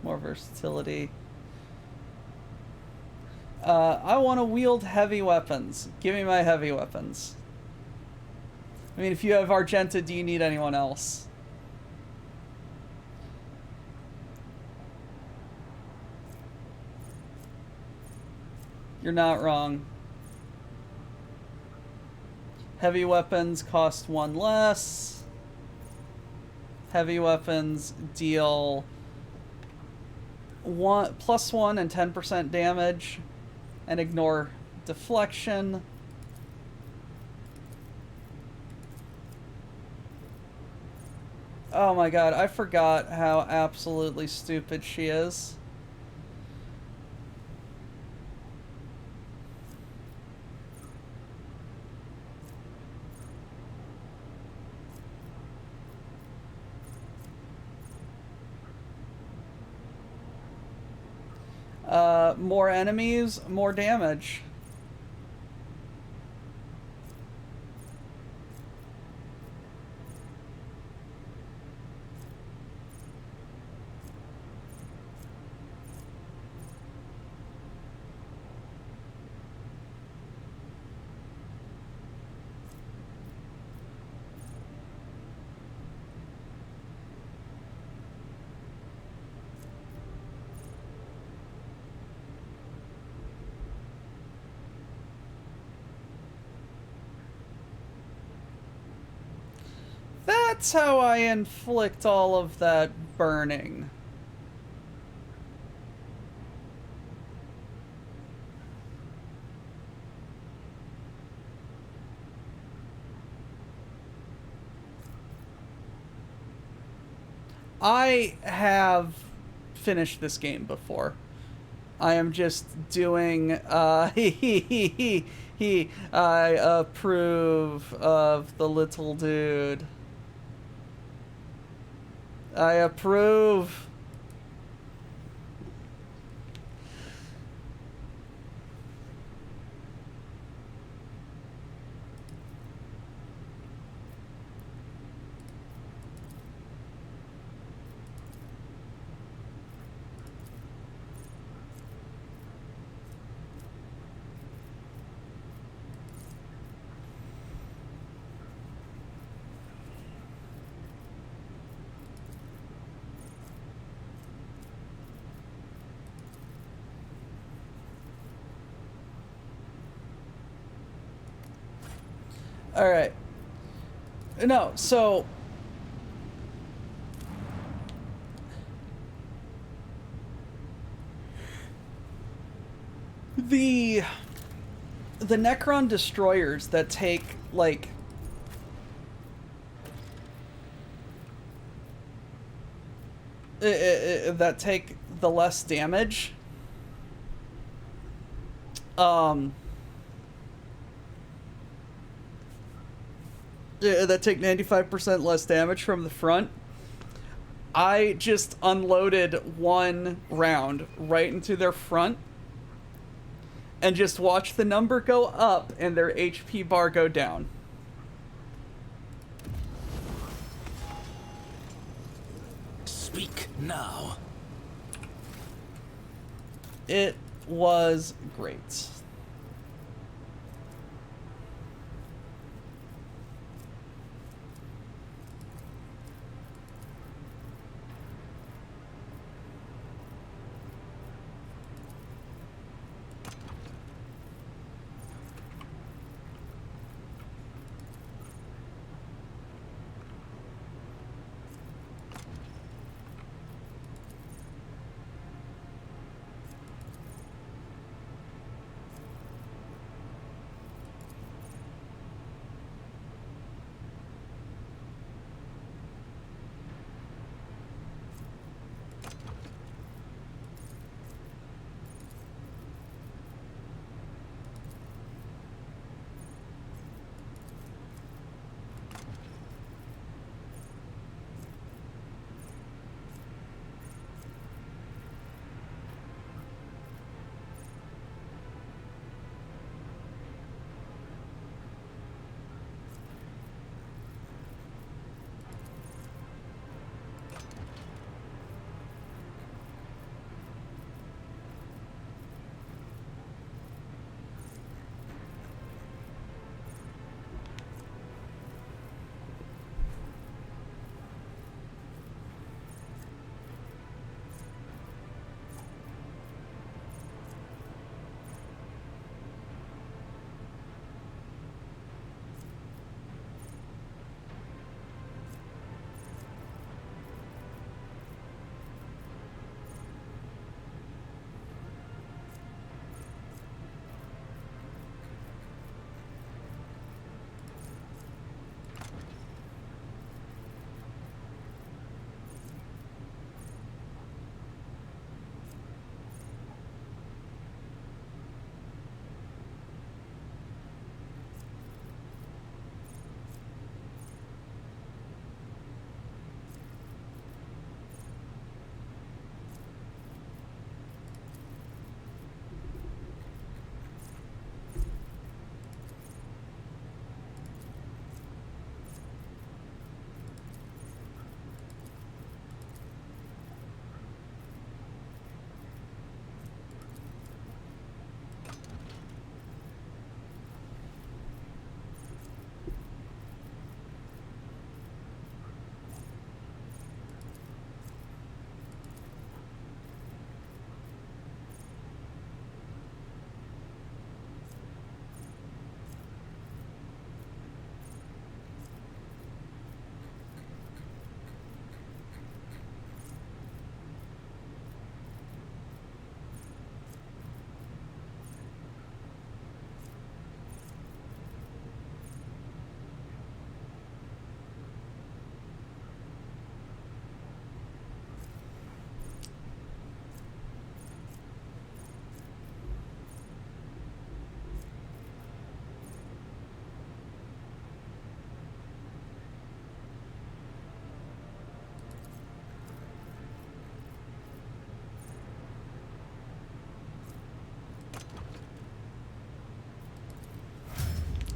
More versatility. I want to wield heavy weapons. Give me my heavy weapons. I mean, if you have Argenta, do you need anyone else? You're not wrong. Heavy weapons cost 1 less. Heavy weapons deal +1 and 10% damage and ignore deflection. Oh my god, I forgot how absolutely stupid she is. More enemies, more damage. That's how I inflict all of that burning. I have finished this game before. I am just doing, I approve of the little dude. I approve. All right. No, so the Necron destroyers that take like that take the less damage, that take 95% less damage from the front. I just unloaded one round right into their front and just watch the number go up and their HP bar go down. Speak now. It was great.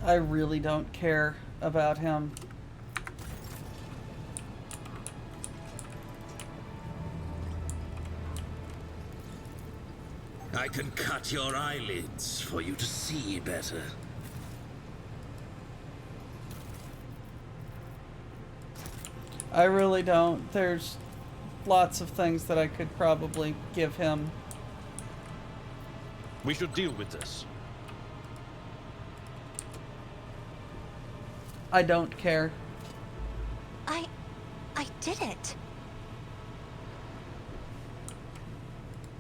I really don't care about him. I can cut your eyelids for you to see better. I really don't. There's lots of things that I could probably give him. We should deal with this. I don't care. I did it.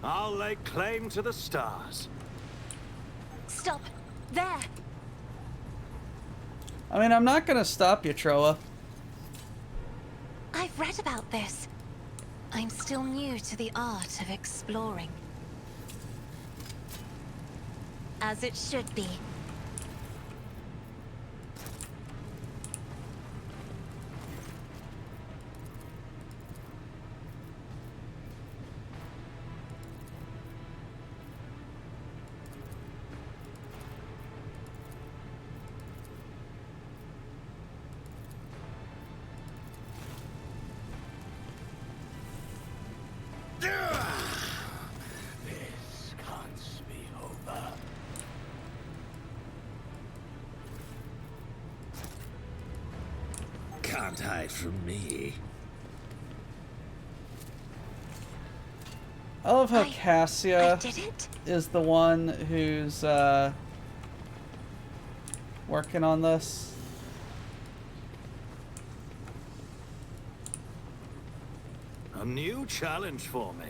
I'll lay claim to the stars. Stop. There. I mean, I'm not gonna stop you, Troa. I've read about this. I'm still new to the art of exploring. As it should be. This can't be over. Can't hide from me. I love how Cassia did it? is the one who's working on this. A new challenge for me.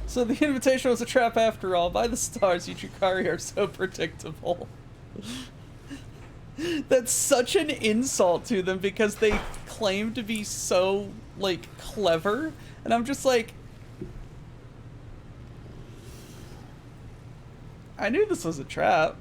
So the invitation was a trap after all. By the stars, you Chukari are so predictable. That's such an insult to them because they claim to be so, like, clever. And I'm just like... I knew this was a trap.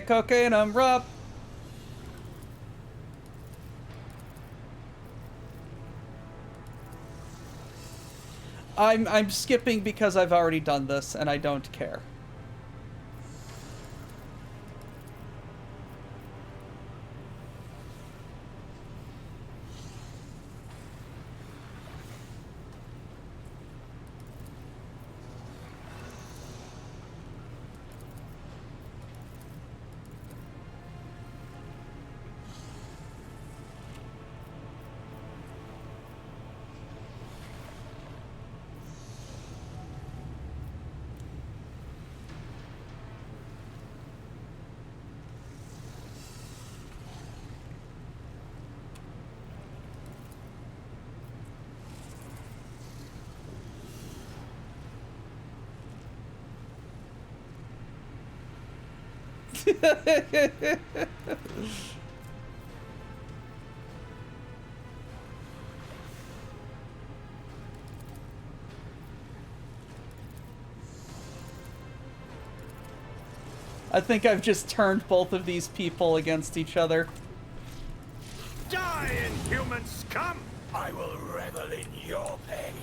Cocaine, I'm Rob. I'm skipping because I've already done this and I don't care. I think I've just turned both of these people against each other. Die, inhuman scum! I will revel in your pain.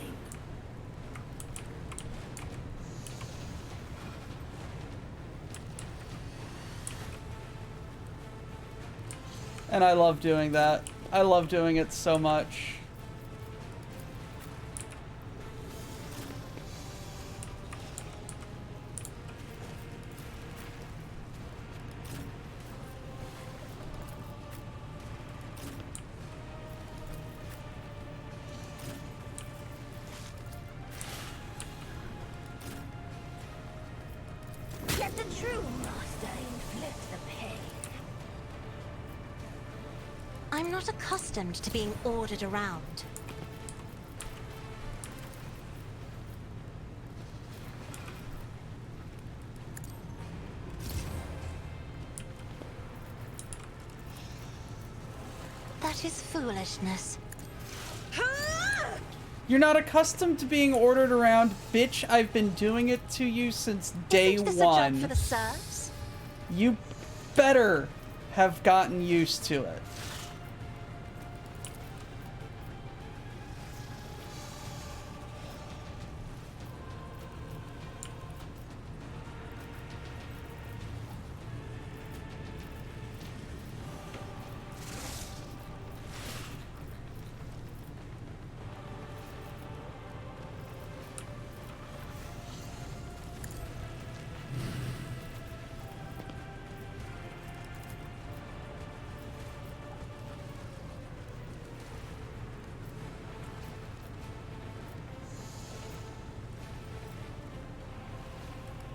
And I love doing that. I love doing it so much. Get the true master inflict the pain. I'm not accustomed to being ordered around. That is foolishness. You're not accustomed to being ordered around. Bitch, I've been doing it to you since day Isn't this a job one. for the serfs? You better have gotten used to it.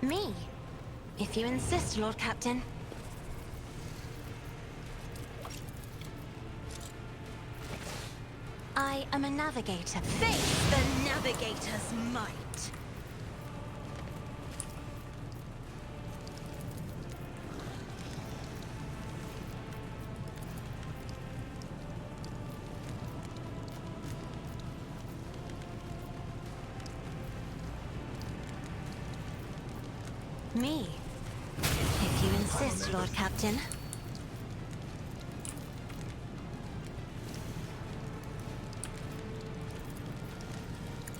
Me, if you insist, Lord Captain. I am a navigator. Face the navigator's might. Me, if you insist, Lord Captain.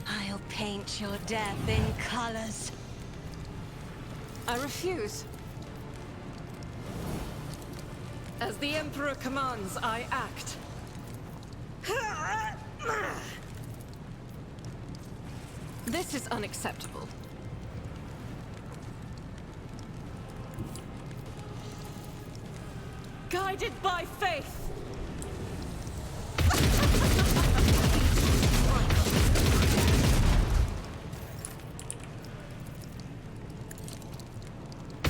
I'll paint your death in colors. I refuse. As the Emperor commands, I act. This is unacceptable. Guided by faith.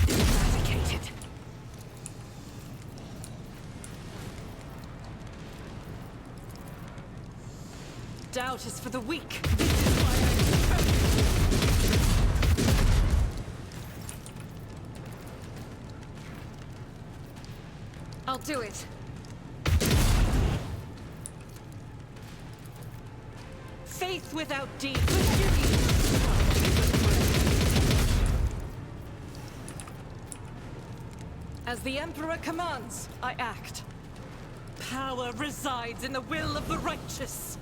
Eradicated. Doubt is for the weak. This is why I'll do it. Faith without deeds. As the Emperor commands, I act. Power resides in the will of the righteous.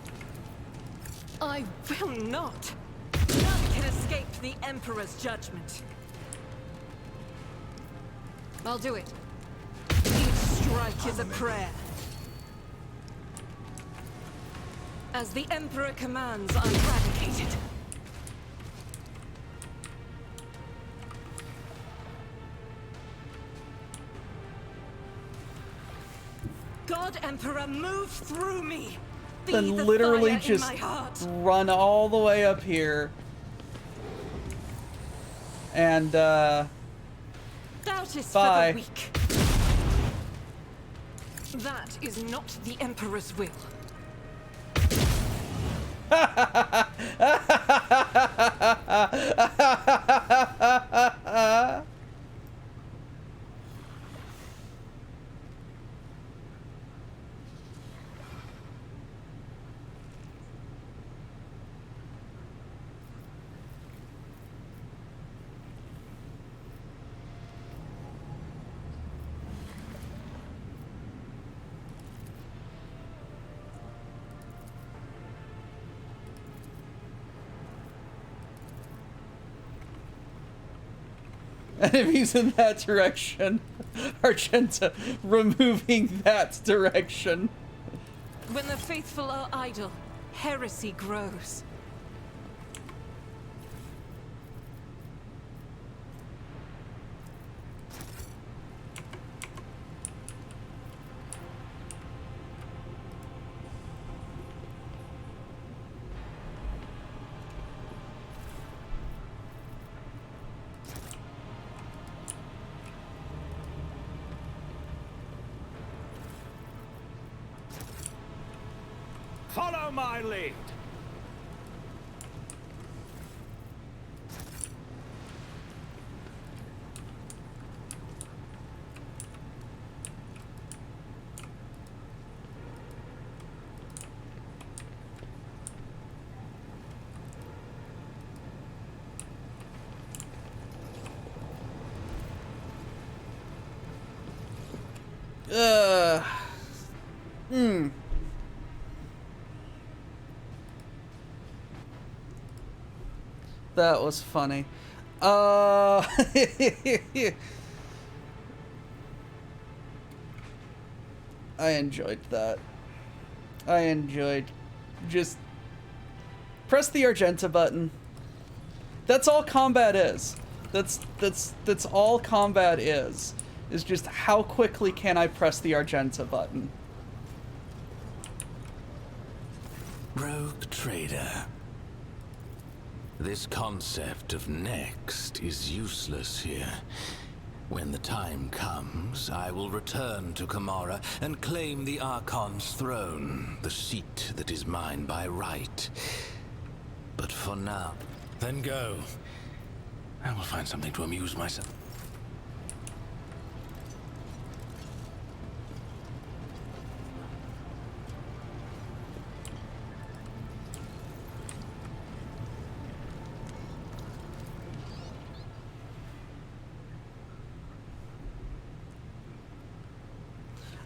I will not. None can escape the Emperor's judgment. I'll do it. Strike is a prayer. As the Emperor commands, I'm eradicated. God Emperor, move through me. Be Then the literally fire just in my heart. run all the way up here. And Doubt is bye. for the weak. That is not the Emperor's will. Enemies in that direction. Argenta removing that direction. When the faithful are idle, heresy grows. Follow my lead. That was funny. I enjoyed that. I enjoyed just press the Argenta button. That's all combat is. That's all combat is just how quickly can I press the Argenta button. Rogue trader. This concept of next is useless here. When the time comes, I will return to Kamara and claim the Archon's throne, the seat that is mine by right. But for now, then go. I will find something to amuse myself.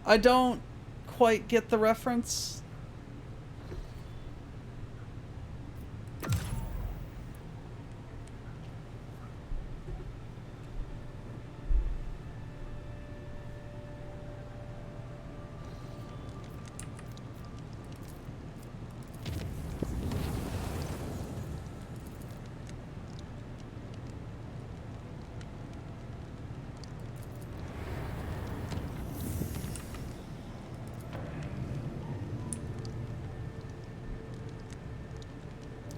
I don't quite get the reference.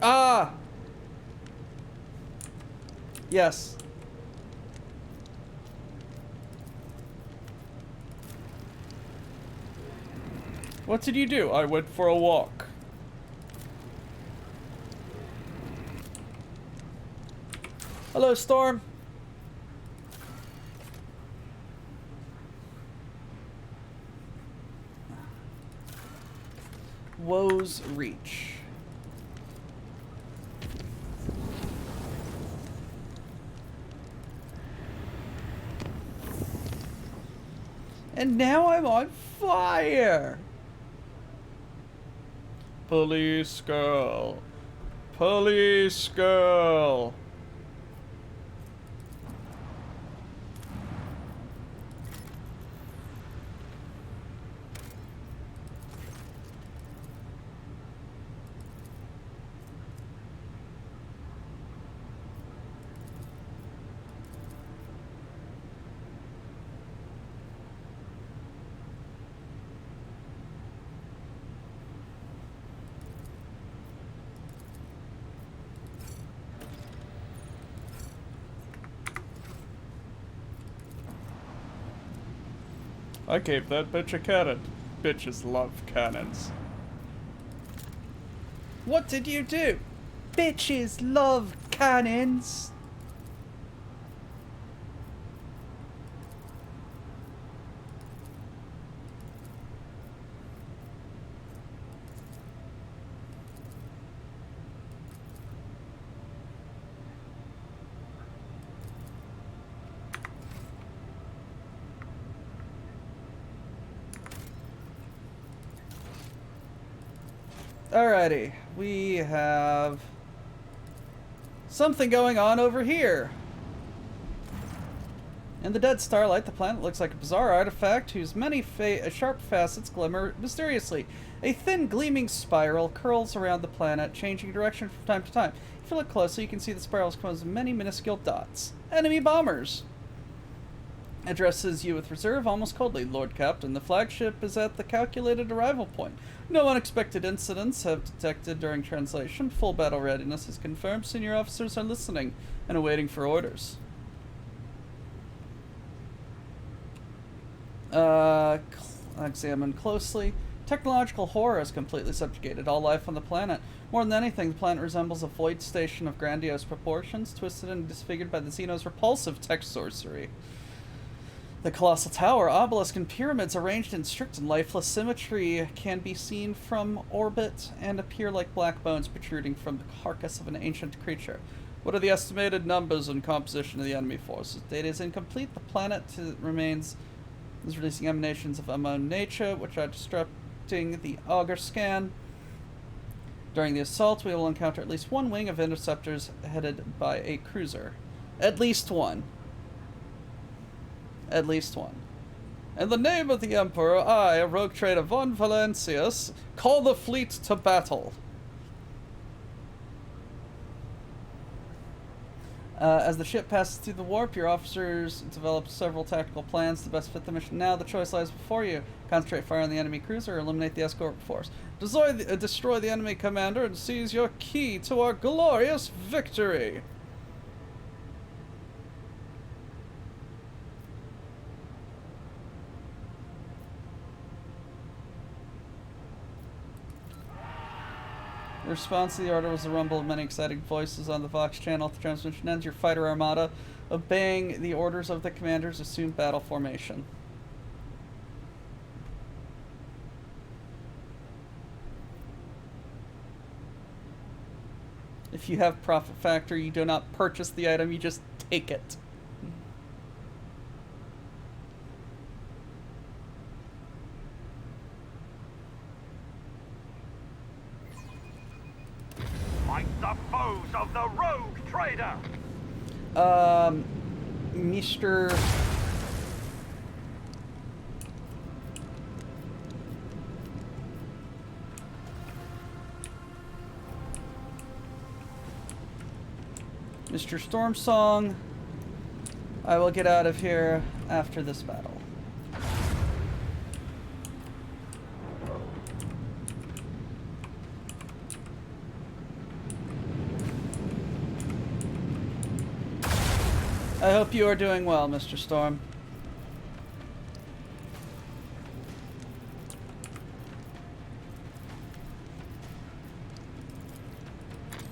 Ah! Yes. What did you do? I went for a walk. Hello, Storm. Woe's Reach. And now I'm on fire! Police girl. Police girl. I gave that bitch a cannon. Bitches love cannons. What did you do? Bitches love cannons. Alrighty, we have something going on over here. In the dead starlight, the planet looks like a bizarre artifact whose many sharp facets glimmer mysteriously. A thin, gleaming spiral curls around the planet, changing direction from time to time. If you look closely, you can see the spirals compose of many minuscule dots. Enemy bombers! Addresses you with reserve, almost coldly. Lord Captain, the flagship is at the calculated arrival point. No unexpected incidents have detected during translation. Full battle readiness is confirmed. Senior officers are listening and awaiting for orders. Examine closely. Technological horror has completely subjugated all life on the planet. More than anything, the planet resembles a void station of grandiose proportions, twisted and disfigured by the Xenos' repulsive tech sorcery. The colossal tower, obelisk, and pyramids arranged in strict and lifeless symmetry can be seen from orbit and appear like black bones protruding from the carcass of an ancient creature. What are the estimated numbers and composition of the enemy forces? Data is incomplete. The planet remains is releasing emanations of unknown nature, which are disrupting the auger scan. During the assault, we will encounter at least one wing of interceptors headed by a cruiser. At least one. At least one. In the name of the Emperor, I, Rogue Trader von Valancius, call the fleet to battle. As the ship passes through the warp, your officers develop several tactical plans to best fit the mission. Now the choice lies before you. Concentrate fire on the enemy cruiser or eliminate the escort force. Destroy the enemy commander and seize your key to our glorious victory. The response to the order was the rumble of many exciting voices on the Vox channel. At the transmission ends, your fighter armada, obeying the orders of the commanders, assume battle formation. If you have profit factor, you do not purchase the item, you just take it. Fight the foes of the Rogue Trader! Mr. Mr. Stormsong, I will get out of here after this battle. I hope you are doing well, Mr. Storm.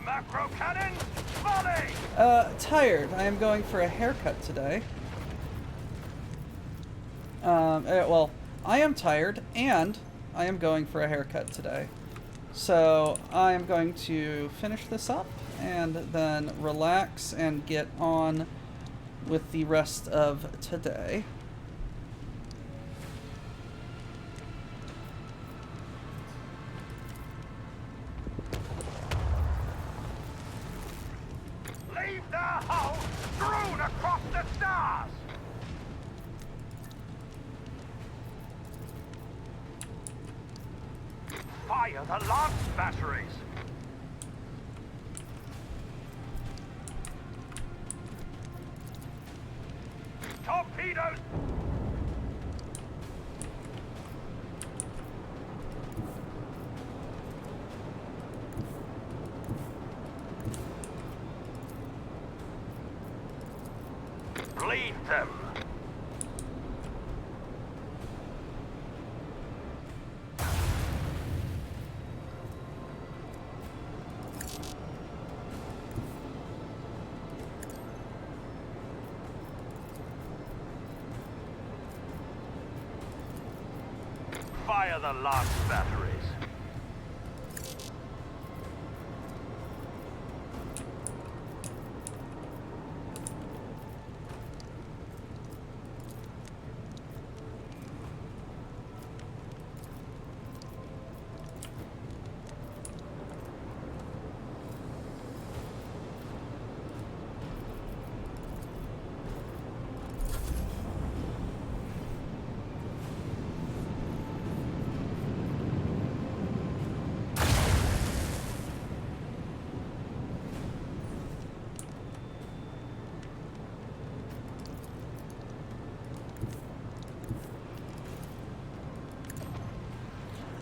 Macro cannon, volley! Tired. I am going for a haircut today. Well, I am tired, and I am going for a haircut today. So, I am going to finish this up, and then relax and get on with the rest of today. Leave their hull strewn across the stars! Fire the lance batteries! Torpedoes! Bleed them! Fire the lance batteries.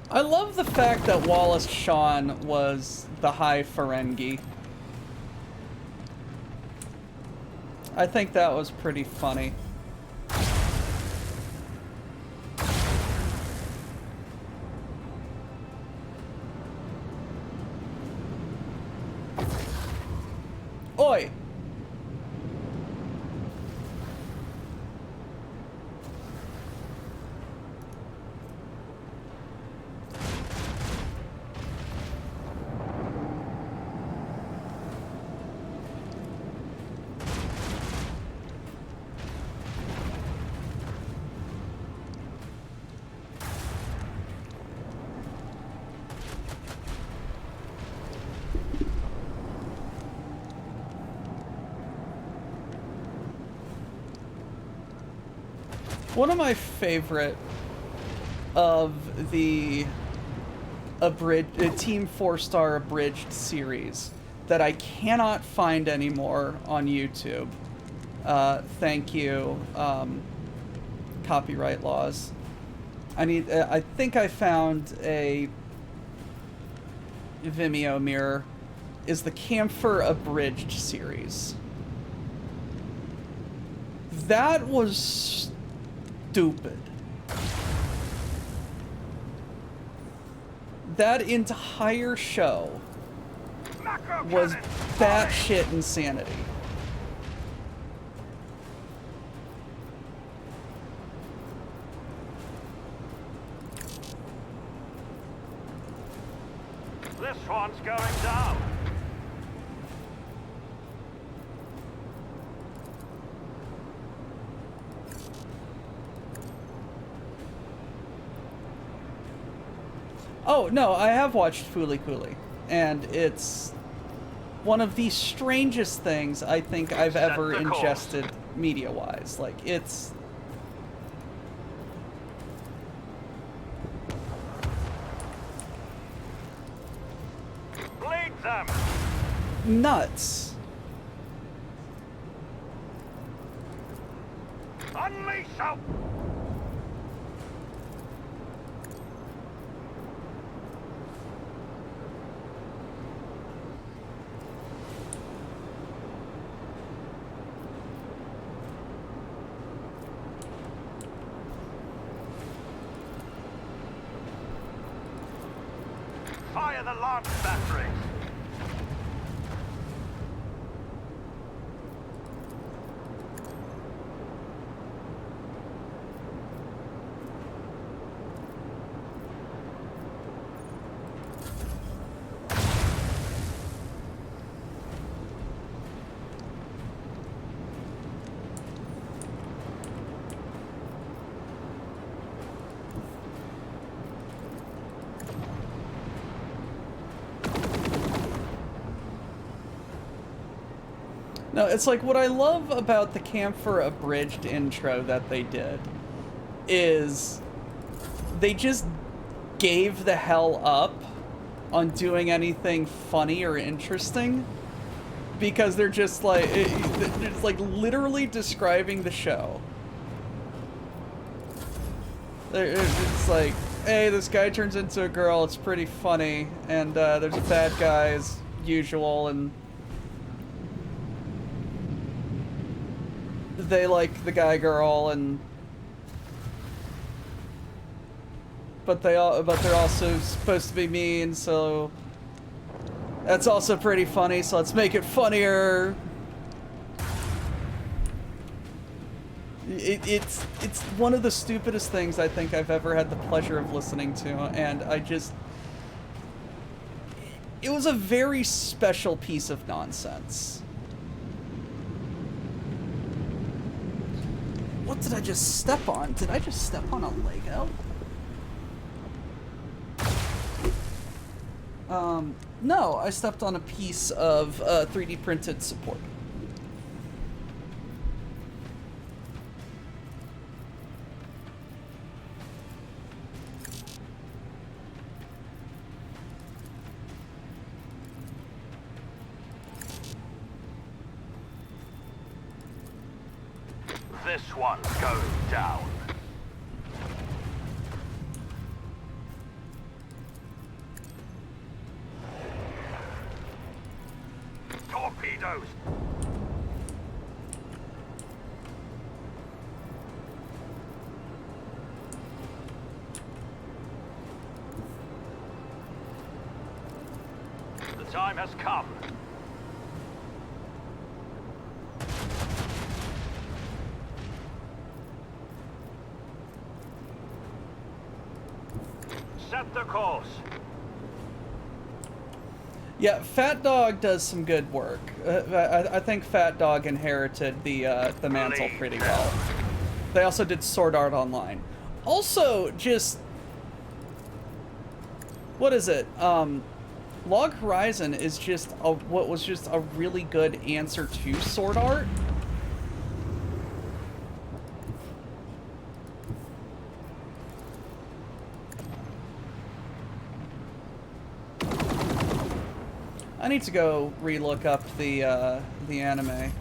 I love the fact that Wallace Shawn was the High Ferengi. I think that was pretty funny. Oi! One of my favorite of the Team 4-Star abridged series that I cannot find anymore on YouTube. Thank you, copyright laws. I think I found a Vimeo mirror. Is the Camphor abridged series. That was stupid. That entire show was batshit insanity. This one's going down. Oh, no, I have watched Fooly Cooly, and it's one of the strangest things I think I've ever ingested media-wise. Like, it's... Bleed them! nuts. Unleash out! Fire the launch batteries! No, it's like what I love about the Camphor abridged intro that they did is they just gave the hell up on doing anything funny or interesting because they're just like it's like literally describing the show. It's like, hey, this guy turns into a girl, it's pretty funny, and there's a bad guy as usual, and they like the guy girl, and but they're also supposed to be mean, so that's also pretty funny, so let's make it funnier. It's one of the stupidest things I think I've ever had the pleasure of listening to, and it was a very special piece of nonsense. What did I just step on? Did I just step on a Lego? No, I stepped on a piece of 3D printed support. This one's going down. Torpedoes! The time has come. Set the course. Yeah, Fat Dog does some good work. I think Fat Dog inherited the mantle pretty well. They also did Sword Art Online. Also, just what is it? Log Horizon is just what was just a really good answer to Sword Art. I need to go re-look up the anime.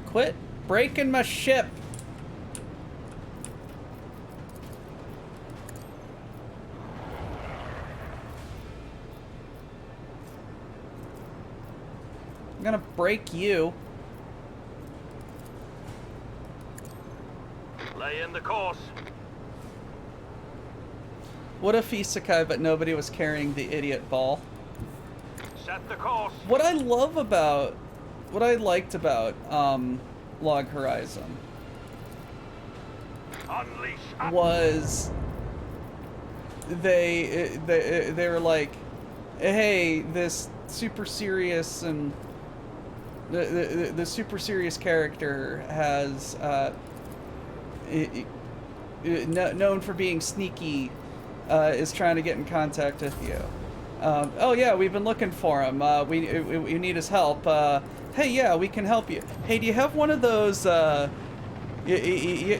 Quit breaking my ship. I'm gonna break you. Lay in the course. What if isekai, but nobody was carrying the idiot ball? Set the course. What I liked about Log Horizon Unleash. was they were like, hey, this super serious and the super serious character has known for being sneaky, is trying to get in contact with you. Oh yeah, we've been looking for him. We need his help. Hey, yeah, we can help you. Hey, do you have one of those, you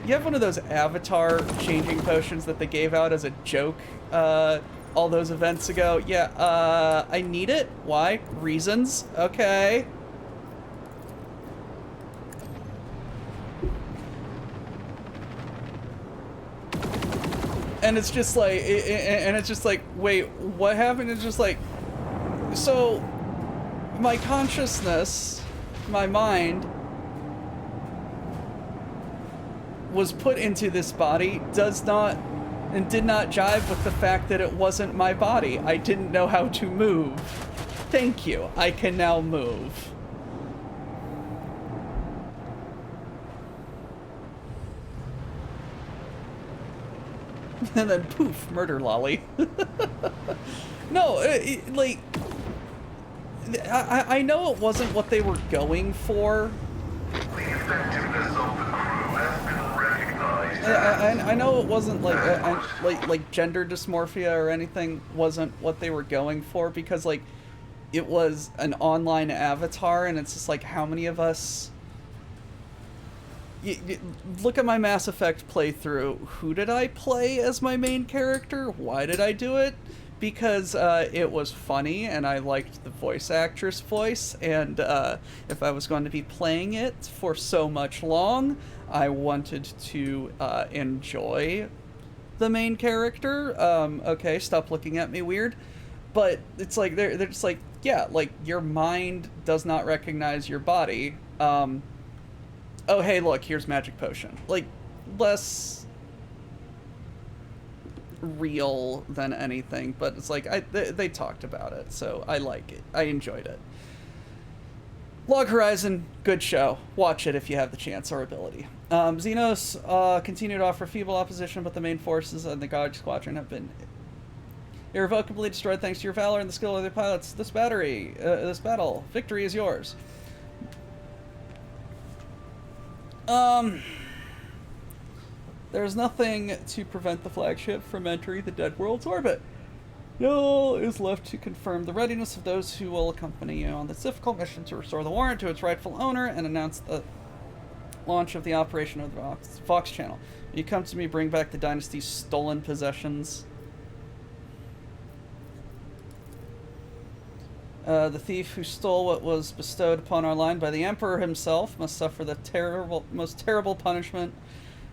have one of those avatar changing potions that they gave out as a joke, all those events ago? Yeah, I need it. Why? Reasons. Okay. And it's just like, wait, what happened? It's just like, so my consciousness, my mind, was put into this body, did not jive with the fact that it wasn't my body. I didn't know how to move. Thank you. I can now move. And then poof, murder lolly. No, like, I know it wasn't what they were going for. I know it wasn't like gender dysmorphia or anything wasn't what they were going for, because like it was an online avatar, and it's just like, how many of us look at my Mass Effect playthrough. Who did I play as my main character? Why did I do it? Because it was funny and I liked the voice actress voice, and if I was going to be playing it for so much long, I wanted to enjoy the main character. Okay, stop looking at me weird. But it's like, they're just like, yeah, like, your mind does not recognize your body. Oh, hey, look, here's magic potion. Like, less real than anything, but it's like, they talked about it, so I like it. I enjoyed it. Log Horizon, good show. Watch it if you have the chance or ability. Xenos continue to offer feeble opposition, but the main forces and the God Squadron have been irrevocably destroyed thanks to your valor and the skill of the pilots. This battle, victory is yours. There's nothing to prevent the flagship from entering the Dead World's orbit. All is left to confirm the readiness of those who will accompany you on this difficult mission to restore the warrant to its rightful owner and announce the launch of the operation of the Vox channel. When you come to me, bring back the Dynasty's stolen possessions. The thief who stole what was bestowed upon our line by the Emperor himself must suffer the most terrible punishment,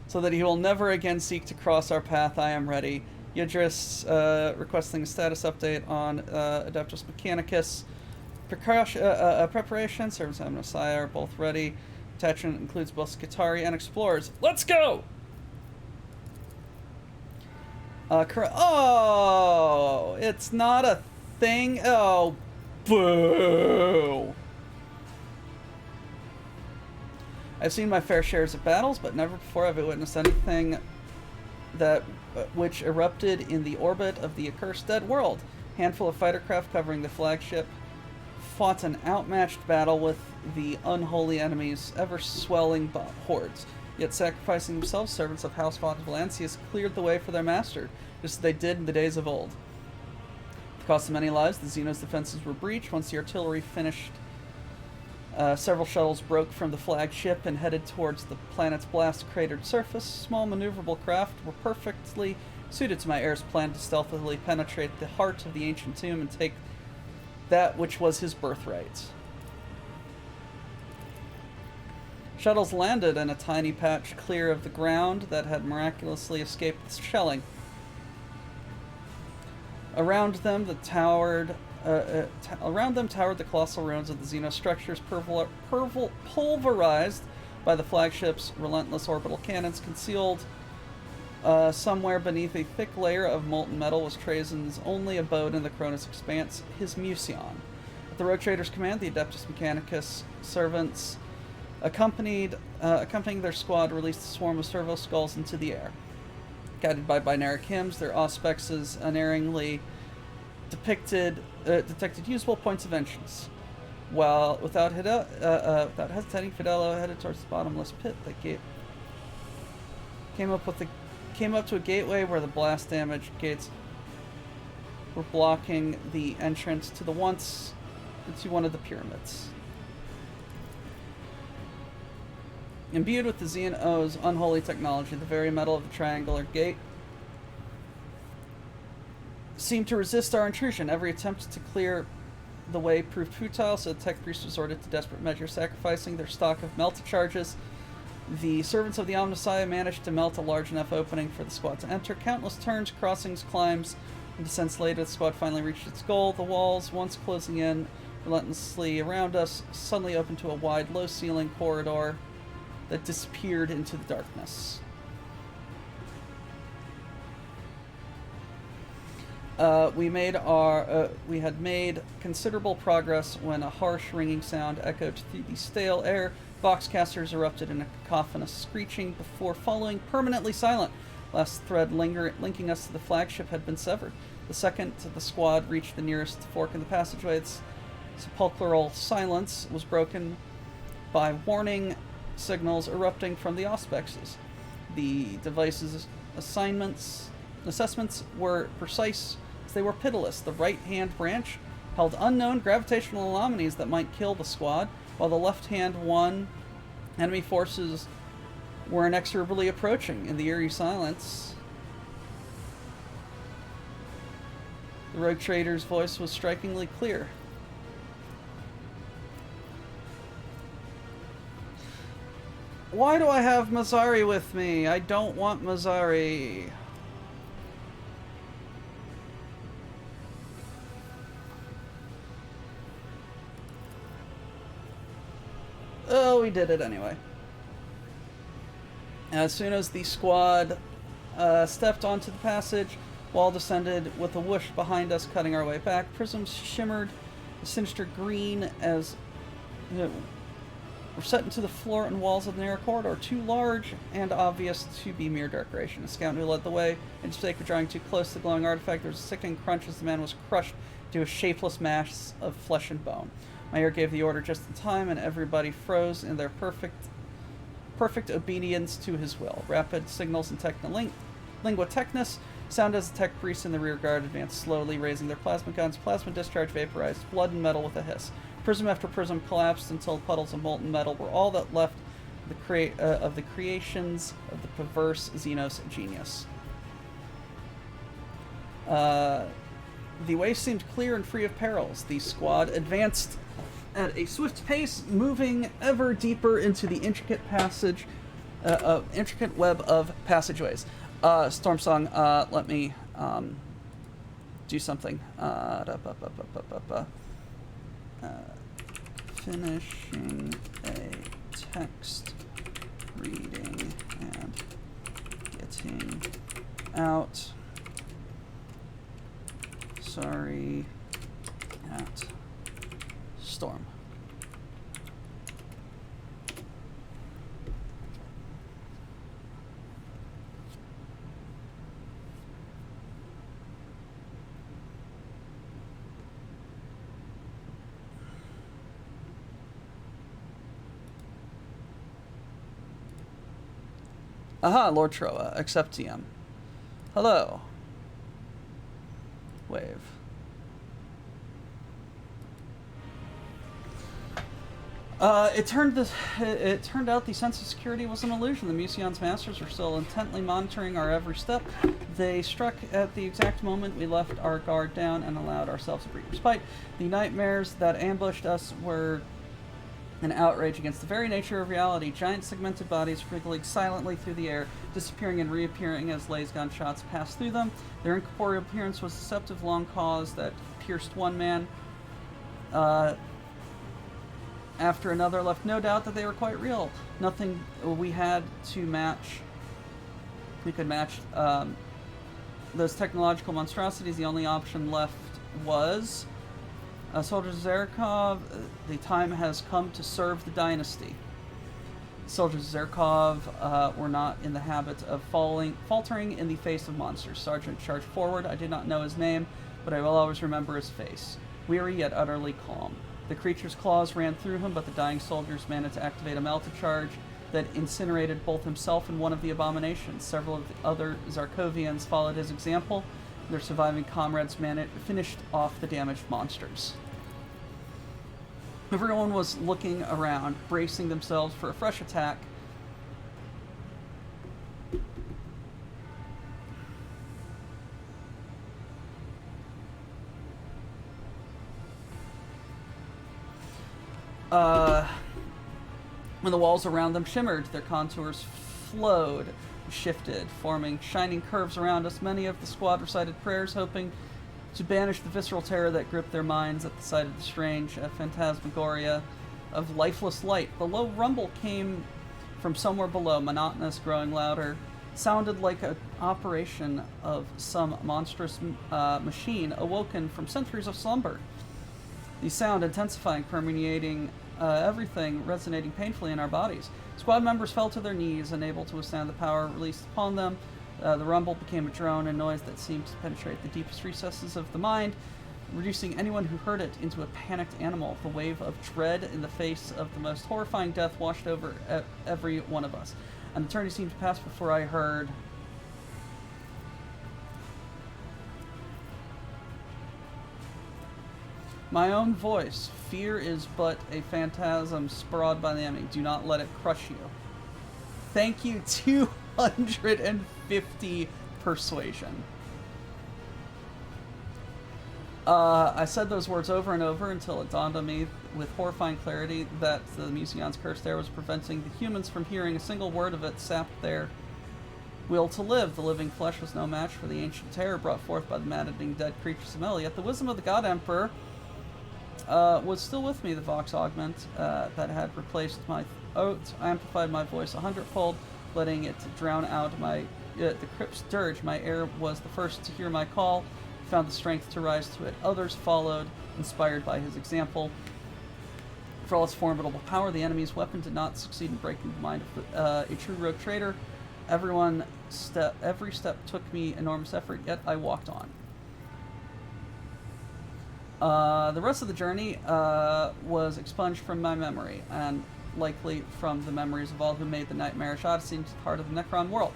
so that he will never again seek to cross our path. I am ready. Yidris requesting a status update on Adeptus Mechanicus. Preparation, Servants of Messiah are both ready. Attachment includes both Skitarii and Explorers. Let's go! Oh, it's not a thing. Oh, boo! I've seen my fair shares of battles, but never before have I witnessed anything which erupted in the orbit of the accursed dead world. Handful of fighter craft covering the flagship fought an outmatched battle with the unholy enemies, ever-swelling hordes. Yet sacrificing themselves, servants of House Von Valancius cleared the way for their master, just as they did in the days of old. At the cost of many lives, the Xenos' defenses were breached. Once the artillery finished, several shuttles broke from the flagship and headed towards the planet's blast-cratered surface. Small maneuverable craft were perfectly suited to my heir's plan to stealthily penetrate the heart of the ancient tomb and take that which was his birthright. Shuttles landed in a tiny patch clear of the ground that had miraculously escaped the shelling. Around them towered the colossal ruins of the Xeno structures, pulverized by the flagship's relentless orbital cannons. Concealed somewhere beneath a thick layer of molten metal was Trajan's only abode in the Cronus expanse, his Musion. At the Rogue Trader's command, the Adeptus Mechanicus servants, accompanying their squad, released a swarm of servo skulls into the air. Guided by binary hymns, their auspexes unerringly detected usable points of entrance. While without hesitating, Fidelo headed towards the bottomless pit that came up to a gateway where the blast damaged gates were blocking the entrance to one of the pyramids. Imbued with the Xenos' unholy technology, the very metal of the triangular gate seemed to resist our intrusion. Every attempt to clear the way proved futile, so the tech priests resorted to desperate measures, sacrificing their stock of melta charges. The servants of the Omnissiah managed to melt a large enough opening for the squad to enter. Countless turns, crossings, climbs, and descents later, the squad finally reached its goal. The walls, once closing in relentlessly around us, suddenly opened to a wide, low-ceiling corridor that disappeared into the darkness. We had made considerable progress when a harsh ringing sound echoed through the stale air. Boxcasters erupted in a cacophonous screeching before falling permanently silent. Last thread linking us to the flagship had been severed. The second the squad reached the nearest fork in the passageway, its sepulchral silence was broken by warning signals erupting from the auspexes. The device's assessments were precise as they were pitiless. The right-hand branch held unknown gravitational anomalies that might kill the squad, while the left-hand one, enemy forces were inexorably approaching. In the eerie silence, the Rogue Trader's voice was strikingly clear. Why do I have Mazari with me? I don't want Mazari. Oh, we did it anyway. As soon as the squad stepped onto the passage, wall descended with a whoosh behind us, cutting our way back. Prisms shimmered a sinister green as were set into the floor and walls of the narrow corridor, too large and obvious to be mere decoration. A scout who led the way, in mistake of drawing too close to the glowing artifact, there was a sickening crunch as the man was crushed to a shapeless mass of flesh and bone. My ear gave the order just in time, and everybody froze in their perfect obedience to his will. Rapid signals and lingua technis sound as the tech priests in the rear guard advanced slowly, raising their plasma guns. Plasma discharge vaporized blood and metal with a hiss. Prism after prism collapsed until puddles of molten metal were all that left of the creations of the perverse Xenos genius. The way seemed clear and free of perils. The squad advanced at a swift pace, moving ever deeper into the intricate web of passageways. Stormsong, let me do something. Finishing a text reading and getting out. Sorry, at Storm. Aha, Lord Troa, accept TM. Hello. Wave. It turned out the sense of security was an illusion. The Musion's masters were still intently monitoring our every step. They struck at the exact moment we left our guard down and allowed ourselves a brief respite. The nightmares that ambushed us were an outrage against the very nature of reality. Giant segmented bodies wriggling silently through the air, disappearing and reappearing as laser gun shots passed through them. Their incorporeal appearance was a deceptive long cause that pierced one man after another, left no doubt that they were quite real. Nothing we had to match. We could match those technological monstrosities. The only option left was Soldiers of Zarkov. The time has come to serve the dynasty. Soldiers of Zarkov were not in the habit of faltering in the face of monsters. Sergeant charged forward. I did not know his name, but I will always remember his face. Weary yet utterly calm. The creature's claws ran through him, but the dying soldiers managed to activate a melta charge that incinerated both himself and one of the abominations. Several of the other Zarkovians followed his example. Their surviving comrades finished off the damaged monsters. Everyone was looking around, bracing themselves for a fresh attack. When the walls around them shimmered, their contours flowed, shifted, forming shining curves around us. Many of the squad recited prayers, hoping to banish the visceral terror that gripped their minds at the sight of the strange phantasmagoria of lifeless light. The low rumble came from somewhere below, monotonous, growing louder. Sounded like an operation of some monstrous machine awoken from centuries of slumber. The sound intensifying, permeating everything, resonating painfully in our bodies. Squad members fell to their knees, unable to withstand the power released upon them. The rumble became a drone, a noise that seemed to penetrate the deepest recesses of the mind, reducing anyone who heard it into a panicked animal. The wave of dread in the face of the most horrifying death washed over every one of us. An eternity seemed to pass before I heard my own voice. Fear is but a phantasm sprawled by the enemy. Do not let it crush you. Thank you, 250 persuasion. I said those words over and over until it dawned on me with horrifying clarity that the Musion's curse there was preventing the humans from hearing a single word of it sapped their will to live. The living flesh was no match for the ancient terror brought forth by the maddening dead creatures of Mel. Yet the wisdom of the God Emperor was still with me. The Vox Augment that had replaced my oath amplified my voice 100-fold, letting it drown out the crypt's dirge. My heir was the first to hear my call, found the strength to rise to it. Others followed, inspired by his example. For all its formidable power, the enemy's weapon did not succeed in breaking the mind of a true rogue trader. Every step took me enormous effort, yet I walked on. The rest of the journey was expunged from my memory, and likely from the memories of all who made the nightmarish odyssey into part of the Necron world.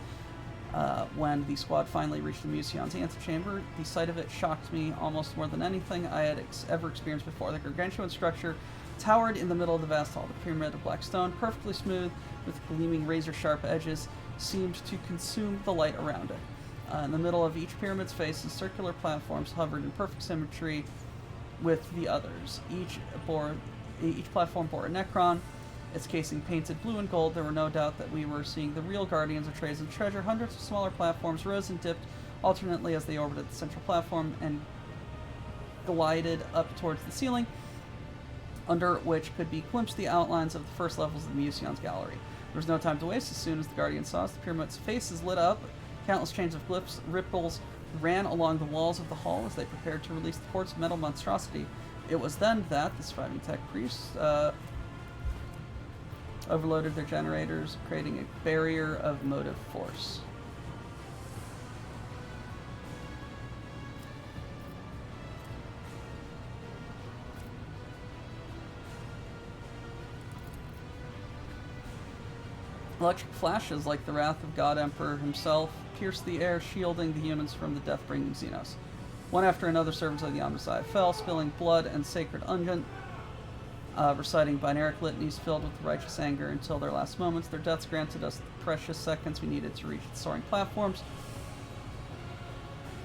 When the squad finally reached the Musion's antechamber, the sight of it shocked me almost more than anything I had ever experienced before. The gargantuan structure towered in the middle of the vast hall. The pyramid of black stone, perfectly smooth, with gleaming razor-sharp edges, seemed to consume the light around it. In the middle of each pyramid's faces, circular platforms hovered in perfect symmetry with the others. Each platform bore a Necron, its casing painted blue and gold. There were no doubt that we were seeing the real guardians of Trazen treasure. Hundreds of smaller platforms rose and dipped alternately as they orbited the central platform and glided up towards the ceiling, under which could be glimpsed the outlines of the first levels of the Musion's gallery. There was no time to waste. As soon as the guardians saw us, the pyramid's faces lit up. Countless chains of glyphs, ripples ran along the walls of the hall as they prepared to release the ports of metal monstrosity. It was then that the surviving tech priests overloaded their generators, creating a barrier of motive force. Electric flashes, like the wrath of God Emperor himself, pierced the air, shielding the humans from the death-bringing Xenos. One after another, servants of the Omnicide fell, spilling blood and sacred unguent, reciting binaric litanies filled with righteous anger until their last moments. Their deaths granted us the precious seconds we needed to reach the soaring platforms.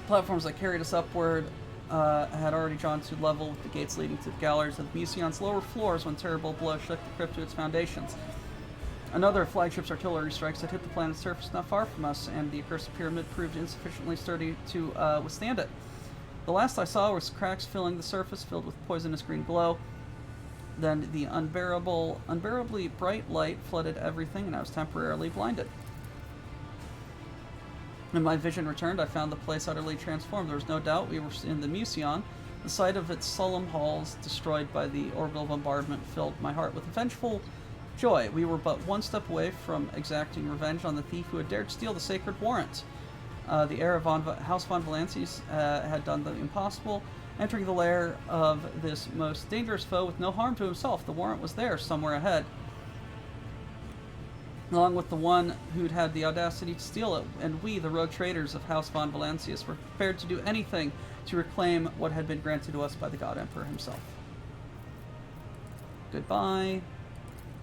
Platforms that carried us upward had already drawn to level with the gates leading to the galleries of the Museon's lower floors when terrible blow shook the crypt to its foundations. Another flagship's artillery strikes had hit the planet's surface not far from us, and the accursed pyramid proved insufficiently sturdy to withstand it. The last I saw was cracks filling the surface, filled with poisonous green glow. Then the unbearably bright light flooded everything, and I was temporarily blinded. When my vision returned, I found the place utterly transformed. There was no doubt we were in the Museon. The sight of its solemn halls destroyed by the orbital bombardment filled my heart with vengeful joy. We were but one step away from exacting revenge on the thief who had dared steal the sacred warrant. The heir of House von Valancius had done the impossible, entering the lair of this most dangerous foe with no harm to himself. The warrant was there, somewhere ahead, along with the one who'd had the audacity to steal it, and we, the rogue traitors of House von Valancius, were prepared to do anything to reclaim what had been granted to us by the God Emperor himself. Goodbye.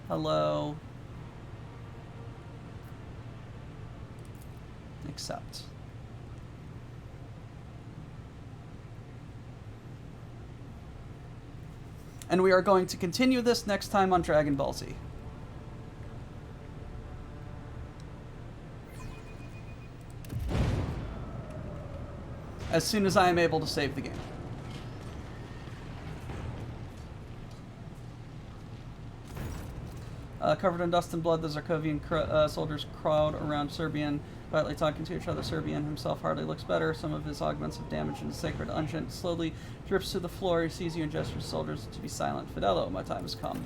Hello. Accept. And we are going to continue this next time on Dragon Ball Z. As soon as I am able to save the game. Covered in dust and blood, the Zarkovian soldiers crowd around Serbian, quietly talking to each other. Serbian himself hardly looks better. Some of his augments of damage in the sacred unguent slowly drips to the floor. He sees you and gestures to soldiers to be silent. Fidelo, my time has come.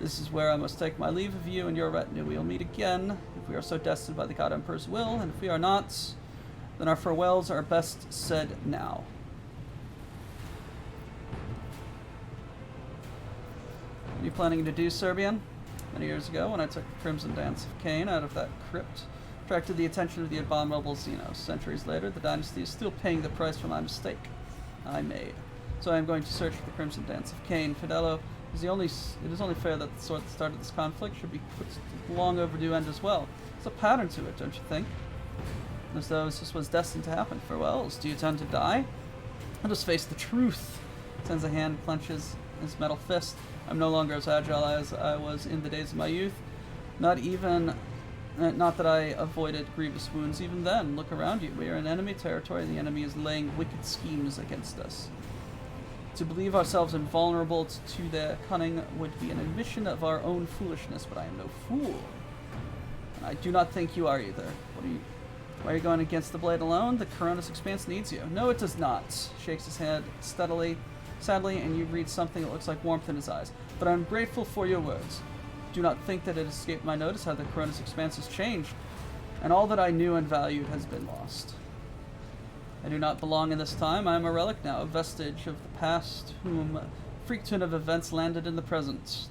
This is where I must take my leave of you and your retinue. We will meet again, if we are so destined by the God Emperor's will, and if we are not, then our farewells are best said now. What are you planning to do, Serbian? Many years ago, when I took the Crimson Dance of Cain out of that crypt, attracted the attention of the abominable Xenos. Centuries later, the dynasty is still paying the price for my mistake I made. So I am going to search for the Crimson Dance of Cain. Fidelo, it is only fair that the sword that started this conflict should be put to the long overdue end as well. There's a pattern to it, don't you think? As though this was destined to happen. Farewells. Do you intend to die? Let us face the truth. Ten's hand clenches his metal fist. I'm no longer as agile as I was in the days of my youth. Not that I avoided grievous wounds even then. Look around you. We are in enemy territory, and the enemy is laying wicked schemes against us. To believe ourselves invulnerable to their cunning would be an admission of our own foolishness, but I am no fool. And I do not think you are either. Why are you going against the blade alone? The Coronis Expanse needs you. No, it does not. Shakes his head sadly, and you read something that looks like warmth in his eyes. But I'm grateful for your words. Do not think that it escaped my notice how the Coronis Expanse has changed, and all that I knew and valued has been lost. I do not belong in this time. I am a relic now, a vestige of the past, whom freak twin of events landed in the present.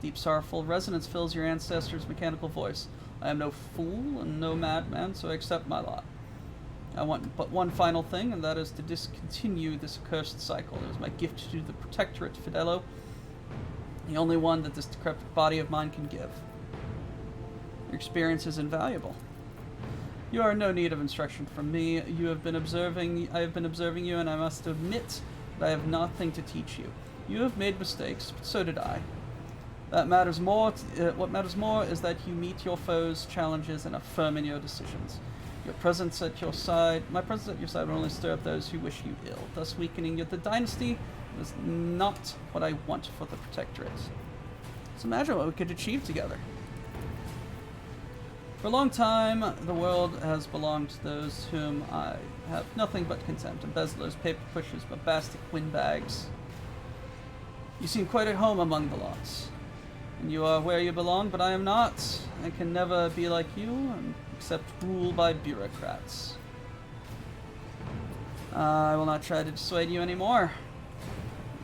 Deep sorrowful resonance fills your ancestors' mechanical voice. I am no fool and no madman, so I accept my lot. I want but one final thing, and that is to discontinue this accursed cycle. It is my gift to the Protectorate, Fidelo, the only one that this decrepit body of mine can give. Your experience is invaluable. You are in no need of instruction from me. I have been observing you, and I must admit that I have nothing to teach you. You have made mistakes, but so did I. What matters more is that you meet your foes' challenges and are firm in your decisions. My presence at your side will only stir up those who wish you ill, thus weakening the dynasty. Is not what I want for the Protectorate. So imagine what we could achieve together. For a long time, the world has belonged to those whom I have nothing but contempt. Embezzlers, paper pushers, bombastic windbags. You seem quite at home among the lots. And you are where you belong, but I am not. I can never be like you, except rule by bureaucrats. I will not try to dissuade you anymore.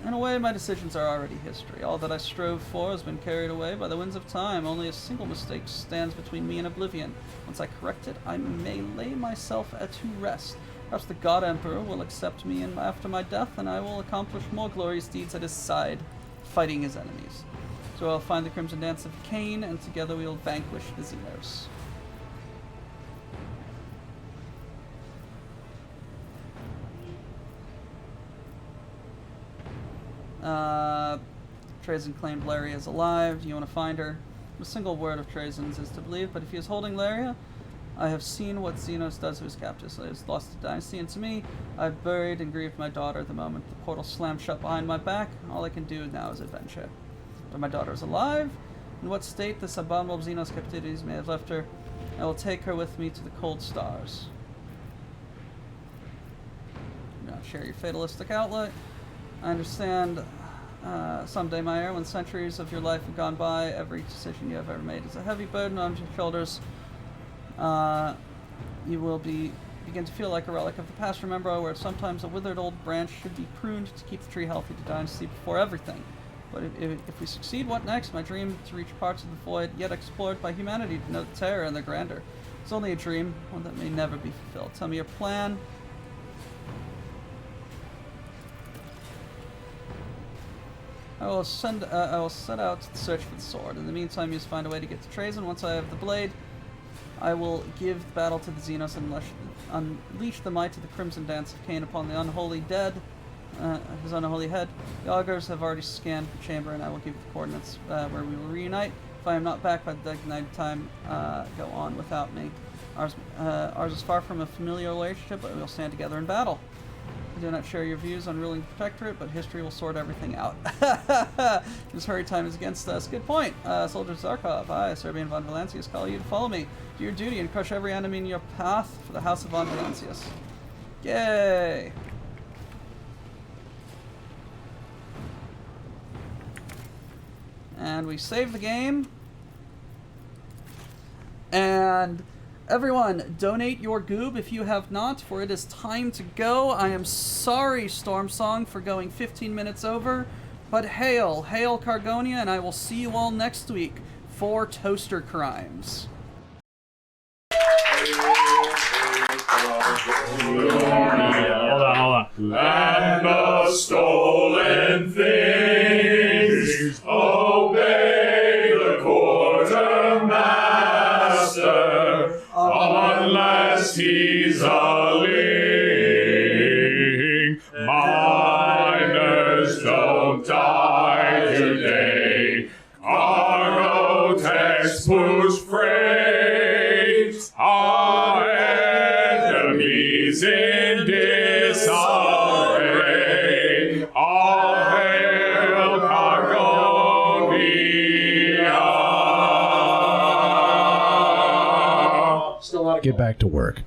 In a way, my decisions are already history. All that I strove for has been carried away by the winds of time. Only a single mistake stands between me and oblivion. Once I correct it, I may lay myself to rest. Perhaps the God Emperor will accept me after my death, and I will accomplish more glorious deeds at his side, fighting his enemies. So I'll find the Crimson Dance of Cain, and together we will vanquish the Xenos. Trazyn claimed Laria is alive. Do you want to find her? A single word of Trazyn's is to believe, but if he is holding Laria, I have seen what Xenos does to his captives. He has lost a dynasty, and to me, I've buried and grieved my daughter the moment the portal slammed shut behind my back. All I can do now is adventure. But my daughter is alive. In what state this abominable Xenos captivities may have left her, I will take her with me to the cold stars. Do not share your fatalistic outlook. I understand someday, my heir, when centuries of your life have gone by, every decision you have ever made is a heavy burden on your shoulders. You will begin to feel like a relic of the past. Remember, where sometimes a withered old branch should be pruned to keep the tree healthy to dynasty before everything. But if we succeed, what next? My dream to reach parts of the void yet explored by humanity, to know the terror and the grandeur. It's only a dream, one that may never be fulfilled. Tell me your plan. I will set out to search for the sword. In the meantime, you must find a way to get to Trazyn. Once I have the blade, I will give battle to the Xenos and unleash the might of the Crimson Dance of Cain upon the unholy dead, his unholy head. The augurs have already scanned the chamber, and I will give you the coordinates where we will reunite. If I am not back by the designated time, go on without me. Ours is far from a familiar relationship, but we will stand together in battle. I do not share your views on ruling the Protectorate, but history will sort everything out. This hurry time is against us. Good point. Soldier Zarkov, I, Serbian von Valancius, call you to follow me. Do your duty and crush every enemy in your path for the House of von Valancius. Yay! And we save the game. And everyone, donate your goob if you have not, for it is time to go. I am sorry, Stormsong, for going 15 minutes over, but hail, hail Cargonia, and I will see you all next week for Toaster Crimes. Hold on. And the stolen things obey the quartermaster, unless he's a ling. Miners don't die today. Cargo techs push freight. Our enemies in disarray. All hail Cargonia! Get back to work.